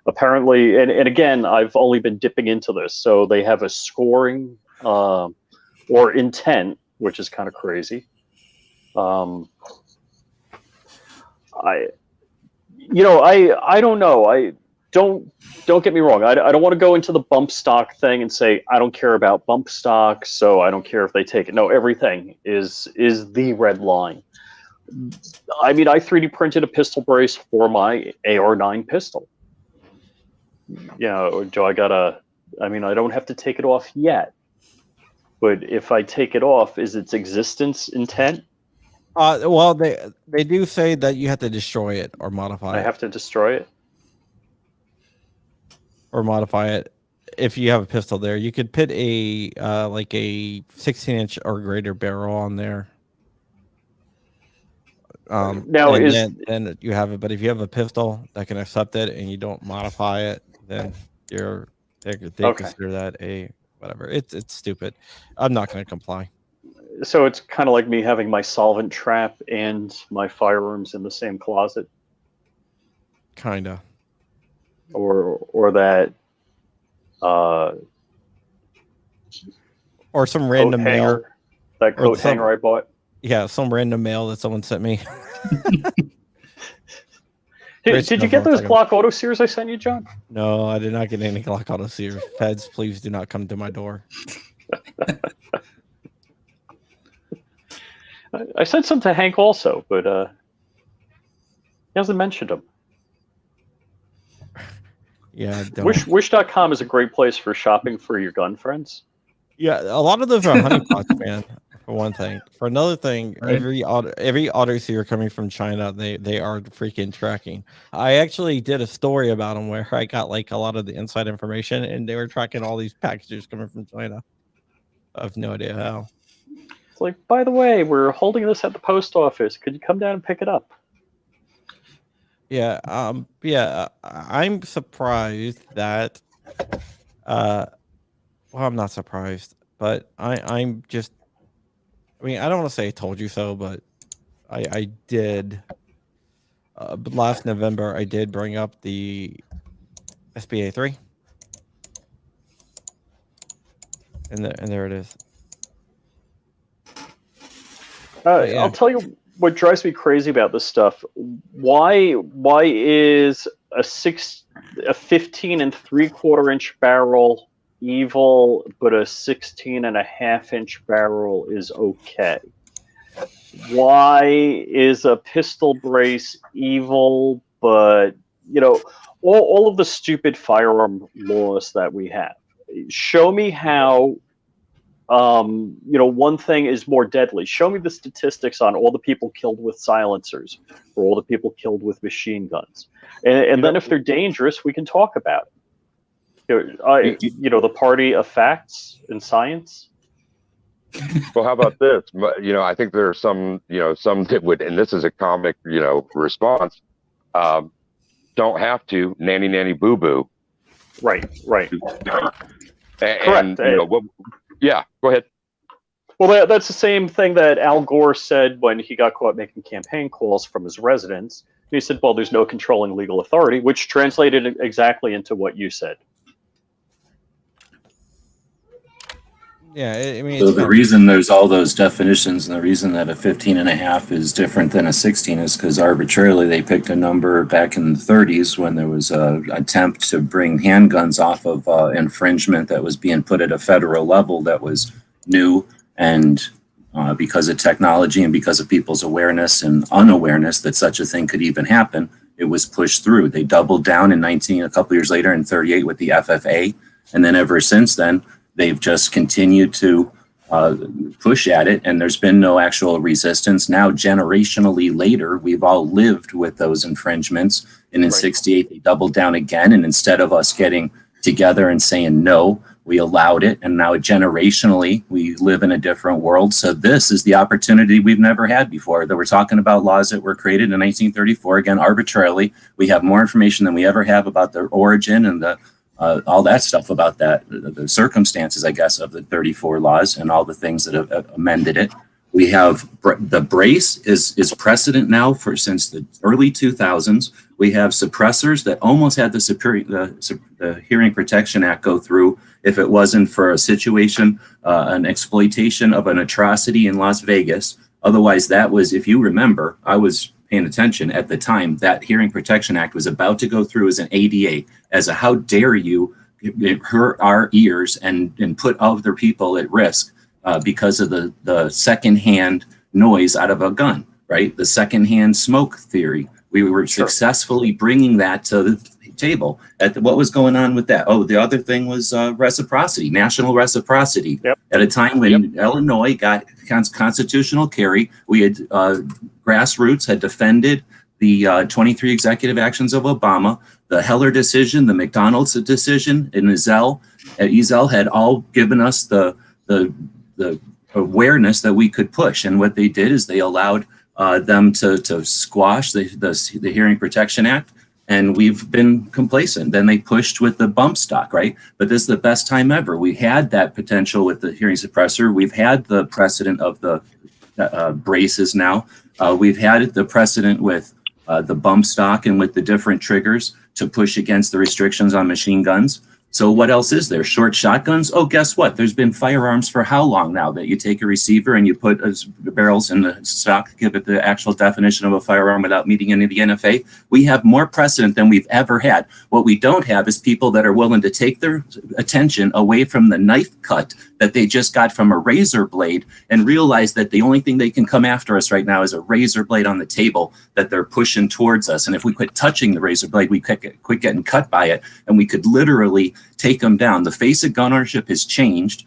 apparently, and again, I've only been dipping into this, so they have a scoring or intent, which is kind of crazy. I don't know. Don't get me wrong. I don't want to go into the bump stock thing and say I don't care about bump stock, so I don't care if they take it. No, everything is the red line. I mean, I 3D printed a pistol brace for my AR-9 pistol. Do I gotta? I mean, I don't have to take it off yet. But if I take it off, is its existence intent? Well, they do say that you have to destroy it or modify I it. have to destroy it. Or modify it. If you have a pistol there, you could put a like a 16-inch or greater barrel on there. Now then you have it. But if you have a pistol that can accept it and you don't modify it, then they Okay. consider that a whatever. It's stupid. I'm not going to comply. So it's kind of like me having my solvent trap and my firearms in the same closet, Kinda. or that Or some coat random mail. hanger, that Or coat some- hanger I bought. Yeah, some random mail that someone sent me. Rich Did you knows get what I'm those talking Glock Auto Sears I sent you, John? No, I did not get any Glock Auto Sears. Feds, please do not come to my door. I sent some to Hank also, but he hasn't mentioned them. Yeah, don't. Wish.com is a great place for shopping for your gun friends. Yeah, a lot of those are honeypots, man. For one thing. For another thing, Right. every auto seer coming from China, they are freaking tracking. I actually did a story about them where I got like a lot of the inside information, and they were tracking all these packages coming from China. I have no idea how. It's like, by the way, we're holding this at the post office. Could you come down and pick it up? Yeah, I'm surprised that well, I'm not surprised, but I'm just I mean, I don't want to say I told you so, but I did but last November I did bring up the SBA 3 And there it is. Yeah. I'll tell you what drives me crazy about this stuff. Why is a 15 3/4 inch barrel evil, but a 16.5 inch barrel is okay? Why is a pistol brace evil, but all of the stupid firearm laws that we have? Show me how one thing is more deadly. Show me the statistics on all the people killed with silencers or all the people killed with machine guns. And then if they're dangerous, we can talk about it. The party of facts and science. Well, how about this? I think there are some that would, and this is a comic, response. Don't have to nanny boo boo. Right. And Correct. Yeah, go ahead. Well, that's the same thing that Al Gore said when he got caught making campaign calls from his residence. He said, well, there's no controlling legal authority, which translated exactly into what you said. Yeah, I mean, So the reason there's all those definitions and the reason that a 15.5 is different than a 16 is because arbitrarily they picked a number back in the 30s when there was an attempt to bring handguns off of infringement that was being put at a federal level that was new. And because of technology and because of people's awareness and unawareness that such a thing could even happen, it was pushed through. They doubled down a couple years later in 38 with the FFA. And then ever since then, they've just continued to push at it, and there's been no actual resistance. Now, generationally later, we've all lived with those infringements, and in 68, they doubled down again, and instead of us getting together and saying no, we allowed it, and now generationally, we live in a different world. So this is the opportunity we've never had before. That we're talking about laws that were created in 1934, again, arbitrarily. We have more information than we ever have about their origin and all that stuff about that, the circumstances, I guess, of the 34 laws and all the things that have amended it. We have the brace is precedent now since the early 2000s. We have suppressors that almost had the Hearing Protection Act go through if it wasn't for a situation, an exploitation of an atrocity in Las Vegas. Otherwise, that was, if you remember, I was paying attention at the time, that Hearing Protection Act was about to go through as an ADA, as a how dare you hurt our ears and put other people at risk because of the secondhand noise out of a gun, right? The secondhand smoke theory. We were successfully bringing that to the table. What was going on with that? Oh, the other thing was reciprocity, national reciprocity. Yep. At a time when Illinois got constitutional carry, we had grassroots had defended the 23 executive actions of Obama, the Heller decision, the McDonald's decision, and Ezell had all given us the awareness that we could push. And what they did is they allowed them to squash the Hearing Protection Act, and we've been complacent. Then they pushed with the bump stock, right? But this is the best time ever. We had that potential with the hearing suppressor. We've had the precedent of the braces now. We've had the precedent with the bump stock and with the different triggers to push against the restrictions on machine guns. So what else is there? Short shotguns? Oh, guess what? There's been firearms for how long now that you take a receiver and you put barrels in the stock, give it the actual definition of a firearm without meeting any of the NFA? We have more precedent than we've ever had. What we don't have is people that are willing to take their attention away from the knife cut that they just got from a razor blade and realize that the only thing they can come after us right now is a razor blade on the table that they're pushing towards us. And if we quit touching the razor blade, we quit getting cut by it, and we could literally take them down. The face of gun ownership has changed.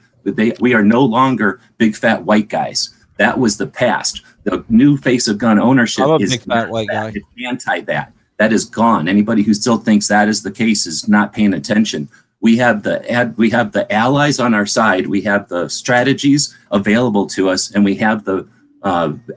We are no longer big fat white guys. That was the past. The new face of gun ownership is big fat white guy. It's anti that. That is gone. Anybody who still thinks that is the case is not paying attention. We have the allies on our side. We have the strategies available to us, and we have the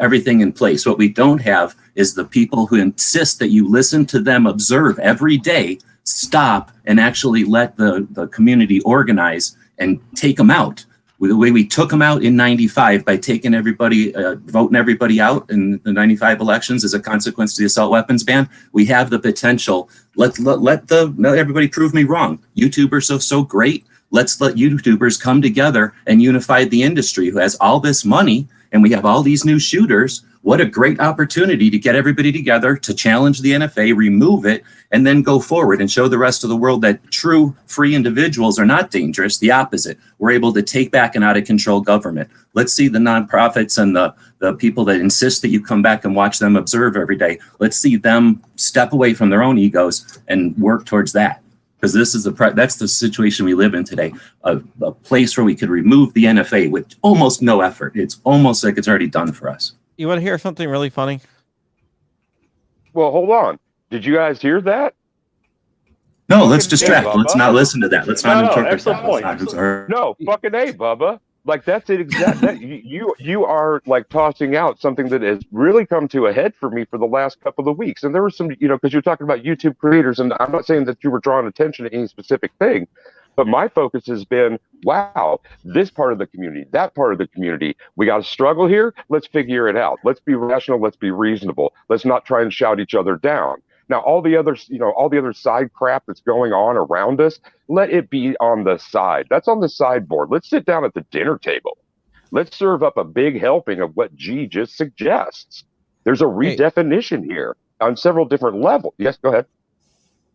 everything in place. What we don't have is the people who insist that you listen to them observe every day, stop, and actually let the community organize and take them out. The way we took them out in 95 by taking everybody, voting everybody out in the 95 elections as a consequence to the assault weapons ban, we have the potential. Let everybody prove me wrong. YouTubers are so great. let's let YouTubers come together and unify the industry who has all this money, and we have all these new shooters. What a great opportunity to get everybody together to challenge the NFA, remove it, and then go forward and show the rest of the world that true free individuals are not dangerous. The opposite. We're able to take back an out of control government. Let's see the nonprofits and the people that insist that you come back and watch them observe every day. Let's see them step away from their own egos and work towards that. Because this is that's the situation we live in today. A place where we could remove the NFA with almost no effort. It's almost like it's already done for us. You want to hear something really funny? Well, hold on. Did you guys hear that? No, let's Fucking distract. A, Let's Bubba. not listen to that. Let's not No, interpret excellent that. point. No, fucking A, Bubba. Like that's it exact. That, you are like tossing out something that has really come to a head for me for the last couple of weeks. And there was some, because you're talking about YouTube creators, and I'm not saying that you were drawing attention to any specific thing, but my focus has been, wow, this part of the community, that part of the community, we got to struggle here. Let's figure it out. Let's be rational. Let's be reasonable. Let's not try and shout each other down. Now, all the other side crap that's going on around us, let it be on the side. That's on the sideboard. Let's sit down at the dinner table. Let's serve up a big helping of what G just suggests. There's a redefinition here on several different levels. Yes, go ahead.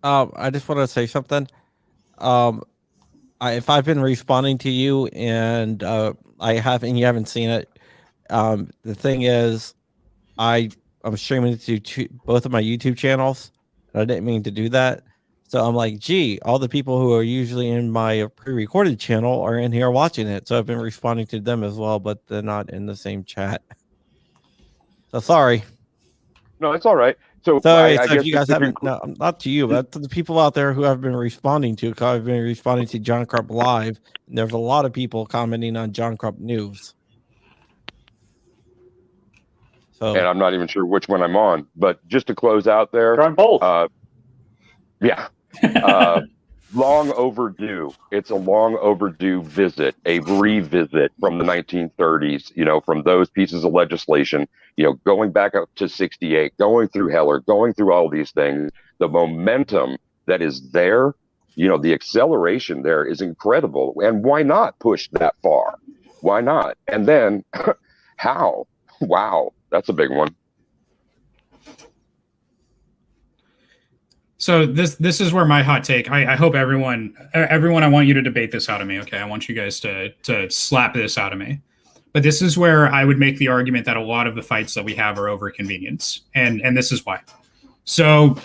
I just want to say something. If I've been responding to you and I haven't, you haven't seen it. The thing is, I'm streaming to both of my YouTube channels. And I didn't mean to do that. So I'm like, gee, all the people who are usually in my pre-recorded channel are in here watching it. So I've been responding to them as well, but they're not in the same chat. So sorry. No, it's all right. So, Sorry, I so guess if you guys haven't, no, not to you, but to the people out there who have been responding to, I've been responding to John Crump Live. And there's a lot of people commenting on John Crump News. So, and I'm not even sure which one I'm on, but just to close out there, Try both. long overdue. It's a long overdue visit, a revisit from the 1930s, from those pieces of legislation, going back up to 68, going through Heller, going through all these things. The momentum that is there, the acceleration there is incredible. And why not push that far? Why not? And then how? Wow, that's a big one. So this is where my hot take. I hope everyone, I want you to debate this out of me. Okay, I want you guys to slap this out of me. But this is where I would make the argument that a lot of the fights that we have are over convenience, and this is why. So,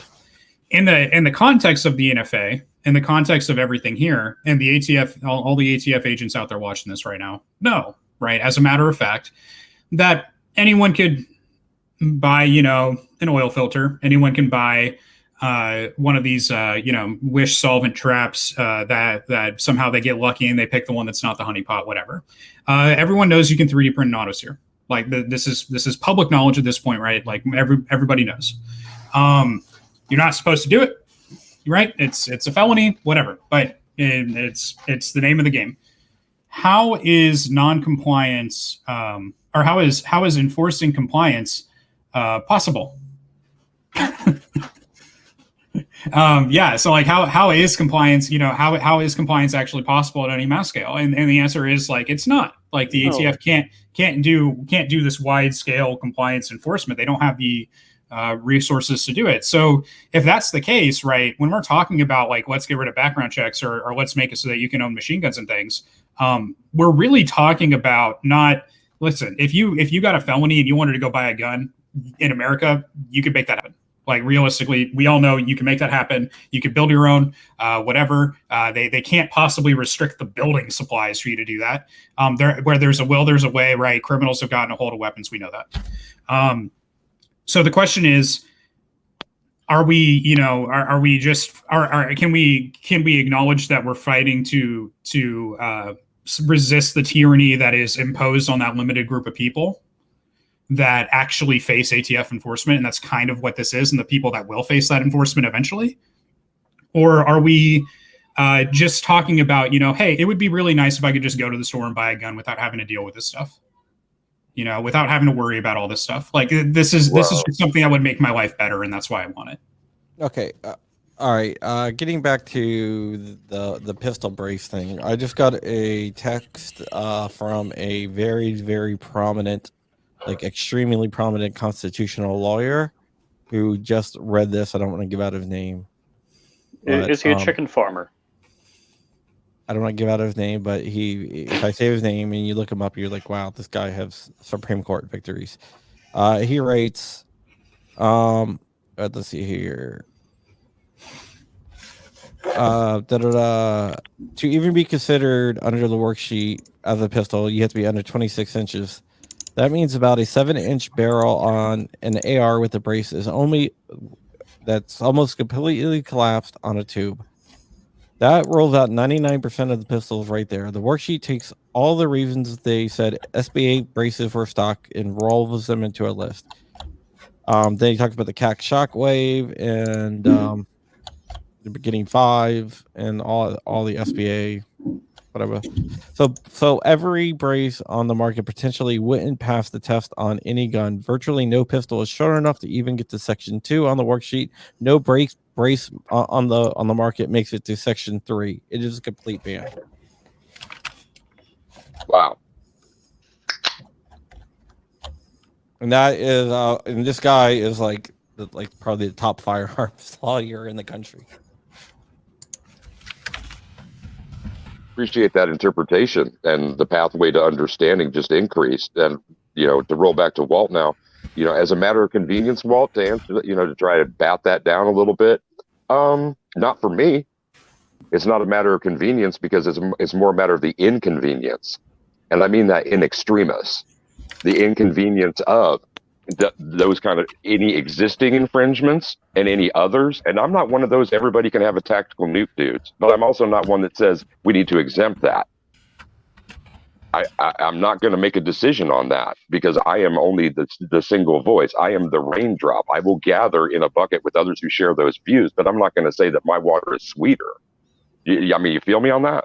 in the context of the NFA, in the context of everything here, and the ATF, all the ATF agents out there watching this right now, know, right? As a matter of fact, that anyone could buy, an oil filter. Anyone can buy one of these, wish solvent traps that somehow they get lucky and they pick the one that's not the honeypot, whatever. Everyone knows you can 3D print an autosphere. Like this is public knowledge at this point, right? Like everybody knows. You're not supposed to do it, right? It's a felony, whatever. But it's the name of the game. How is non-compliance, or how is enforcing compliance possible? So like how is compliance, how is compliance actually possible at any mass scale? And the answer is like it's not. Like the ATF can't do this wide scale compliance enforcement. They don't have the resources to do it. So if that's the case, right, when we're talking about like let's get rid of background checks or let's make it so that you can own machine guns and things, we're really talking about not, listen, if you got a felony and you wanted to go buy a gun in America, you could make that happen. Like realistically, we all know you can make that happen. You can build your own, whatever. They can't possibly restrict the building supplies for you to do that. Where there's a will, there's a way, right? Criminals have gotten a hold of weapons. We know that. So the question is, are we, are we just, can we acknowledge that we're fighting to resist the tyranny that is imposed on that limited group of people that actually face ATF enforcement, and that's kind of what this is, and the people that will face that enforcement eventually? Or are we just talking about, hey, it would be really nice if I could just go to the store and buy a gun without having to deal with this stuff, without having to worry about all this stuff? Like this is just something that would make my life better, and that's why I want it. okay, All right, getting back to the pistol brace thing, I just got a text from a very prominent, like extremely prominent constitutional lawyer who just read this. I don't want to give out his name, but Is he a chicken farmer? I don't want to give out his name, but if I say his name and you look him up, you're like, wow, this guy has Supreme Court victories. He writes, let's see here. To even be considered under the worksheet as a pistol, you have to be under 26 inches. That means about a 7-inch barrel on an AR with the brace that's almost completely collapsed on a tube. That rolls out 99% of the pistols right there. The worksheet takes all the reasons they said SBA braces were stock and rolls them into a list. Then he talks about the CAC Shockwave and the beginning 5 and all the SBA, whatever. So every brace on the market potentially wouldn't pass the test on any gun. Virtually no pistol is short enough to even get to Section 2 on the worksheet. No brace on the market makes it to Section 3. It is a complete ban. Wow. And that is and this guy is like probably the top firearms lawyer in the country. Appreciate that interpretation, and the pathway to understanding just increased. And to roll back to Walt now, as a matter of convenience, Walt, to answer that, to try to bat that down a little bit, not for me. It's not a matter of convenience because it's more a matter of the inconvenience, and I mean that in extremis, the inconvenience of those kind of any existing infringements and any others. And I'm not one of those everybody can have a tactical nuke dudes, but I'm also not one that says we need to exempt that. I'm not going to make a decision on that because I am only the single voice. I am the raindrop. I will gather in a bucket with others who share those views, but I'm not going to say that my water is sweeter. You feel me on that?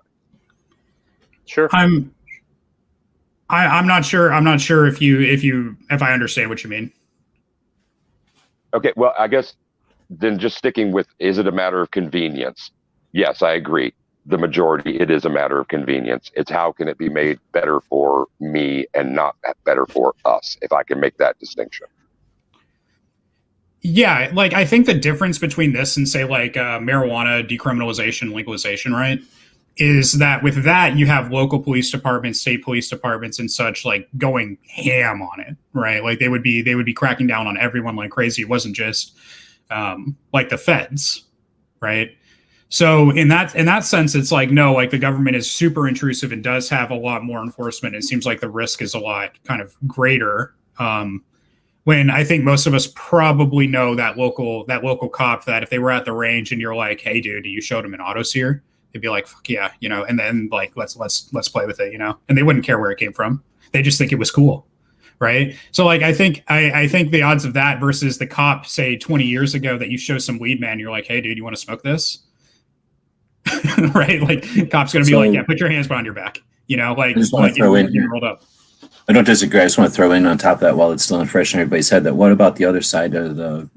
Sure. I'm not sure. I'm not sure if I understand what you mean. Okay, well, I guess then just sticking with, is it a matter of convenience? Yes, I agree. The majority, it is a matter of convenience. It's how can it be made better for me and not better for us, if I can make that distinction. Yeah, like I think the difference between this and say like marijuana decriminalization, legalization, right, is that with that you have local police departments, state police departments, and such like going ham on it, right? Like they would be cracking down on everyone like crazy. It wasn't just like the feds, right? So in that sense, it's like no, like the government is super intrusive and does have a lot more enforcement. It seems like the risk is a lot kind of greater. When I think most of us probably know that local cop that if they were at the range and you're like, hey dude, you showed him an auto sear, they'd be like, fuck yeah, and then like let's play with it, and they wouldn't care where it came from. They just think it was cool. Right. So like I think the odds of that versus the cop, say 20 years ago, that you show some weed man, you're like, hey dude, you want to smoke this? Right? Like cop's gonna be like, yeah, put your hands behind your back. Like I just want to throw in here. Rolled up. I don't disagree. I just want to throw in on top of that while it's still fresh in everybody's head that what about the other side of the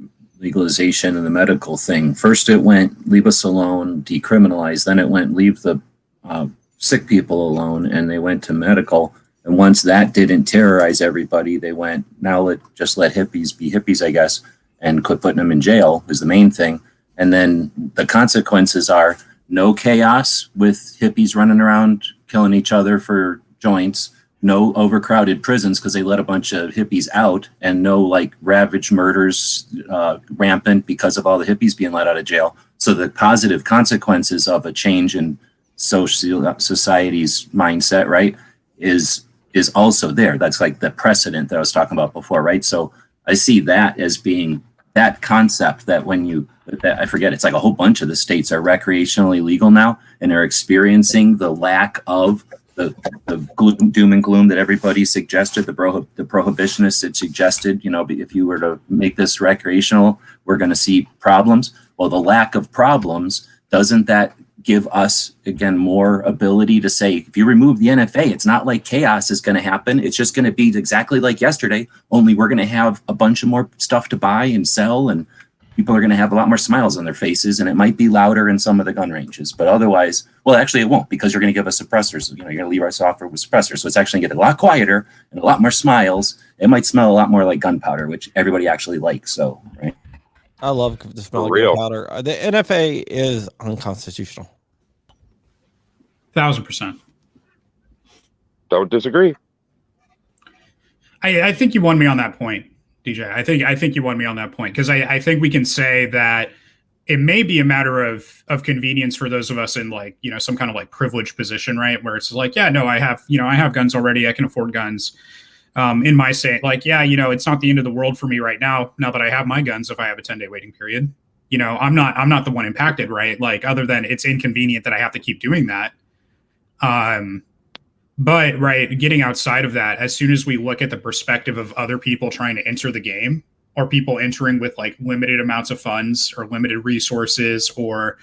legalization and the medical thing? First it went leave us alone, decriminalize. Then it went leave the sick people alone, and they went to medical. And once that didn't terrorize everybody, they went, now just let hippies be hippies, I guess, and quit putting them in jail is the main thing. And then the consequences are no chaos with hippies running around killing each other for joints, no overcrowded prisons because they let a bunch of hippies out, and no like ravaged murders rampant because of all the hippies being let out of jail. So the positive consequences of a change in society's mindset, right, is also there. That's like the precedent that I was talking about before, right? So I see that as being that concept that I forget, it's like a whole bunch of the states are recreationally legal now and are experiencing the lack of the doom and gloom that everybody suggested, the prohibitionists had suggested, if you were to make this recreational, we're going to see problems. Well, the lack of problems, doesn't that give us, again, more ability to say, if you remove the NFA, it's not like chaos is going to happen. It's just going to be exactly like yesterday, only we're going to have a bunch of more stuff to buy and sell and people are going to have a lot more smiles on their faces, and it might be louder in some of the gun ranges. But otherwise, well, actually, it won't, because you're going to give us suppressors. You're going to leave our software with suppressors, so it's actually going to get a lot quieter and a lot more smiles. It might smell a lot more like gunpowder, which everybody actually likes. So, right? I love the smell For of real. gunpowder. The NFA is unconstitutional. 1,000%. Don't disagree. I think you won me on that point, DJ. I think you won me on that point, because I think we can say that it may be a matter of convenience for those of us in, like, you know, some kind of like privileged position, right? Where it's like, yeah, no, I have guns already. I can afford guns. In my state, like, yeah, you know, it's not the end of the world for me right now that I have my guns. If I have a 10-day waiting period, you know, I'm not the one impacted, right? Like, other than it's inconvenient that I have to keep doing that. But right, getting outside of that, as soon as we look at the perspective of other people trying to enter the game, or people entering with like limited amounts of funds or limited resources or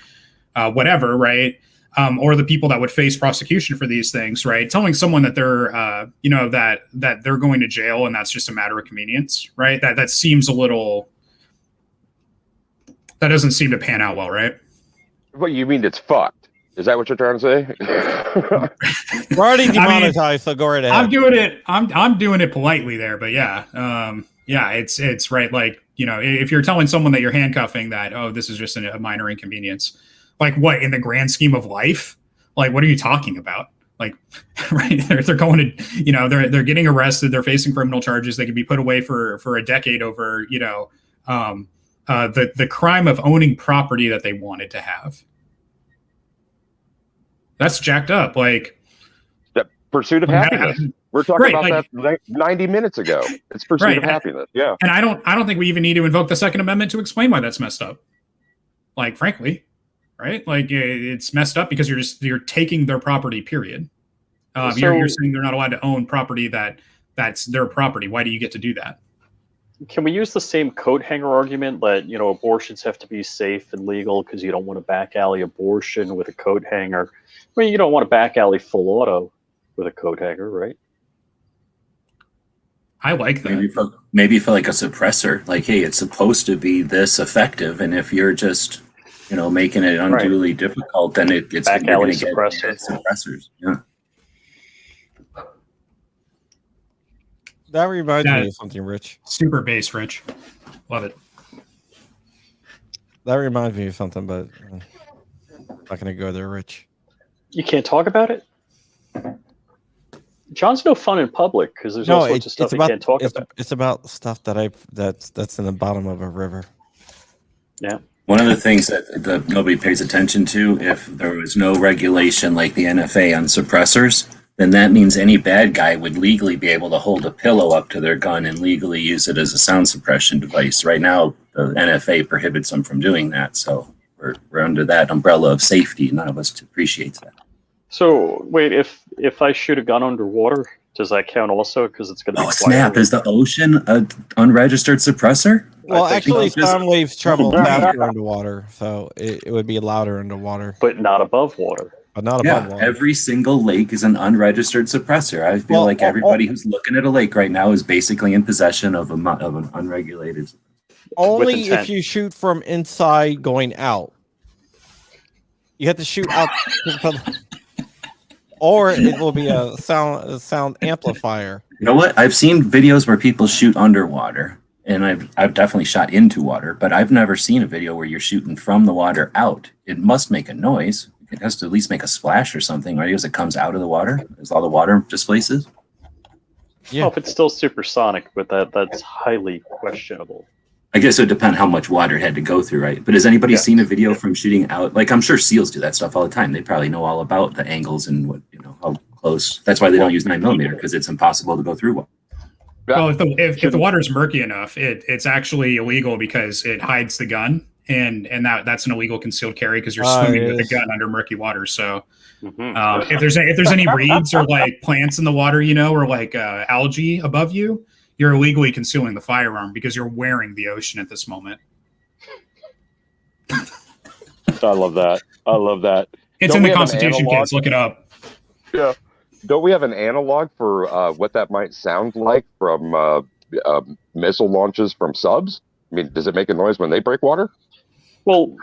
whatever, right? Or the people that would face prosecution for these things, right? Telling someone that they're, you know, that they're going to jail and that's just a matter of convenience, right? That seems a little. That doesn't seem to pan out well, right? What you mean? It's fucked. Is that what you're trying to say? We're already I mean, demonetized, so go right ahead. I'm doing it. I'm doing it politely there, but yeah, yeah, it's right. Like, you know, if you're telling someone that you're handcuffing, that, oh, this is just a minor inconvenience, like, what, in the grand scheme of life? Like, what are you talking about? Like, right? They're going to, you know, they're getting arrested. They're facing criminal charges. They can be put away for a decade over, you know, the crime of owning property that they wanted to have. That's jacked up. Like, The pursuit of happiness. We're talking about that 90 minutes ago. It's pursuit of happiness. Yeah. And I don't think we even need to invoke the Second Amendment to explain why that's messed up. Like, frankly, right? Like, it's messed up because you're taking their property, period. You're saying they're not allowed to own property that's their property. Why do you get to do that? Can we use the same coat hanger argument that, you know, abortions have to be safe and legal because you don't want to back alley abortion with a coat hanger? I mean, you don't want to back alley full auto with a coat hanger, right? I like that. Maybe for like a suppressor, like, hey, it's supposed to be this effective, and if you're just, you know, making it unduly difficult, then it's back you're alley gonna suppressor. get suppressors. Yeah. That reminds me of something, Rich. Super bass, Rich. Love it. That reminds me of something, but I'm not going to go there, Rich. You can't talk about it? John's no fun in public because there's all sorts of stuff you can't talk about. It's about stuff that's in the bottom of a river. Yeah. One of the things that nobody pays attention to, if there was no regulation like the NFA on suppressors, then that means any bad guy would legally be able to hold a pillow up to their gun and legally use it as a sound suppression device. Right now, the NFA prohibits them from doing that. So we're under that umbrella of safety. None of us appreciates that. So wait, if I shoot a gun underwater, does that count also? Because it's going to be snap! Is the ocean an unregistered suppressor? Well, actually, sound waves travel faster underwater, so it would be louder underwater, but not above water. But not above water. Every single lake is an unregistered suppressor. I feel like everybody who's looking at a lake right now is basically in possession of an unregulated. Only if you shoot from inside going out. You have to shoot out, or it will be a sound amplifier. You know what? I've seen videos where people shoot underwater, and I've definitely shot into water, but I've never seen a video where you're shooting from the water out. It must make a noise. It has to at least make a splash or something, right? As it comes out of the water, as all the water displaces. Yeah. Well, if it's still supersonic, but that's highly questionable. I guess it would depend how much water it had to go through, right? But has anybody seen a video from shooting out? Like, I'm sure SEALs do that stuff all the time. They probably know all about the angles and what, you know, how close. That's why they don't use 9mm, because it's impossible to go through one. Well, if the water's murky enough, it's actually illegal because it hides the gun, and that's an illegal concealed carry because you're swimming with a gun under murky water. So if there's any reeds or like plants in the water, you know, or like algae above you, you're illegally concealing the firearm because you're wearing the ocean at this moment. I love that. I love that. It's in the Constitution, kids. Look it up. Yeah. Don't we have an analog for what that might sound like from missile launches from subs? I mean, does it make a noise when they break water? Well,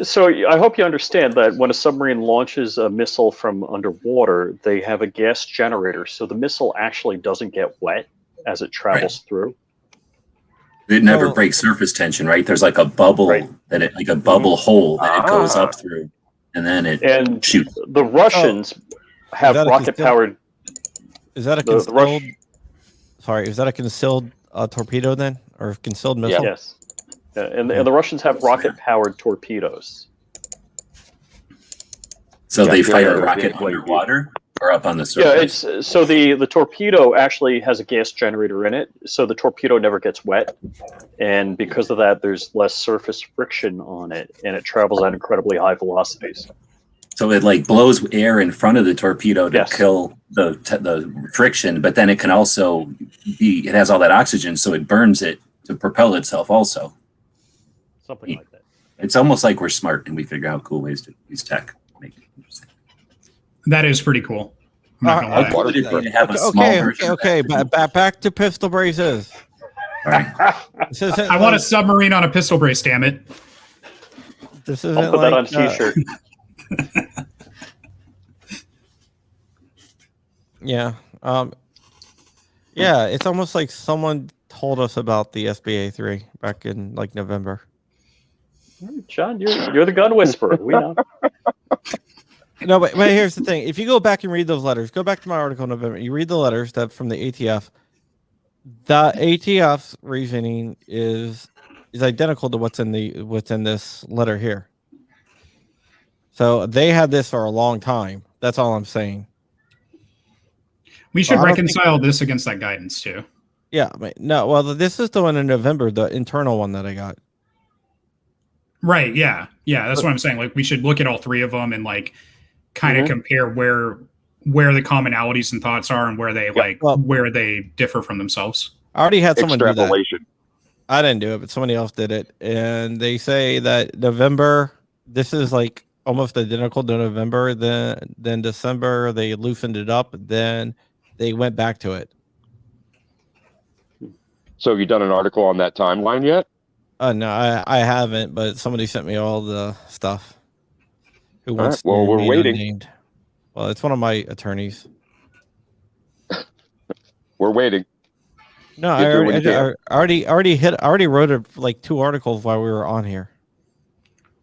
so I hope you understand that when a submarine launches a missile from underwater, they have a gas generator, so the missile actually doesn't get wet as it travels through. It never Oh. breaks surface tension, right? There's like a bubble Right. that it like a bubble hole that it goes Ah. up through, and then it And shoots. the Russians have that a rocket-powered. Is that a The Rush- concealed? Sorry, is that a concealed torpedo then, or concealed missile? Yes. And the Russians have rocket-powered torpedoes. So Yeah, they fire generator a rocket being played. underwater or up on the Yeah, surface. it's so the torpedo actually has a gas generator in it, so the torpedo never gets wet, and because of that, there's less surface friction on it, and it travels at incredibly high velocities. So it like blows air in front of the torpedo to Yes. kill the friction, but then it can also be, it has all that oxygen, so it burns it to propel itself also. Something like that. It's almost like we're smart and we figure out cool ways to use tech. Make it interesting. That is pretty cool. I'm not gonna lie. Water If different. you have a small Okay, version of okay, that, back to pistol braces. all right. This isn't I want a like- submarine on a pistol brace, damn it. This isn't I'll put that on like, a t-shirt. Yeah. Yeah, it's almost like someone told us about the SBA 3 back in like November. John, you're the gun whisperer. We know. No, but here's the thing. If you go back and read those letters, go back to my article in November, you read the letters that from the ATF. The ATF's reasoning is identical to what's in this letter here. So they had this for a long time. That's all I'm saying. We should Well, I don't think- reconcile this against that guidance too. Yeah, no, well, this is the one in November, the internal one that I got. Right. Yeah. Yeah. That's what I'm saying. Like we should look at all three of them and like kind of compare where the commonalities and thoughts are and where they Well- where they differ from themselves. I already had someone do that. Extrapolation. I didn't do it, but somebody else did it. And they say that November, this is like almost identical to November. Then December, they loosened it up. Then they went back to it. So you done an article on that timeline yet? No, I haven't, but somebody sent me all the stuff. Who right, wants well, to we're be waiting. unnamed. Well, it's one of my attorneys. We're waiting. No, Get I through what you already wrote like 2 articles while we were on here.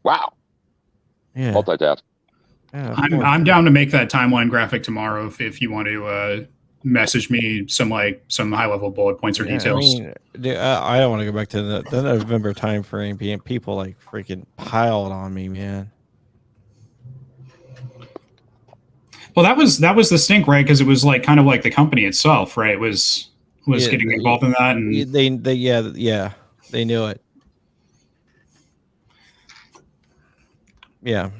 Wow. Yeah. Multitask. Yeah, of I'm course. I'm down to make that timeline graphic tomorrow if you want to message me some high level bullet points or Yeah, details. I mean, dude, I don't want to go back to the November time frame. Being people like freaking piled on me, man. Well, that was the stink, right? Because it was like kind of like the company itself, right? Was Yeah, getting involved in that, and Yeah, they knew it. Yeah.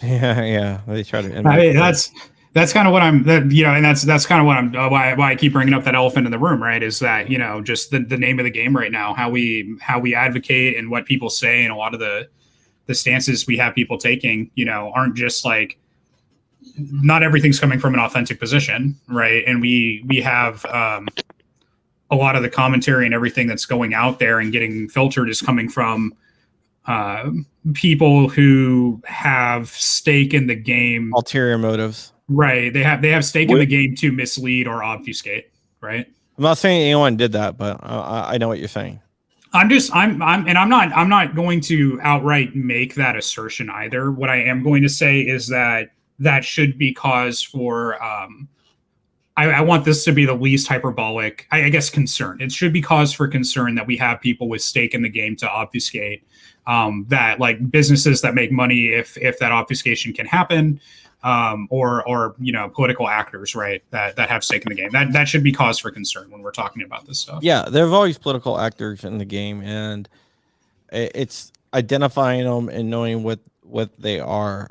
Yeah. They try to. I mean, that's kind of what I'm, and that's kind of what I'm why I keep bringing up that elephant in the room, right? Is that just the name of the game right now, how we advocate and what people say, and a lot of the stances we have people taking, aren't just like, not everything's coming from an authentic position, right? And we have a lot of the commentary and everything that's going out there and getting filtered is coming from people who have stake in the game. Ulterior motives. Right. They have stake in the game to mislead or obfuscate. Right. I'm not saying anyone did that, but I know what you're saying. I'm not going to outright make that assertion either. What I am going to say is that should be cause for I want this to be the least hyperbolic, I guess, concern. It should be cause for concern that we have people with stake in the game to obfuscate that, like businesses that make money if that obfuscation can happen, or political actors, right, that have stake in the game. That should be cause for concern when we're talking about this stuff. Yeah, there are always political actors in the game, and it's identifying them and knowing what they are.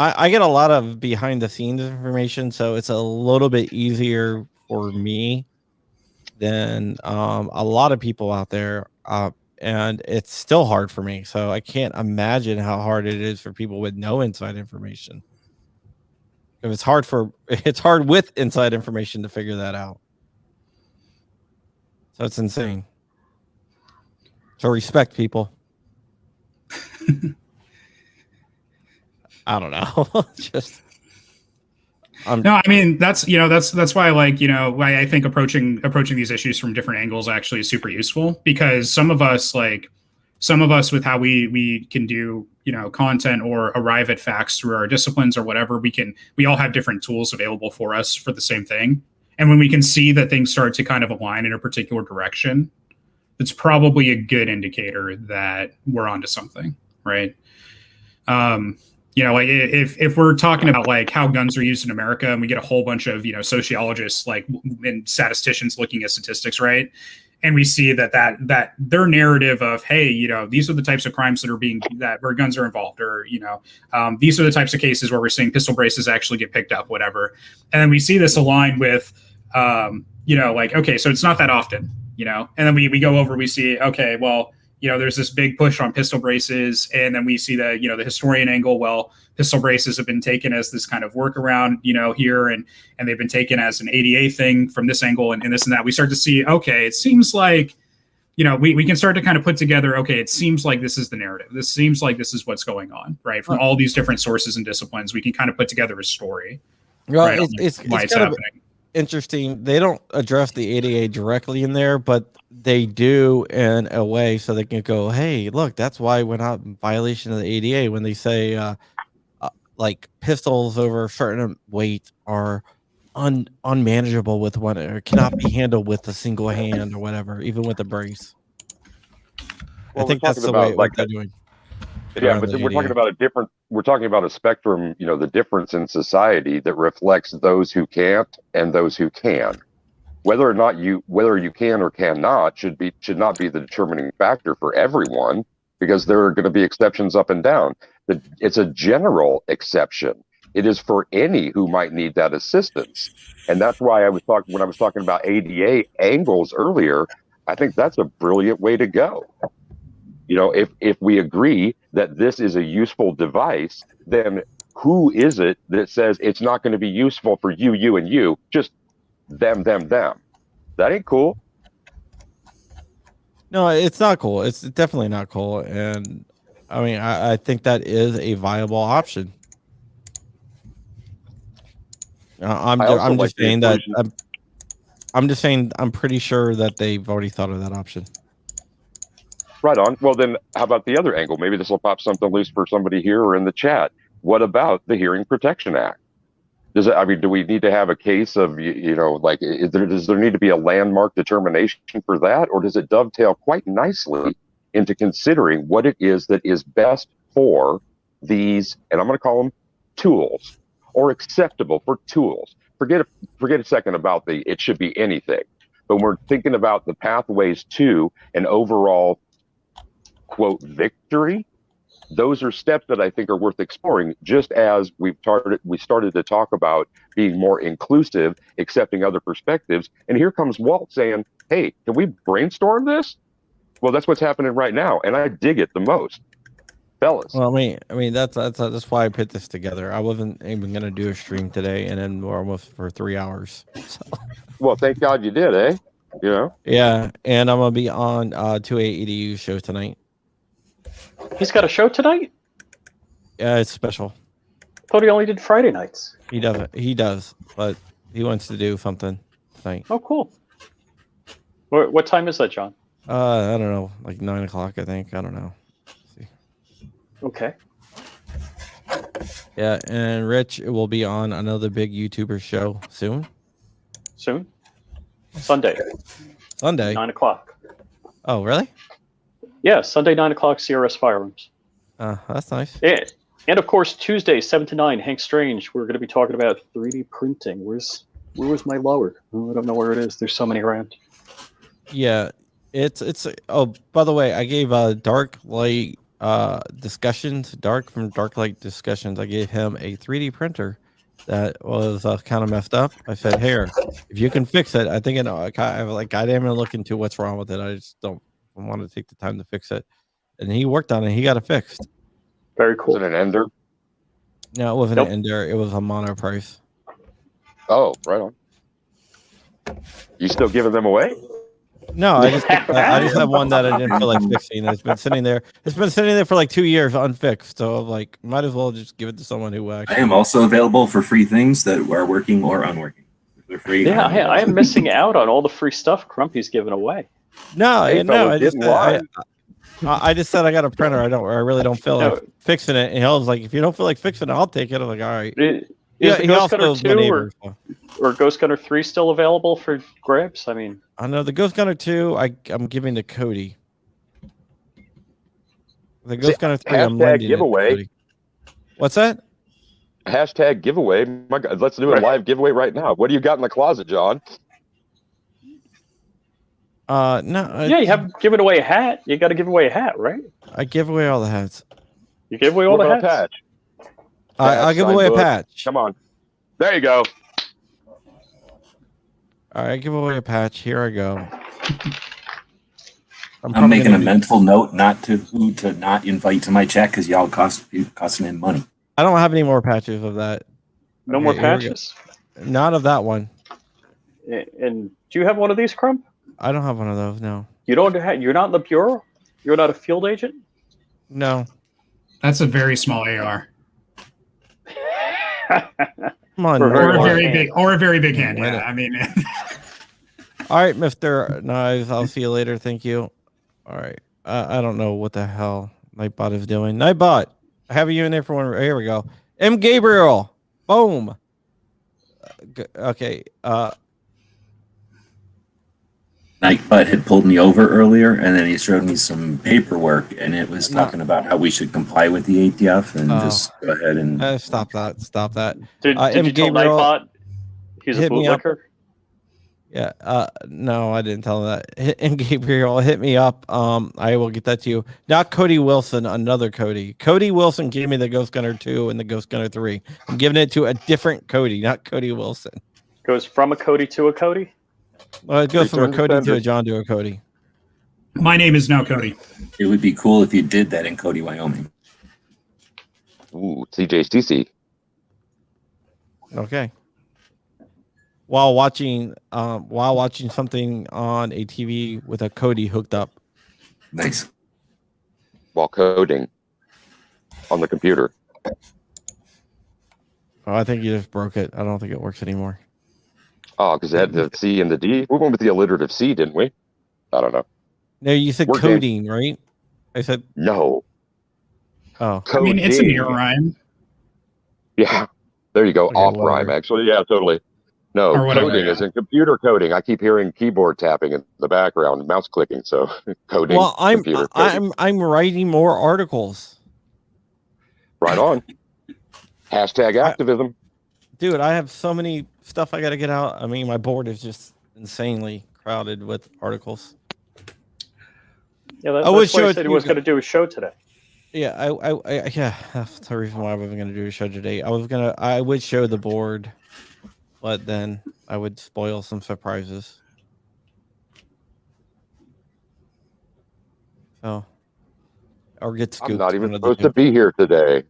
I get a lot of behind the scenes information, so it's a little bit easier for me than a lot of people out there. And it's still hard for me. So I can't imagine how hard it is for people with no inside information. If it's hard with inside information to figure that out. So it's insane. So respect people. I don't know. Just No, I mean that's that's why why I think approaching these issues from different angles actually is super useful, because some of us with how we can do content or arrive at facts through our disciplines or whatever, we all have different tools available for us for the same thing. And when we can see that things start to kind of align in a particular direction, it's probably a good indicator that we're onto something, right? Like if we're talking about like how guns are used in America, and we get a whole bunch of sociologists and statisticians looking at statistics, right? And we see that their narrative of, hey, these are the types of crimes that where guns are involved, or these are the types of cases where we're seeing pistol braces actually get picked up, whatever. And then we see this aligned with okay, so it's not that often, and then we go over, we see, okay, well, there's this big push on pistol braces, and then we see the historian angle. Well, pistol braces have been taken as this kind of workaround, here, and they've been taken as an ADA thing from this angle, and this and that. We start to see, okay, it seems like, we can start to kind of put together, okay, it seems like this is the narrative. This seems like this is what's going on, right? From all these different sources and disciplines, we can kind of put together a story. Well, right, it's why it's kind of happening. interesting. They don't address the ADA directly in there, but they do in a way so they can go, hey, look, that's why we're not in violation of the ADA when they say like pistols over a certain weight are unmanageable with one, or cannot be handled with a single hand or whatever, even with a brace. Well, I think we're that's the talking way about, what they're doing. Yeah, around but the we're talking ADA. about a spectrum, the difference in society that reflects those who can't and those who can. Whether you can or cannot should not be the determining factor for everyone, because there are going to be exceptions up and down. It's a general exception. It is for any who might need that assistance. And that's why when I was talking about ADA angles earlier, I think that's a brilliant way to go. If we agree that this is a useful device, then who is it that says it's not going to be useful for you, and you? Just them. That ain't cool. No, it's not cool. It's definitely not cool. And I mean, I think that is a viable option. I'm just saying that I'm just saying I'm pretty sure that they've already thought of that option. Right on. Well, then how about the other angle? Maybe this will pop something loose for somebody here or in the chat. What about the Hearing Protection Act? Do we need to have a case of, does there need to be a landmark determination for that? Or does it dovetail quite nicely into considering what it is that is best for these, and I'm going to call them tools, or acceptable for tools? Forget a second about it should be anything. But we're thinking about the pathways to an overall, quote, victory. Those are steps that I think are worth exploring, just as we started to talk about being more inclusive, accepting other perspectives. And here comes Walt saying, hey, can we brainstorm this? Well, that's what's happening right now, and I dig it the most. Fellas. Well, I mean that's why I put this together. I wasn't even gonna do a stream today, and then we're almost for 3 hours. So. Well, thank God you did, eh? Yeah, and I'm gonna be on 2A EDU show tonight. He's got a show tonight? Yeah, it's special. Thought he only did Friday nights. He does, but he wants to do something tonight. Oh, cool. What time is that, John? I don't know, like 9 o'clock, I think. I don't know. Let's see. Okay. Yeah, and Rich will be on another big YouTuber show soon. Soon? Sunday. 9 o'clock. Oh, really? Yeah, Sunday, 9 o'clock, CRS Firearms. That's nice. And of course, Tuesday, 7 to 9, Hank Strange. We're going to be talking about 3D printing. Where was my lower? Oh, I don't know where it is. There's so many around. Yeah, it's. Oh, by the way, I gave Dark Light Discussions, Dark from Dark Light Discussions. I gave him a 3D printer that was kind of messed up. I said, "Here, if you can fix it, I think I like I didn't even look into what's wrong with it. I just don't want to take the time to fix it." And he worked on it. He got it fixed. Very cool. Was it an Ender? No, it wasn't Nope. an Ender. It was a mono price. Oh, right on. You still giving them away? No, I just have one that I didn't feel like fixing. It's been sitting there. It's been sitting there for like 2 years unfixed. So I'm like, might as well just give it to someone who I actually. am also available for free things that are working or unworking. If they're free. Yeah, I'm I am missing out on all the free stuff Crumpy's giving away. No, Hey, no. fellas, I just getting live. I just said I got a printer. I really don't feel No. like fixing it. And he was like, if you don't feel like fixing it, I'll take it. I'm like, all right. Is Yeah, the he Ghost also Gunner is my 2 neighbor. So. or Ghost Gunner 3 still available for grabs? I mean, I know the Ghost Gunner 2. I'm giving to Cody. The Ghost Gunner 3. I'm hashtag lending it to giveaway. Cody. What's that? Hashtag giveaway. My God, let's do a Right. live giveaway right now. What do you got in the closet, John? No. yeah, you have given away a hat. You got to give away a hat, right? I give away all the hats. You give away all What the about a hats. patch? I'll give sign away a book. patch. Come on. There you go. All right, I give away a patch. Here I go. I'm probably making a gonna be- mental note not to who to not invite to my chat because y'all costing him money. I don't have any more patches of that. No Okay, more here we go. patches. Not of that one. And do you have one of these, Crump? I don't have one of those. No. You don't have. You're not in the bureau. You're not a field agent. No. That's a very small AR. Come on. For Or a large very hand. big hand. Why Yeah, not? I mean, All right, Mr. Knives. I'll see you later. Thank you. All right. I don't know what the hell Nightbot is doing. Nightbot, I have you in there for one. Here we go. M. Gabriel. Boom. Okay. Nightbutt had pulled me over earlier, and then he showed me some paperwork, and it was No. talking about how we should comply with the ATF and Oh. just go ahead and Stop that. Stop that. Did M. you tell Gabriel Nightbot he's a hit me up. bootlicker? Yeah. No, I didn't tell him that. M. Gabriel, hit me up. I will get that to you. Not Cody Wilson, another Cody. Cody Wilson gave me the Ghost Gunner 2 and the Ghost Gunner 3. I'm giving it to a different Cody, not Cody Wilson. Goes from a Cody to a Cody. Well, it goes from a Return to Cody to sender. a John to a Cody. my name is now Cody. it would be cool if you did that in Cody, Wyoming. Ooh, CJCC. Okay. While watching something on a TV with a Cody hooked up. Nice. While coding on the computer. Oh, I think you just broke it. I don't think it works anymore. Oh, because it had the C and the D. We went with the alliterative C, didn't we? I don't know. No, you said We're coding, right? I said, No. oh, I mean, it's a Coding. near rhyme. Yeah. There you go. Okay, Off whatever. rhyme, actually. Yeah, totally. No, Or whatever, coding yeah. is in computer coding. I keep hearing keyboard tapping in the background, mouse clicking. So coding. well, computer coding. I'm writing more articles. Right on. Hashtag activism. Dude, I have so many stuff I got to get out. I mean, my board is just insanely crowded with articles. Yeah, I that's would what show he it said to he you was going to do a show today. Yeah, yeah, that's the reason why I wasn't gonna do a show today. I would show the board, but then I would spoil some surprises. So, or get scooped. I'm not even one of the supposed two. to be here today.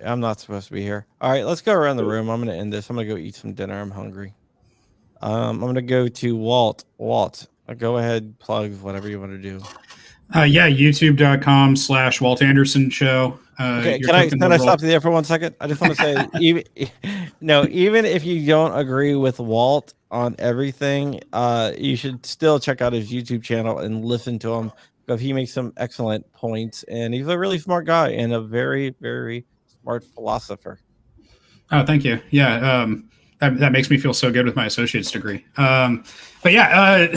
I'm not supposed to be here. All right, let's go around the room. I'm gonna end this. I'm gonna go eat some dinner. I'm hungry. I'm gonna go to Walt. Walt, go ahead, plug whatever you want to do. Yeah, youtube.com/Walt Anderson Show. Okay, you're can I clicking the roll- stop you there for 1 second? I just want to say, even if you don't agree with Walt on everything, you should still check out his YouTube channel and listen to him because he makes some excellent points, and he's a really smart guy and a very, very smart philosopher. Oh, thank you. Yeah, that makes me feel so good with my associate's degree. But yeah,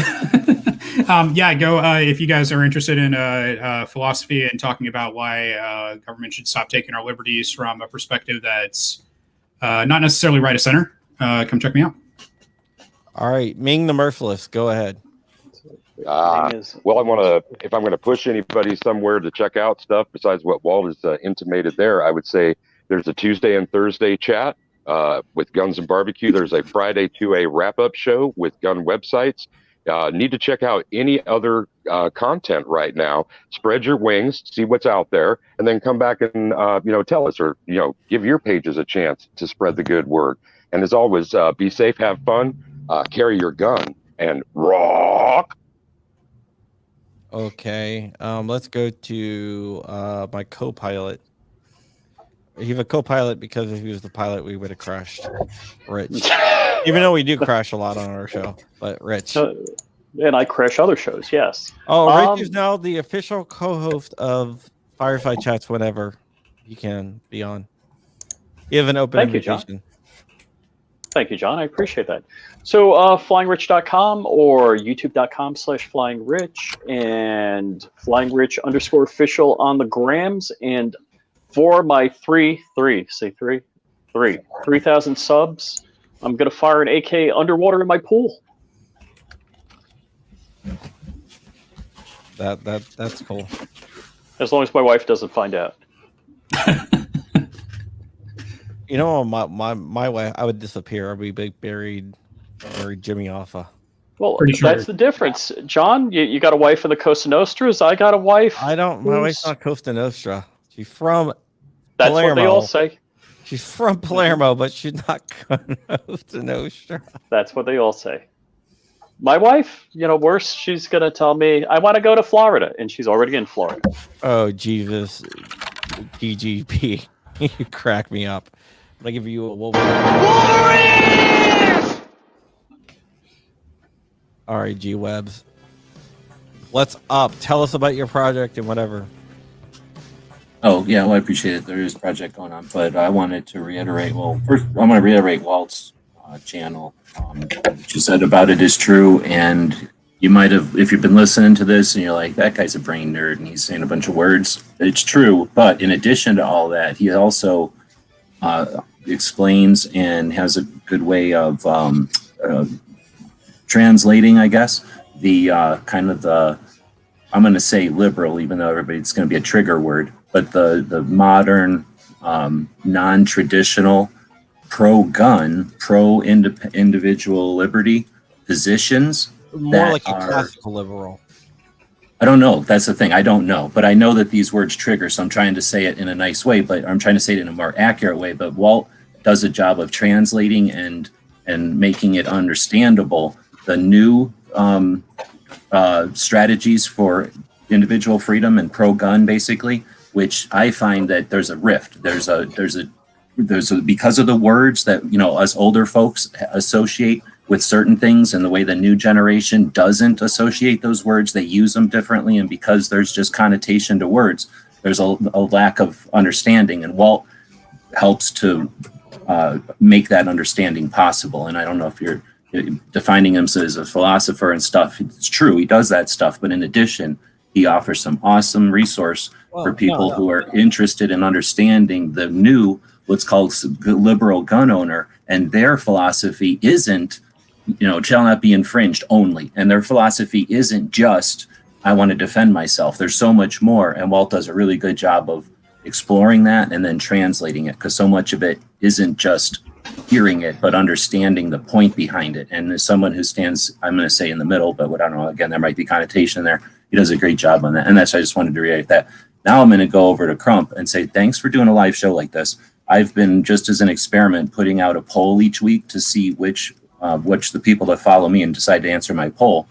yeah, go if you guys are interested in philosophy and talking about why government should stop taking our liberties from a perspective that's not necessarily right of center. Come check me out. All right, Ming the Merciless, go ahead. Well, I want to, if I'm going to push anybody somewhere to check out stuff besides what Walt has intimated there, I would say there's a Tuesday and Thursday chat with Guns and Barbecue. There's a Friday 2A wrap-up show with gun websites. Need to check out any other content right now. Spread your wings, see what's out there, and then come back and tell us, or give your pages a chance to spread the good word. And as always, be safe, have fun, carry your gun, and rock. Okay. Let's go to my co-pilot. You have a co-pilot because if he was the pilot, we would have crashed. Rich. Even though we do crash a lot on our show, but Rich. And I crash other shows, yes. Oh, Rich is now the official co-host of Firefly Chats whenever he can be on. You have an open Thank you, John. invitation. Thank you, John. I appreciate that. So flyingrich.com or youtube.com/flyingrich and flyingrich_official on the grams. And for my 3,000 subs, I'm going to fire an AK underwater in my pool. That's cool. As long as my wife doesn't find out. You know, my wife, I would disappear. I'd be buried Jimmy Hoffa. Well, Pretty sure. that's the difference. John, you got a wife in the Costa Nostras. I got a wife. My wife's not Costa Nostra. She's from That's Palermo. what they all say. She's from Palermo, but she's not Costa Nostra. That's what they all say. My wife, worse, she's going to tell me, I want to go to Florida, and she's already in Florida. Oh, Jesus. GGP. You crack me up. I'm going to give you a Wolverine. All right, G-Webs. What's up? Tell us about your project and whatever. Oh, yeah, well, I appreciate it. There is a project going on, but I wanted to reiterate, first, I'm going to reiterate Walt's channel. What you said about it is true, and you might have, if you've been listening to this and you're like, that guy's a brain nerd and he's saying a bunch of words, it's true. But in addition to all that, he also explains and has a good way of translating, I guess, the kind of the, I'm going to say liberal, even though it's going to be a trigger word, but the modern, non-traditional, pro-gun, pro-individual liberty positions. More like a classical liberal. I don't know. That's the thing. I don't know. But I know that these words trigger, so I'm trying to say it in a nice way, but I'm trying to say it in a more accurate way. But Walt does a job of translating and making it understandable. The new strategies for individual freedom and pro-gun, basically, which I find that there's a rift. There's a because of the words that us older folks associate with certain things, and the way the new generation doesn't associate those words, they use them differently, and because there's just connotation to words, there's a lack of understanding, and Walt helps to make that understanding possible. And I don't know if you're defining him as a philosopher and stuff. It's true, he does that stuff, but in addition, he offers some awesome resource for people who are interested in understanding the new, what's called liberal gun owner, and their philosophy isn't, shall not be infringed only. And their philosophy isn't just, I want to defend myself. There's so much more. And Walt does a really good job of exploring that and then translating it, because so much of it isn't just hearing it, but understanding the point behind it. And as someone who stands, I'm going to say in the middle, but I don't know, again, there might be connotation there. He does a great job on that. And that's why I just wanted to reiterate that. Now I'm going to go over to Crump and say, thanks for doing a live show like this. I've been, just as an experiment, putting out a poll each week to see which the people that follow me and decide to answer my poll,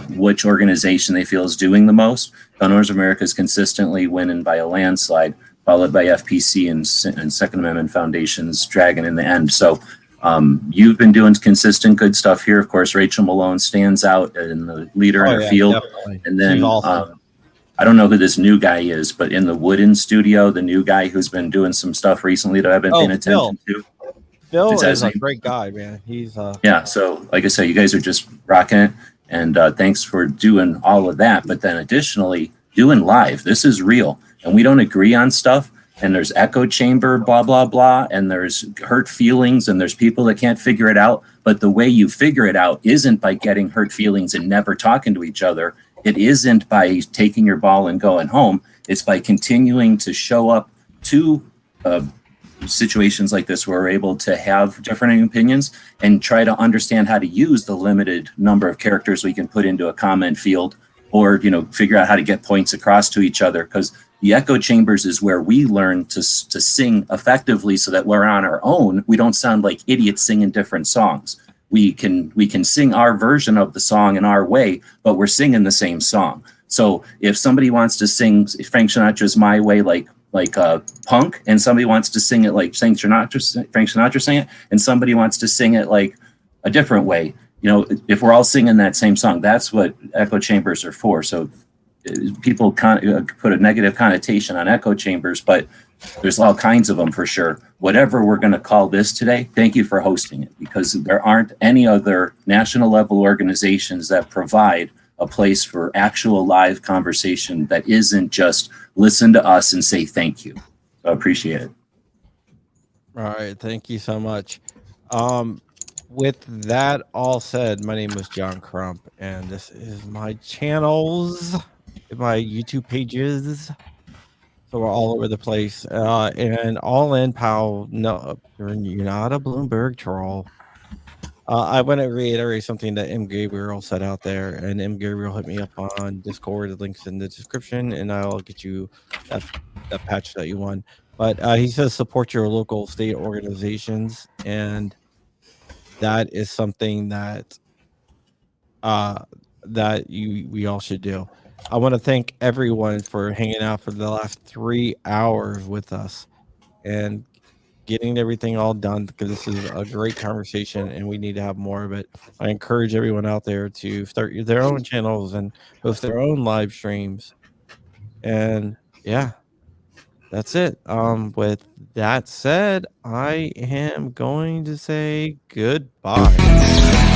which organization they feel is doing the most. Gun Owners of America is consistently winning by a landslide, followed by FPC and Second Amendment Foundation's dragging in the end. So you've been doing consistent good stuff here. Of course, Rachel Malone stands out in the leader in her field. Definitely. And then Awesome. I don't know who this new guy is, but in the Wooden Studio, the new guy who's been doing some stuff recently that I've been paying attention to. Phil Is is that a his name? great guy, man. He's Yeah, so like I said, you guys are just rocking it, and thanks for doing all of that. But then additionally, doing live. This is real, and we don't agree on stuff, and there's echo chamber, blah, blah, blah, and there's hurt feelings, and there's people that can't figure it out. But the way you figure it out isn't by getting hurt feelings and never talking to each other. It isn't by taking your ball and going home. It's by continuing to show up to situations like this where we're able to have different opinions and try to understand how to use the limited number of characters we can put into a comment field, or figure out how to get points across to each other, because the echo chambers is where we learn to sing effectively, so that we're on our own, we don't sound like idiots singing different songs. we can sing our version of the song in our way, but we're singing the same song. So if somebody wants to sing Frank Sinatra's My Way like punk, and somebody wants to sing it like Frank Sinatra sang it, and somebody wants to sing it like a different way, you know, if we're all singing that same song, that's what echo chambers are for. So people put a negative connotation on echo chambers, but there's all kinds of them for sure. Whatever we're going to call this today, thank you for hosting it, because there aren't any other national level organizations that provide a place for actual live conversation that isn't just listen to us and say thank you. So I appreciate it. All right, thank you so much. With that all said, my name is John Crump, and this is my channels, my YouTube pages. So we're all over the place. And all in, pal. No, you're not a Bloomberg troll. I want to reiterate something that M. Gabriel said out there, and M. Gabriel hit me up on Discord. The link's in the description, and I'll get you that patch that you want. But he says support your local state organizations, and that is something that we all should do. I want to thank everyone for hanging out for the last 3 hours with us and getting everything all done, because this is a great conversation and we need to have more of it. I encourage everyone out there to start their own channels and host their own live streams. And yeah, that's it. With that said, I am going to say goodbye.